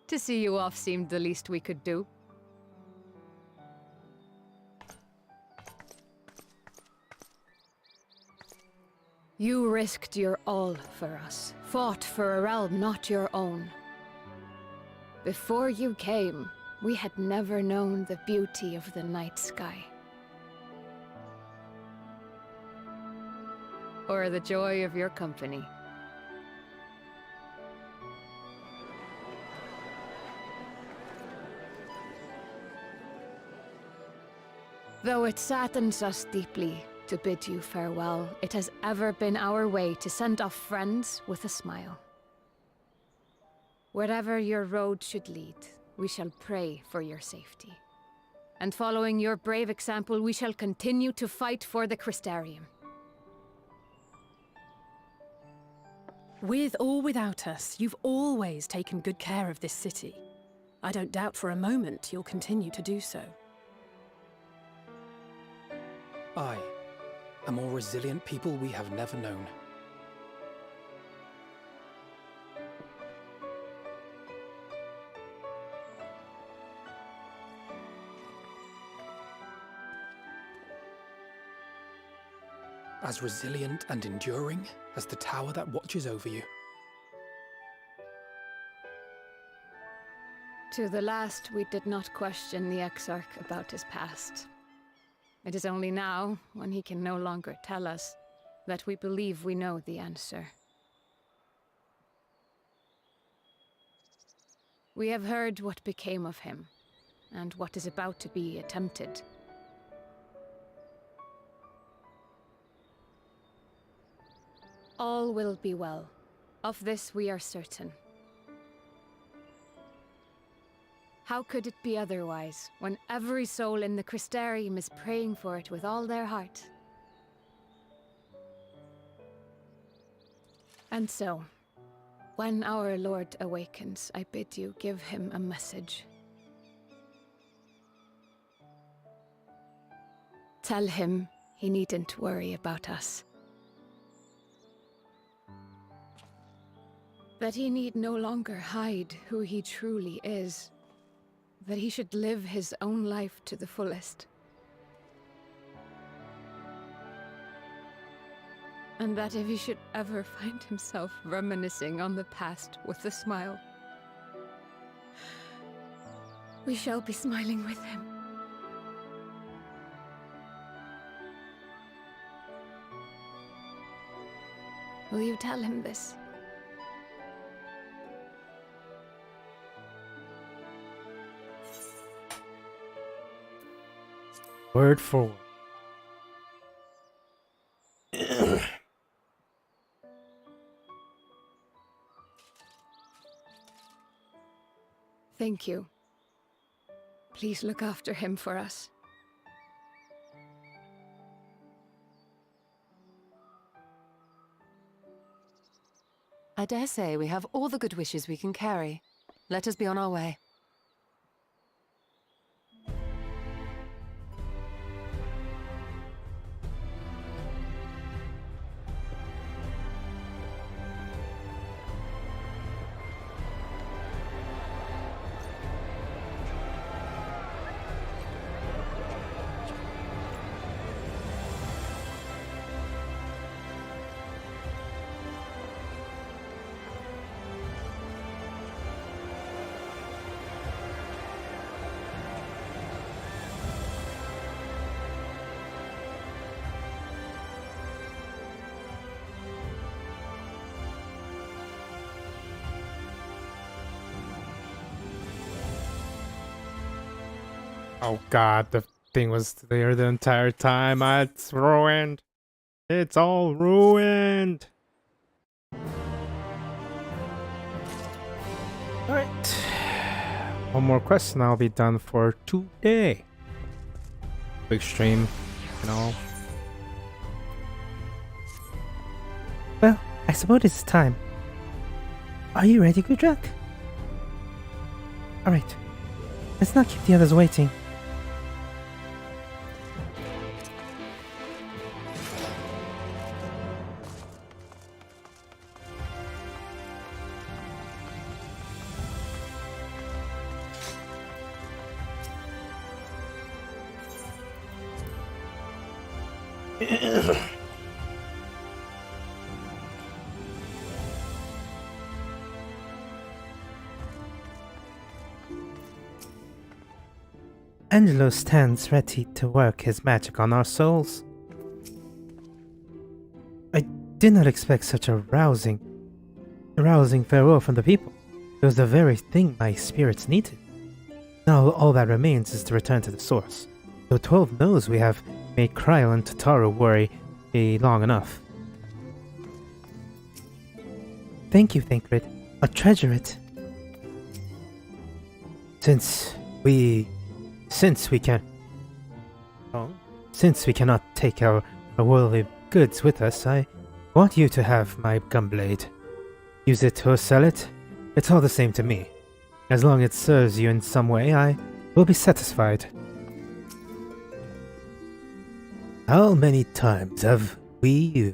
To see you off seemed the least we could do. You risked your all for us, fought for a realm not your own. Before you came, we had never known the beauty of the night sky. Or the joy of your company. Though it saddens us deeply to bid you farewell, it has ever been our way to send off friends with a smile. Wherever your road should lead, we shall pray for your safety. And following your brave example, we shall continue to fight for the Crystarium. With or without us, you've always taken good care of this city. I don't doubt for a moment you'll continue to do so. I, a more resilient people we have never known. As resilient and enduring as the tower that watches over you. To the last, we did not question the Exarch about his past. It is only now, when he can no longer tell us, that we believe we know the answer. We have heard what became of him, and what is about to be attempted. All will be well. Of this we are certain. How could it be otherwise, when every soul in the Crystarium is praying for it with all their heart? And so, when our Lord awakens, I bid you give him a message. Tell him he needn't worry about us. That he need no longer hide who he truly is. That he should live his own life to the fullest. And that if he should ever find himself reminiscing on the past with a smile, we shall be smiling with him. Will you tell him this? Word for word. Thank you. Please look after him for us. I dare say we have all the good wishes we can carry. Let us be on our way. Oh god, the thing was there the entire time. It's ruined. It's all ruined. Alright. One more quest and I'll be done for today. Big stream, you know. Well, I suppose it's time. Are you ready, Gudrak? Alright. Let's not keep the others waiting. Angelo stands ready to work his magic on our souls. I did not expect such a rousing farewell from the people. It was the very thing my spirits needed. Now all that remains is to return to the source. Though 12 knows we have made Kryl and Tataru worry long enough. Thank you, Thancred. I'll treasure it. Since we cannot take our worldly goods with us, I want you to have my gunblade. Use it or sell it, it's all the same to me. As long as it serves you in some way, I will be satisfied. How many times have we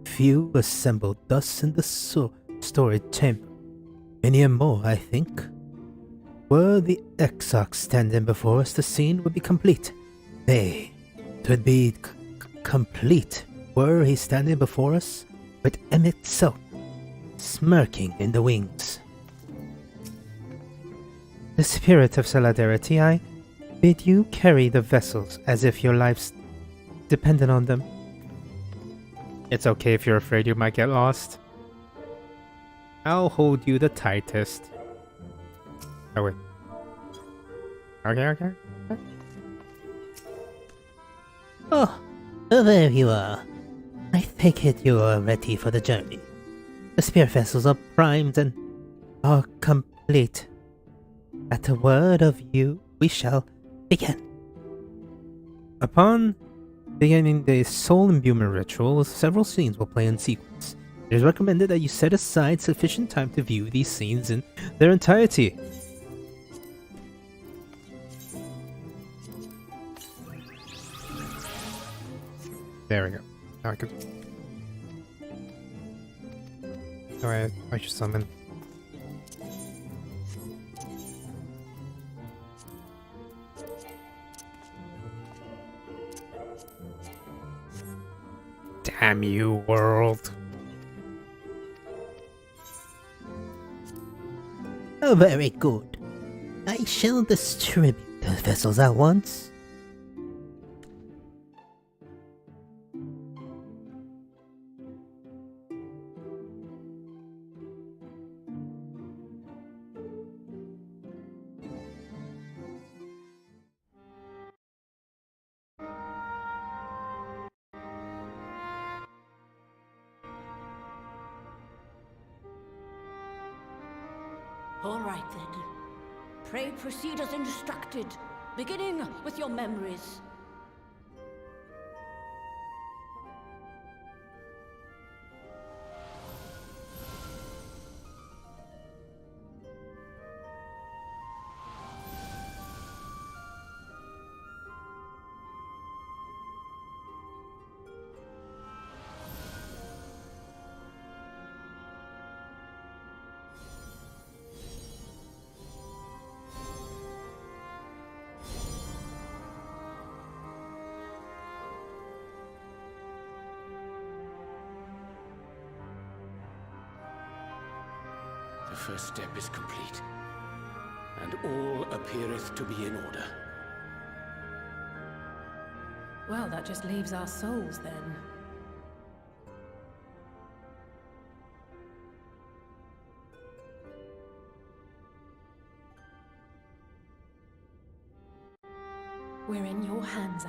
few assembled thus in the storage chamber? Many and more, I think. Were the Exarchs standing before us, the scene would be complete. Nay, it would be complete were he standing before us with Emmett Selk smirking in the wings. The spirit of solidarity, I bid you carry the vessels as if your lives depended on them. It's okay if you're afraid you might get lost. I'll hold you the tightest. Oh wait. Okay. Oh, there you are. I take it you are ready for the journey. The spear vessels are primed and are complete. At the word of you, we shall begin. Upon beginning the soul imbuement ritual, several scenes will play in sequence. It is recommended that you set aside sufficient time to view these scenes in their entirety. There we go. Now I could. Oh, I should summon. Damn you, world. Oh, very good. I shall distribute the vessels at once. All right then. Pray proceed as instructed, beginning with your memories. The first step is complete, and all appeareth to be in order. Well, that just leaves our souls then. We're in your hands.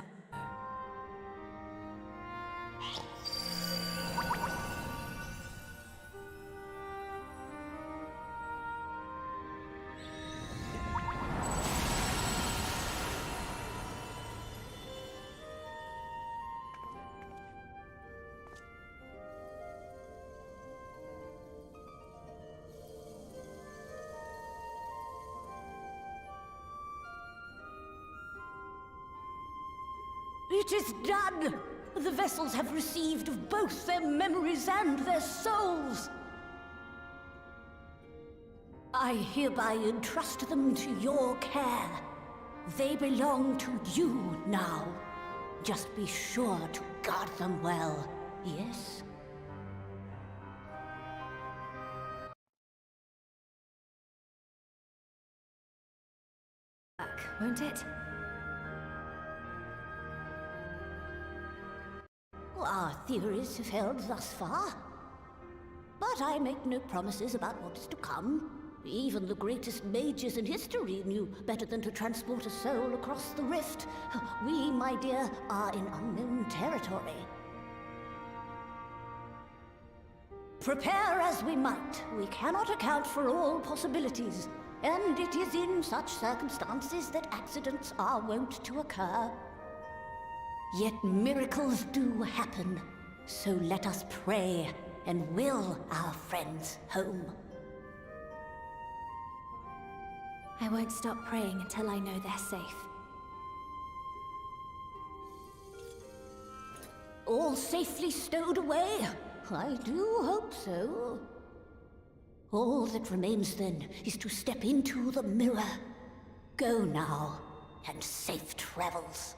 It is done! The vessels have received both their memories and their souls. I hereby entrust them to your care. They belong to you now. Just be sure to guard them well, yes? Back, won't it? Our theories have held thus far. But I make no promises about what is to come. Even the greatest mages in history knew better than to transport a soul across the rift. We, my dear, are in unknown territory. Prepare as we might, we cannot account for all possibilities. And it is in such circumstances that accidents are wont to occur. Yet miracles do happen, so let us pray and will our friends home. I won't stop praying until I know they're safe. All safely stowed away? I do hope so. All that remains then is to step into the mirror. Go now, and safe travels.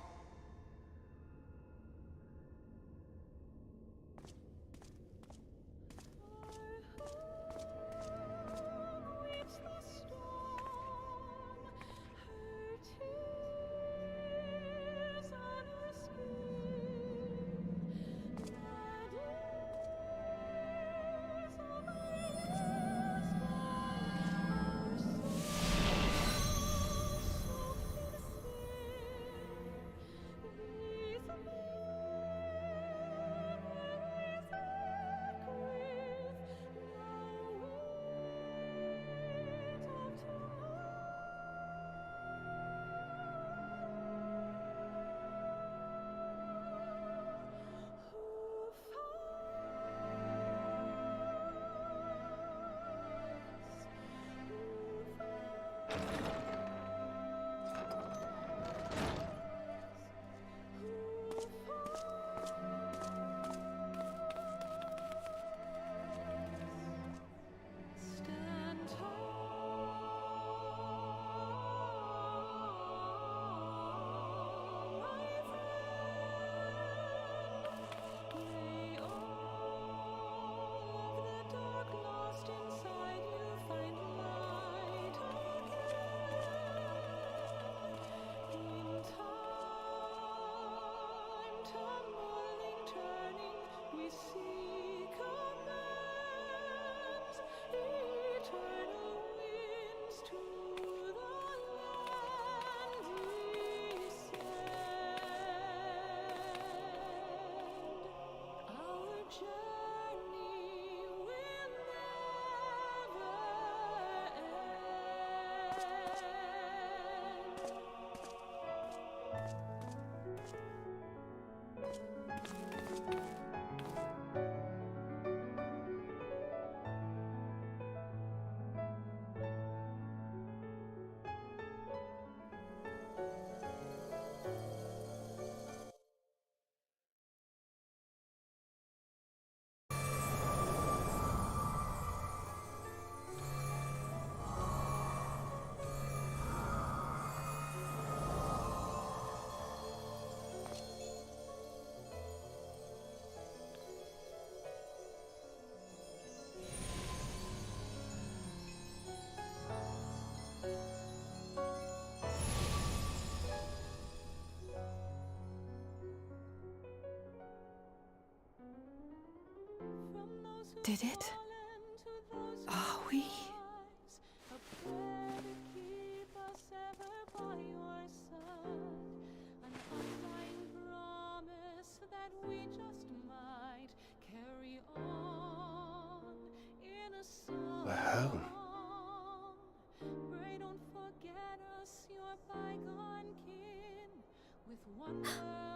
did it? Are we? We're home.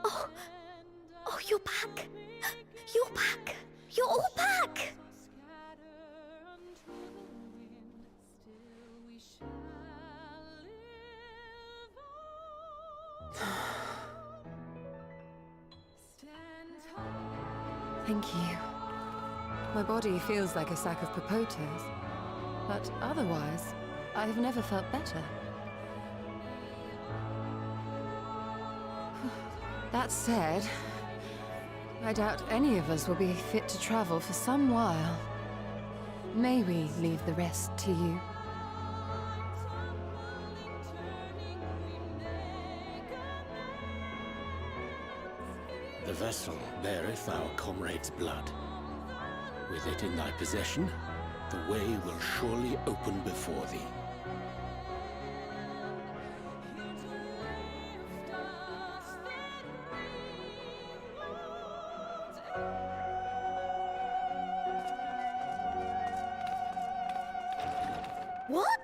Oh, oh, you're back. You're back. You're all back. Thank you. My body feels like a sack of potatoes, but otherwise, I have never felt better. That said, I doubt any of us will be fit to travel for some while. May we leave the rest to you? The vessel beareth our comrade's blood. With it in thy possession, the way will surely open before thee. What?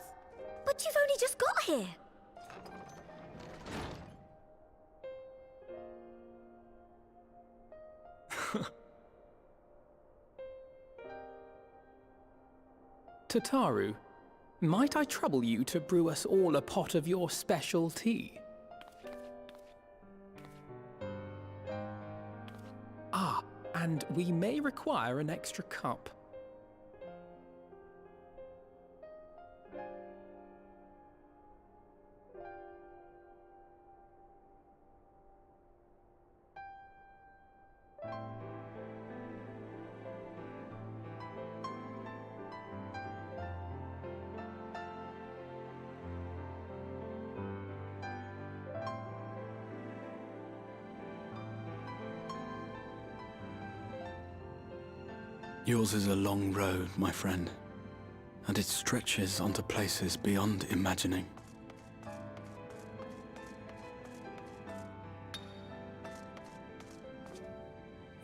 But you've only just got here. Tataru, might I trouble you to brew us all a pot of your special tea? Ah, and we may require an extra cup. Yours is a long road, my friend, and it stretches onto places beyond imagining.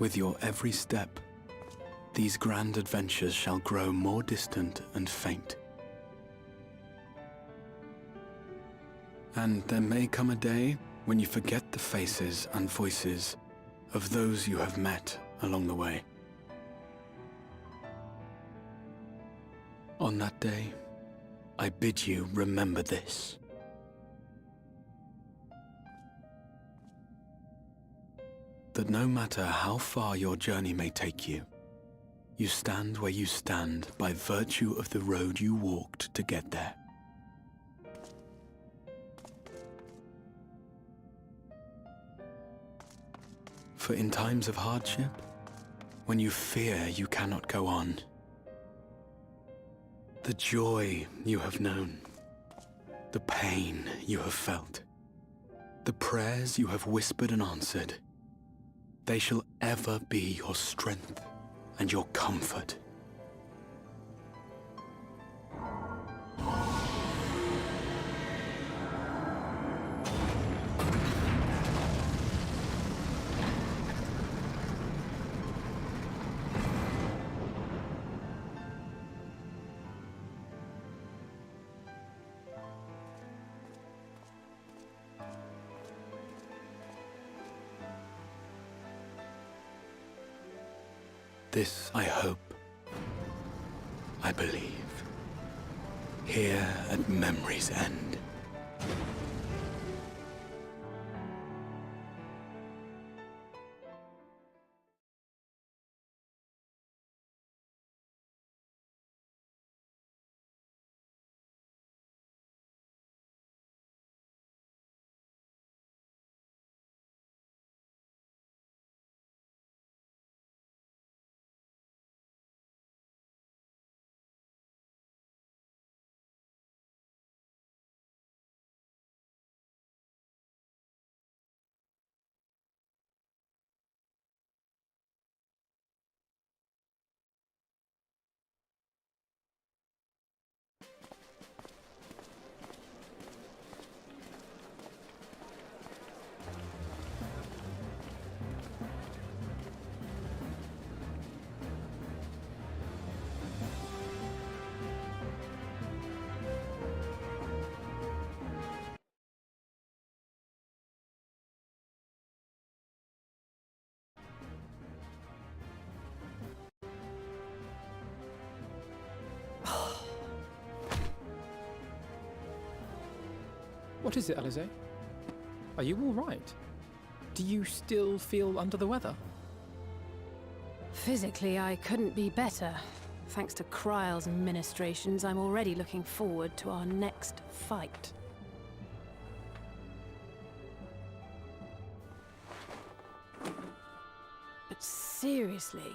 With your every step, these grand adventures shall grow more distant and faint. And there may come a day when you forget the faces and voices of those you have met along the way. On that day, I bid you remember this. That no matter how far your journey may take you, you stand where you stand by virtue of the road you walked to get there. For in times of hardship, when you fear you cannot go on, the joy you have known, the pain you have felt, the prayers you have whispered and answered, they shall ever be your strength and your comfort. This I hope, I believe, here at memory's end. What is it, Alize? Are you all right? Do you still feel under the weather? Physically, I couldn't be better. Thanks to Kryle's ministrations, I'm already looking forward to our next fight. But seriously,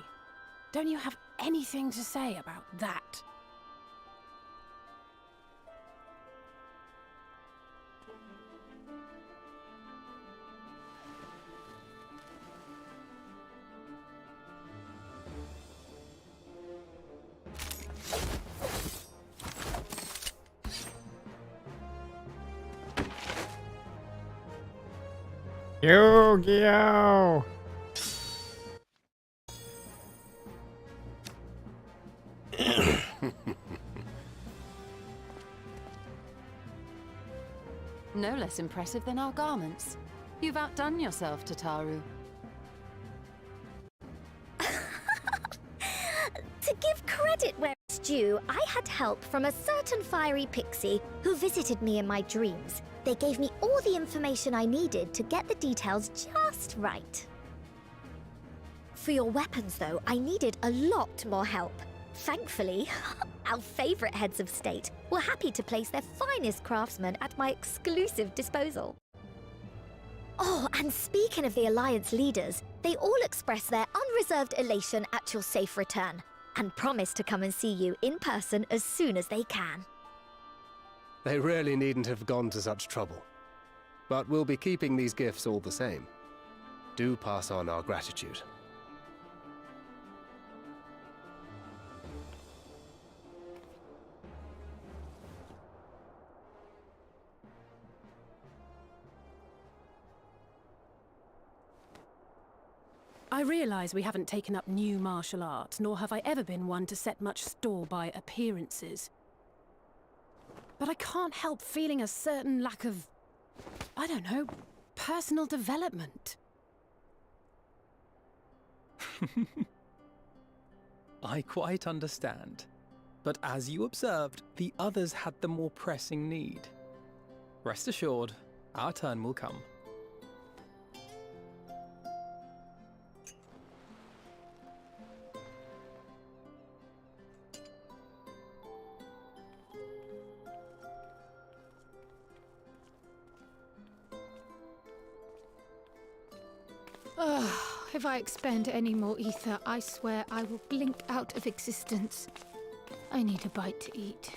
don't you have anything to say about that? Yu-Gi-Oh! No less impressive than our garments. You've outdone yourself, Tataru. To give credit where it's due, I had help from a certain fiery pixie who visited me in my dreams. They gave me all the information I needed to get the details just right. For your weapons, though, I needed a lot more help. Thankfully, our favorite heads of state were happy to place their finest craftsmen at my exclusive disposal. Oh, and speaking of the Alliance leaders, they all expressed their unreserved elation at your safe return, and promise to come and see you in person as soon as they can. They really needn't have gone to such trouble. But we'll be keeping these gifts all the same. Do pass on our gratitude. I realise we haven't taken up new martial arts, nor have I ever been one to set much store by appearances. But I can't help feeling a certain lack of, I don't know, personal development. I quite understand. But as you observed, the others had the more pressing need. Rest assured, our turn will come. If I expend any more ether, I swear I will blink out of existence. I need a bite to eat.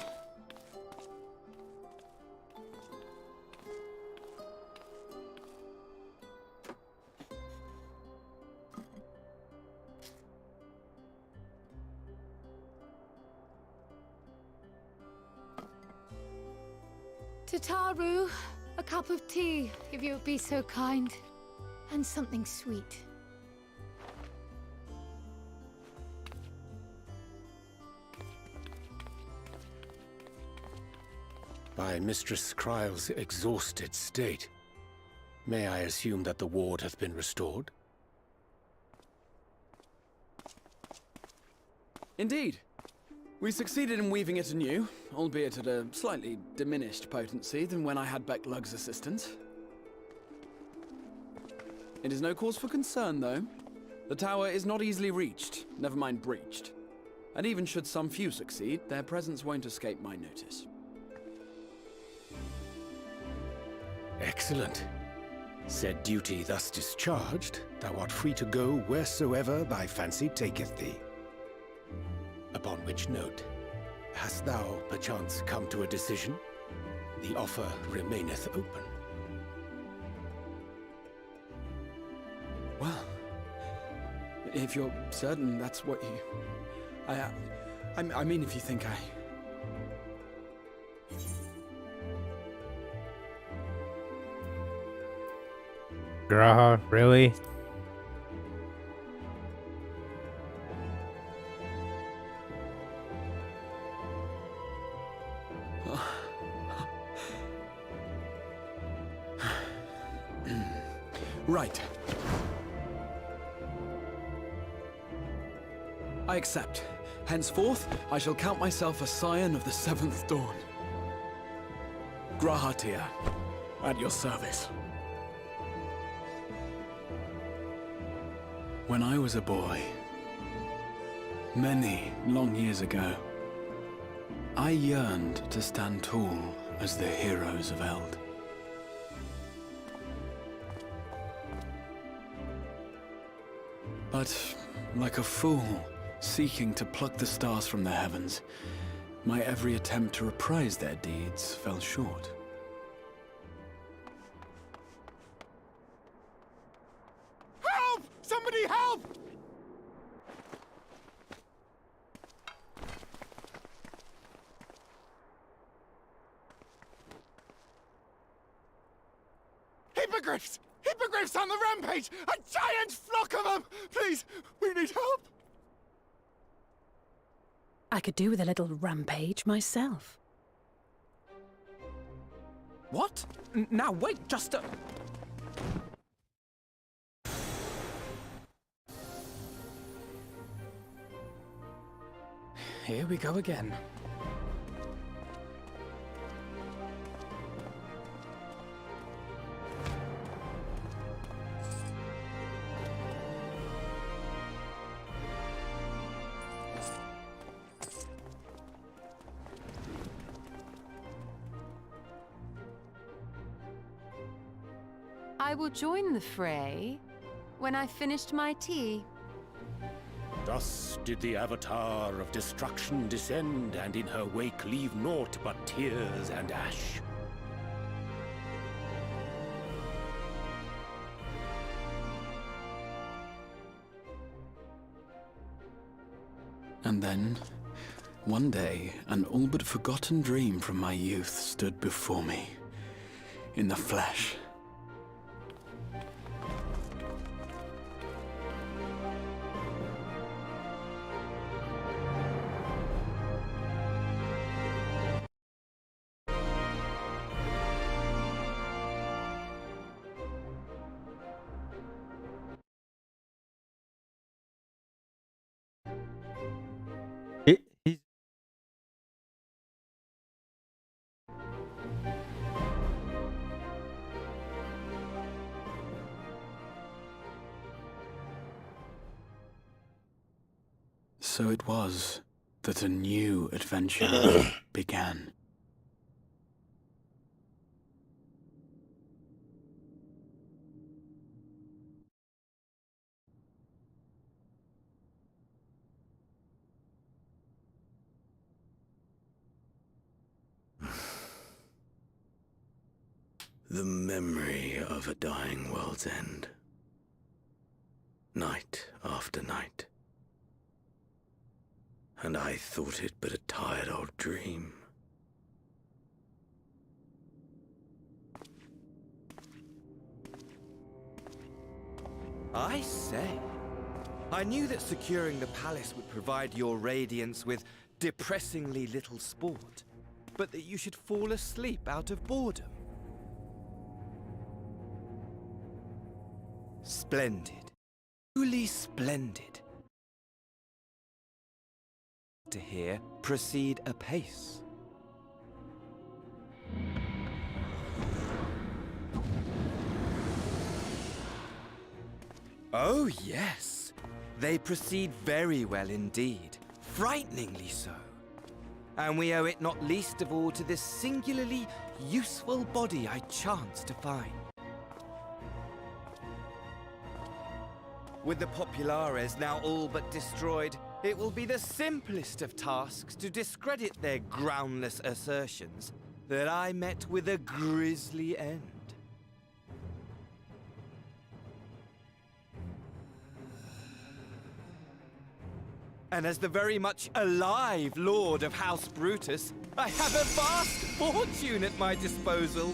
Tataru, a cup of tea, if you would be so kind. And something sweet. By Mistress Kryle's exhausted state, may I assume that the ward hath been restored? Indeed. We succeeded in weaving it anew, albeit at a slightly diminished potency than when I had Becklug's assistance. It is no cause for concern, though. The tower is not easily reached, never mind breached. And even should some few succeed, their presence won't escape my notice. Excellent. Said duty thus discharged, thou art free to go wheresoever thy fancy taketh thee. Upon which note, hast thou perchance come to a decision? The offer remaineth open. Well, if you're certain that's what you... I mean, if you think I... Graha, really? Right. I accept. Henceforth, I shall count myself a scion of the 7th dawn. Grahatia. At your service. When I was a boy, many long years ago, I yearned to stand tall as the heroes of Eld. But, like a fool, seeking to pluck the stars from the heavens, my every attempt to reprise their deeds fell short. Help! Somebody help! Hippogriffs! Hippogriffs on the rampage! A giant flock of them! Please, we need help! I could do with a little rampage myself. What? Now wait, just a... Here we go again. I will join the fray when I've finished my tea. Thus did the Avatar of Destruction descend, and in her wake leave naught but tears and ash. And then, one day, an all but forgotten dream from my youth stood before me, in the flesh. He's So it was that a new adventure began. The memory of a dying world's end. Night after night. And I thought it but a tired old dream. I say, I knew that securing the palace would provide your radiance with depressingly little sport, but that you should fall asleep out of boredom. Splendid. Truly splendid. To hear, proceed apace. Oh, yes. They proceed very well indeed. Frighteningly so. And we owe it not least of all to this singularly useful body I chanced to find. With the Populares now all but destroyed, it will be the simplest of tasks to discredit their groundless assertions that I met with a grisly end. And as the very much alive Lord of House Brutus, I have a vast fortune at my disposal.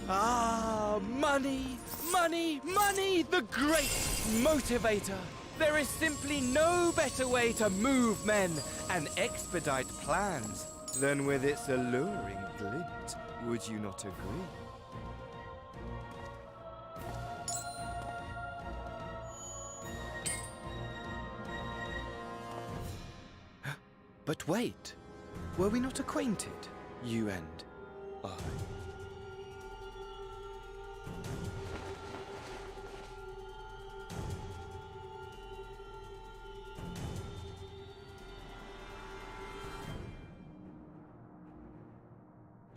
Ah, money, money, money, the great motivator. There is simply no better way to move men and expedite plans than with its alluring glint. Would you not agree? But wait, were we not acquainted, you and I?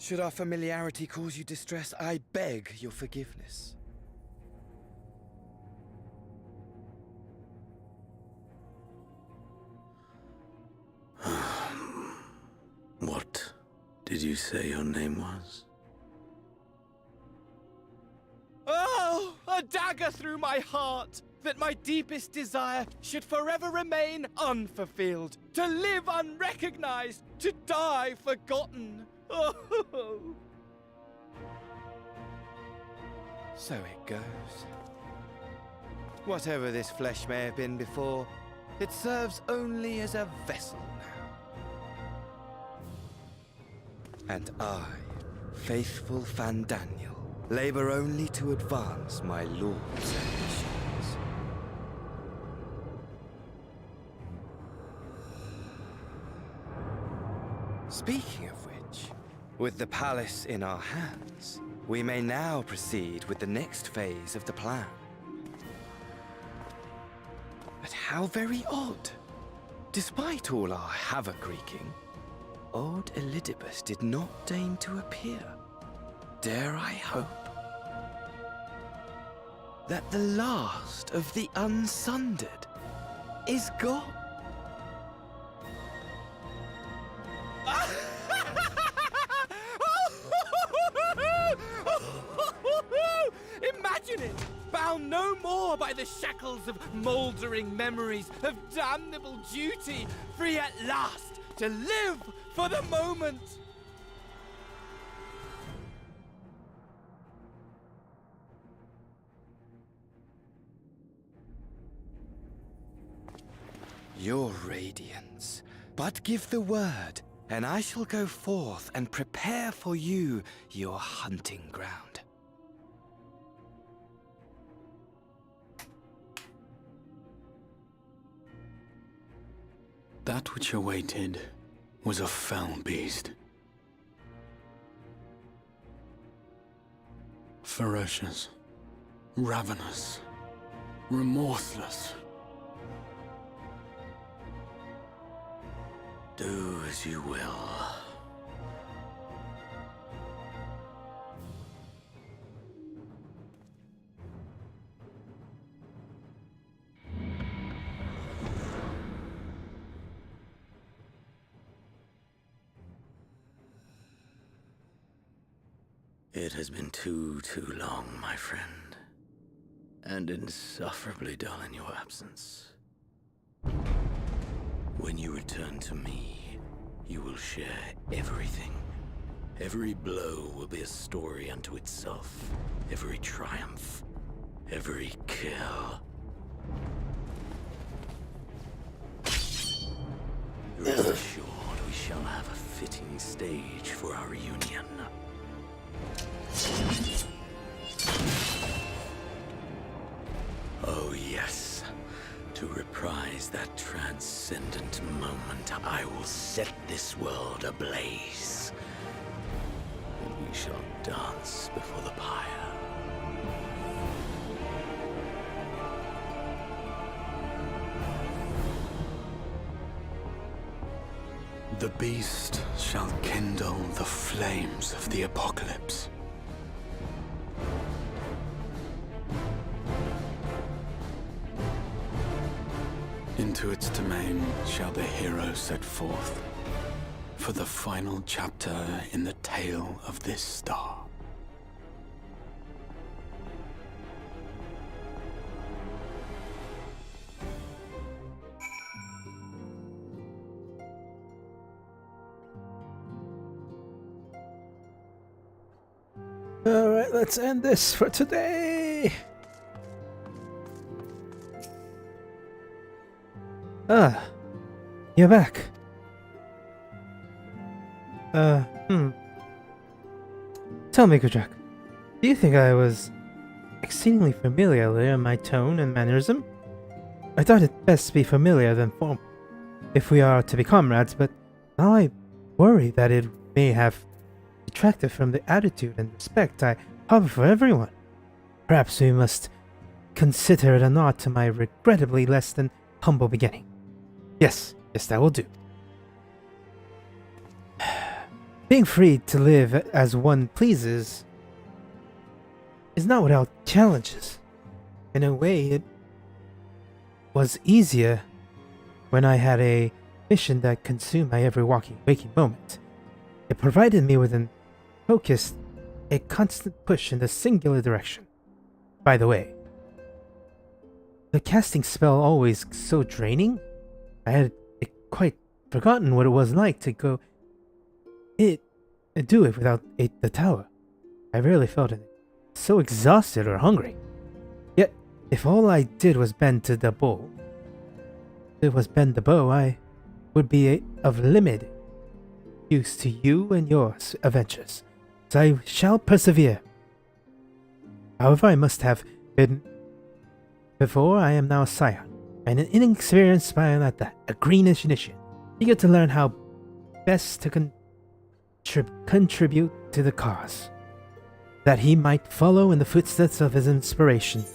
Should our familiarity cause you distress, I beg your forgiveness. What did you say your name was? Oh, a dagger through my heart! That my deepest desire should forever remain unfulfilled, to live unrecognized, to die forgotten. Oh. So it goes. Whatever this flesh may have been before, it serves only as a vessel now. And I, faithful Fandaniel, labor only to advance my lord's ambitions. Speaking of which, with the palace in our hands, we may now proceed with the next phase of the plan. But how very odd! Despite all our havoc-wreaking, old Elidibus did not deign to appear. Dare I hope that the last of the Unsundered is gone? Imagine it! Bound no more by the shackles of mouldering memories of damnable duty, free at last to live for the moment! Your radiance, but give the word, and I shall go forth and prepare for you your hunting ground. That which awaited was a fell beast. Ferocious, ravenous, remorseless. Do as you will. It has been too long, my friend, and insufferably dull in your absence. When you return to me, you will share everything. Every blow will be a story unto itself. Every triumph, every kill. Rest assured we shall have a fitting stage for our reunion. Oh yes, to reprise that transcendent moment, I will set this world ablaze. And we shall dance before the pyre. The beast shall kindle the flames of the apocalypse. Into its domain shall the hero set forth for the final chapter in the tale of this star. Alright, let's end this for today. Ah, you're back. Tell me, Kujak, do you think I was exceedingly familiar in my tone and mannerism? I thought it best to be familiar than formal, if we are to be comrades, but now I worry that it may have detracted from the attitude and respect I harbor for everyone. Perhaps we must consider it a nod to my regrettably less than humble beginning. Yes, that will do. Being free to live as one pleases is not without challenges. In a way, it was easier when I had a mission that consumed my every waking moment. It provided me with an focused, a constant push in a singular direction. By the way, the casting spell always so draining. I had quite forgotten what it was like to go do it without the tower. I rarely felt it so exhausted or hungry. Yet, if all I did was bend the bow, I would be of limited use to you and your adventures. So I shall persevere. However, I must have been before. I am now a scion, and an inexperienced scion at that, a greenish initiate, eager to learn how best to contribute to the cause, that he might follow in the footsteps of his inspiration.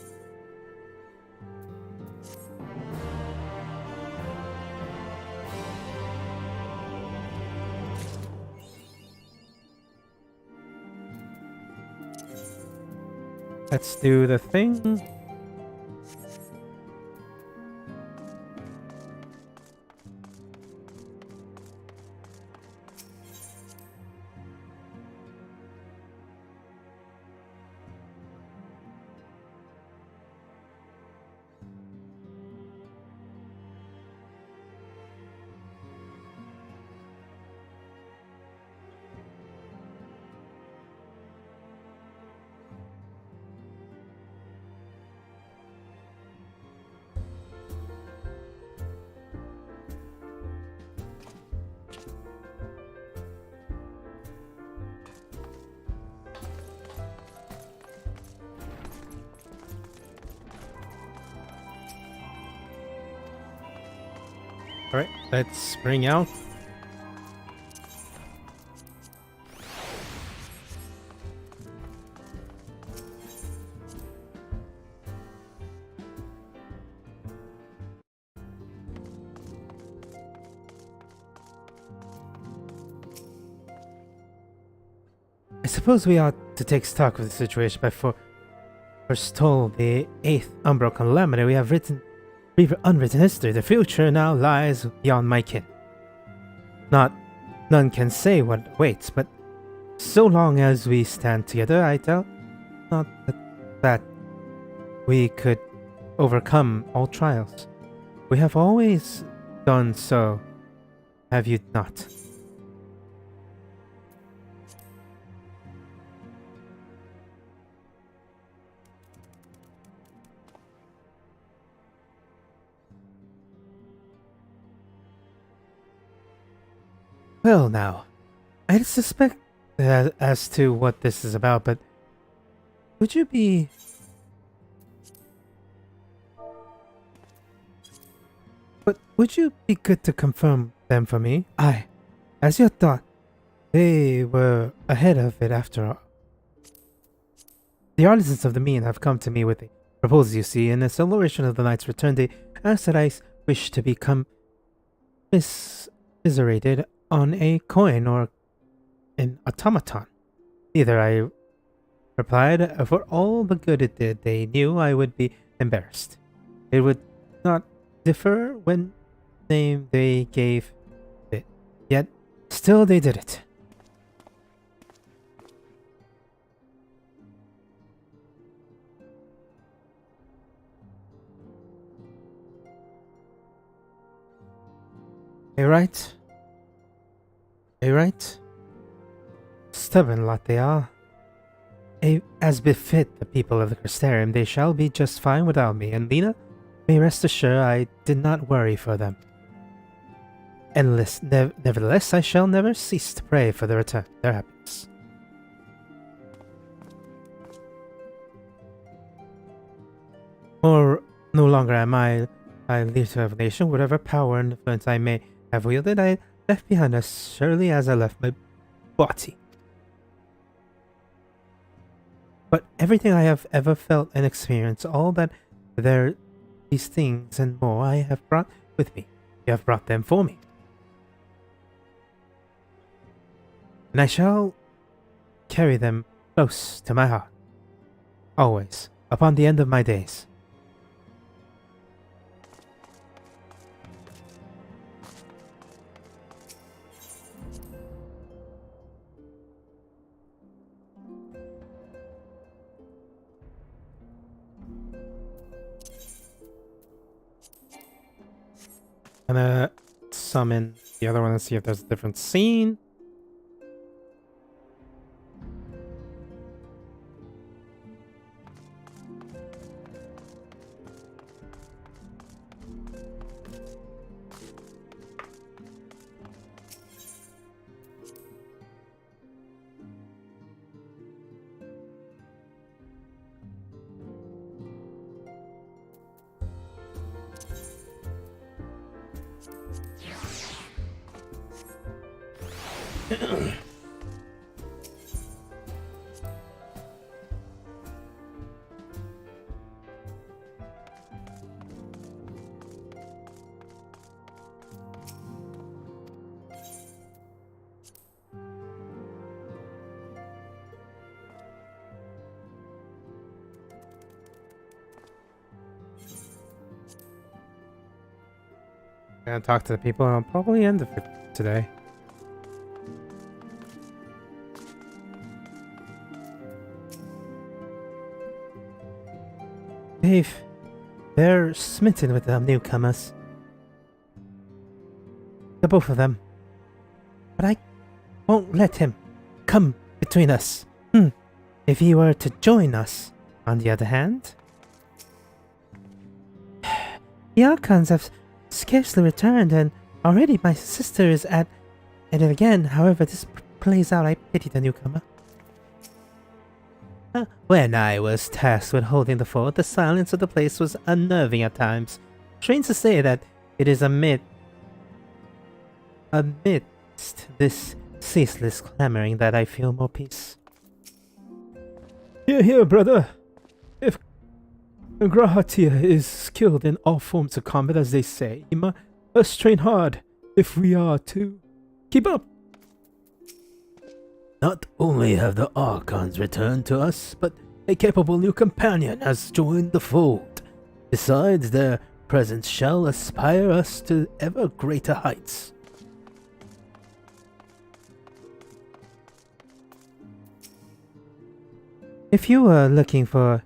Let's do the thing. Alright, let's bring out. I suppose we ought to take stock of the situation before forestall the 8th Umbral Calamity. We have unwritten history. The future now lies beyond my kin. None can say what awaits, but so long as we stand together, I doubt not that we could overcome all trials. We have always done so, have you not? Well now, I suspect as to what this is about, but would you be... good to confirm them for me? Aye, as you thought, they were ahead of it after all. The artisans of the mean have come to me with a proposal, you see. In the celebration of the knight's return, they asked that I wish to become commiserated on a coin or an automaton. Either, I replied. For all the good it did, they knew I would be embarrassed. It would not differ when name they gave it. Yet, still they did it. Right? Right? Stubborn lot they are. As befit the people of the Crystarium, they shall be just fine without me, and Lena may rest assured I did not worry for them. Nevertheless, I shall never cease to pray for their return, their happiness. Or no longer am I leave to a nation. Whatever power and influence I may have wielded, I left behind as surely as I left my body. But everything I have ever felt and experienced, all that these things and more, I have brought with me. You have brought them for me. and I shall carry them close to my heart, always, upon the end of my days. I'm gonna summon the other one and see if there's a different scene. Gonna talk to the people and I'll probably end it today. Dave, they're smitten with the newcomers. The both of them. But I won't let him come between us. If he were to join us, on the other hand... The Archons have scarcely returned, and already my sister is at it again. However this plays out, I pity the newcomer. When I was tasked with holding the fort, the silence of the place was unnerving at times. Strange to say that it is amidst this ceaseless clamoring that I feel more peace. Hear, hear, brother. If Grahatia is skilled in all forms of combat, as they say, he must train hard if we are to keep up. Not only have the Archons returned to us, but a capable new companion has joined the fold. Besides, their presence shall aspire us to ever greater heights. If you were looking for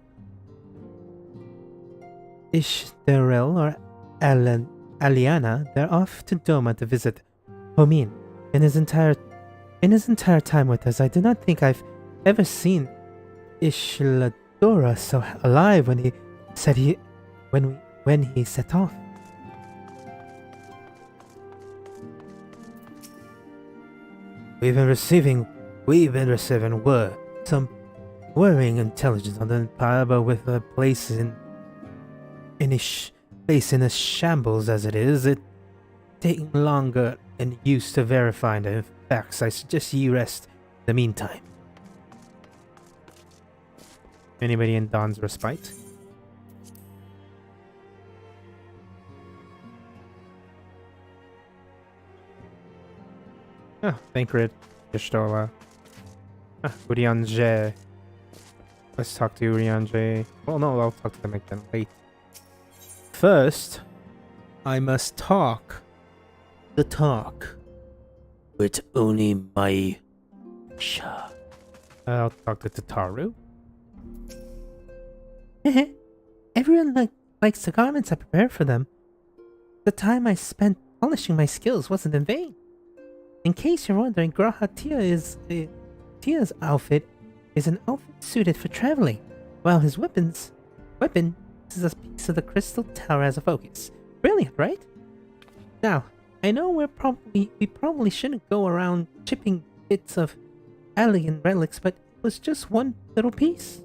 Ishtarel or Aliana, they're off to Doma to visit Homin. In his entire time with us, I do not think I've ever seen Ishladora so alive when he set off. We've been receiving word, some worrying intelligence on the Empire, but with a place in a shambles as it is, it taking longer and use to verify the facts. I suggest you rest in the meantime. Anybody in Dawn's respite? Ah, Thancred, Ishtola. Urianger. Let's talk to Urianger. Well, no, I'll talk to them again later. First, I must talk the talk with only my I'll talk to Tataru. Everyone likes the garments I prepared for them. The time I spent polishing my skills wasn't in vain. In case you're wondering, Tia's outfit is an outfit suited for traveling, while his weapon is a piece of the crystal tower as a focus. Brilliant, right? Now, I know we probably shouldn't go around chipping bits of alien relics, but it was just one little piece.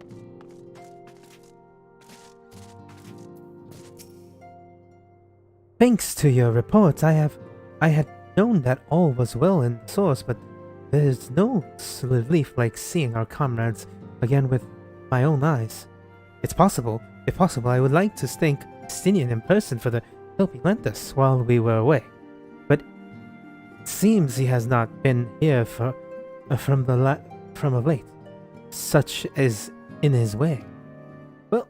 Thanks to your reports, I had known that all was well in the source, but there's no relief like seeing our comrades again with my own eyes. If possible, I would like to thank Stinian in person for the help he lent us while we were away. But it seems he has not been here for from of late. Such is in his way. Well,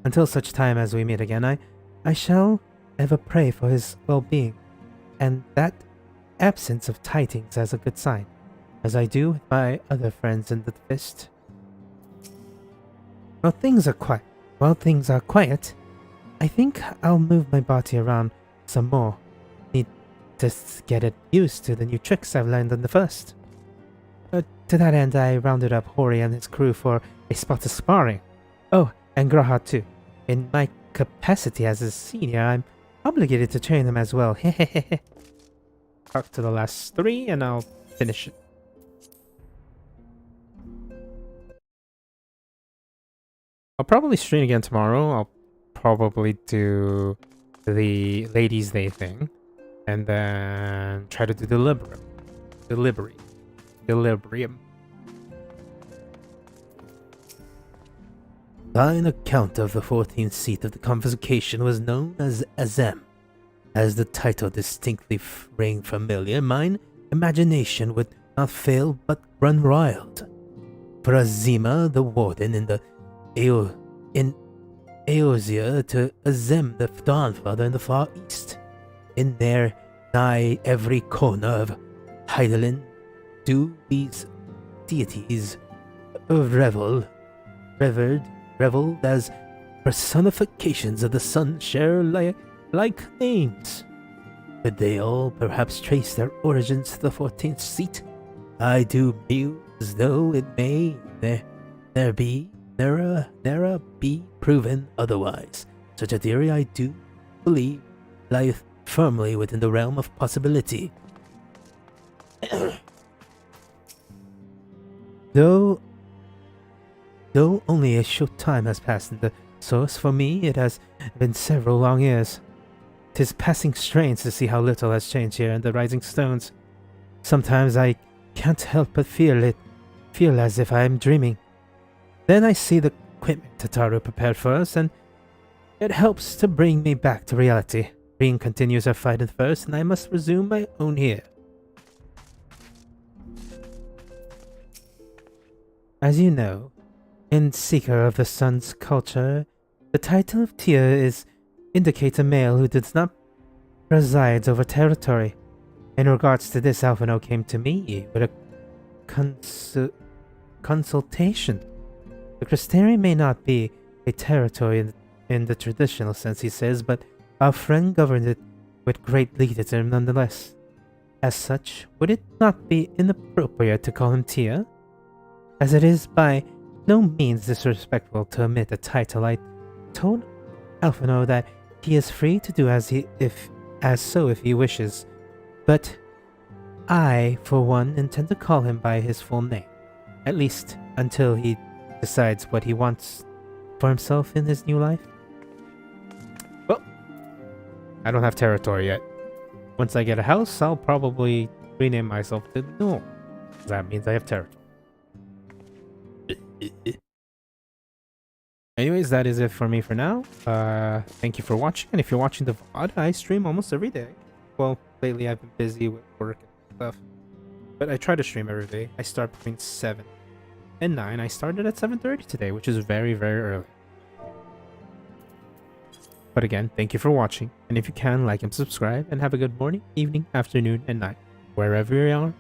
until such time as we meet again, I shall ever pray for his well-being, and that absence of tidings as a good sign, as I do with my other friends in the fist. While things are quiet, I think I'll move my body around some more. Need to get it used to the new tricks I've learned on the first. To that end, I rounded up Hori and his crew for a spot of sparring. Oh, and Graha too. In my capacity as his senior, I'm obligated to train him as well. Hehehe. Talk to the last 3 and I'll finish it. I'll probably stream again tomorrow. I'll probably do the Ladies' Day thing. And then try to do the Deliberium. Thine account of the 14th seat of the convocation was known as Azem. As the title distinctly rang familiar, mine imagination would not fail but run wild. For Azima, the warden in the Eosia, to Azem, the Dawnfather in the Far East. In there, nigh every corner of Heidelin, do these deities reveled as personifications of the sun share like names. Could they all perhaps trace their origins to the 14th seat? I do muse, though it may ne'er be proven otherwise. Such a theory, I do believe, lieth firmly within the realm of possibility. Though only a short time has passed in the source, for me it has been several long years. 'Tis passing strange to see how little has changed here in the Rising Stones. Sometimes I can't help but feel as if I am dreaming. Then I see the equipment Tataru prepared for us, and it helps to bring me back to reality. Rin continues her fight at first, and I must resume my own here. As you know, in Seeker of the Sun's culture, the title of Tia indicates a male who does not preside over territory. In regards to this, Alphino came to me with a consultation. The Crystarian may not be a territory in the traditional sense, he says, but our friend governed it with great leadership nonetheless. As such, would it not be inappropriate to call him Tia? As it is by no means disrespectful to omit a title, I told Alphino that he is free to do as if he wishes, but I, for one, intend to call him by his full name, at least until he decides what he wants for himself in his new life. Well, I don't have territory yet. Once I get a house, I'll probably rename myself to No. That means I have territory. Anyways, that is it for me for now. Thank you for watching, and if you're watching the VOD, I stream almost every day. Well, lately I've been busy with work and stuff, but I try to stream every day. I start between 7 and 9. I started at 7:30 today, which is very, very early. But again, thank you for watching, and if you can, like and subscribe, and have a good morning, evening, afternoon, and night, wherever you are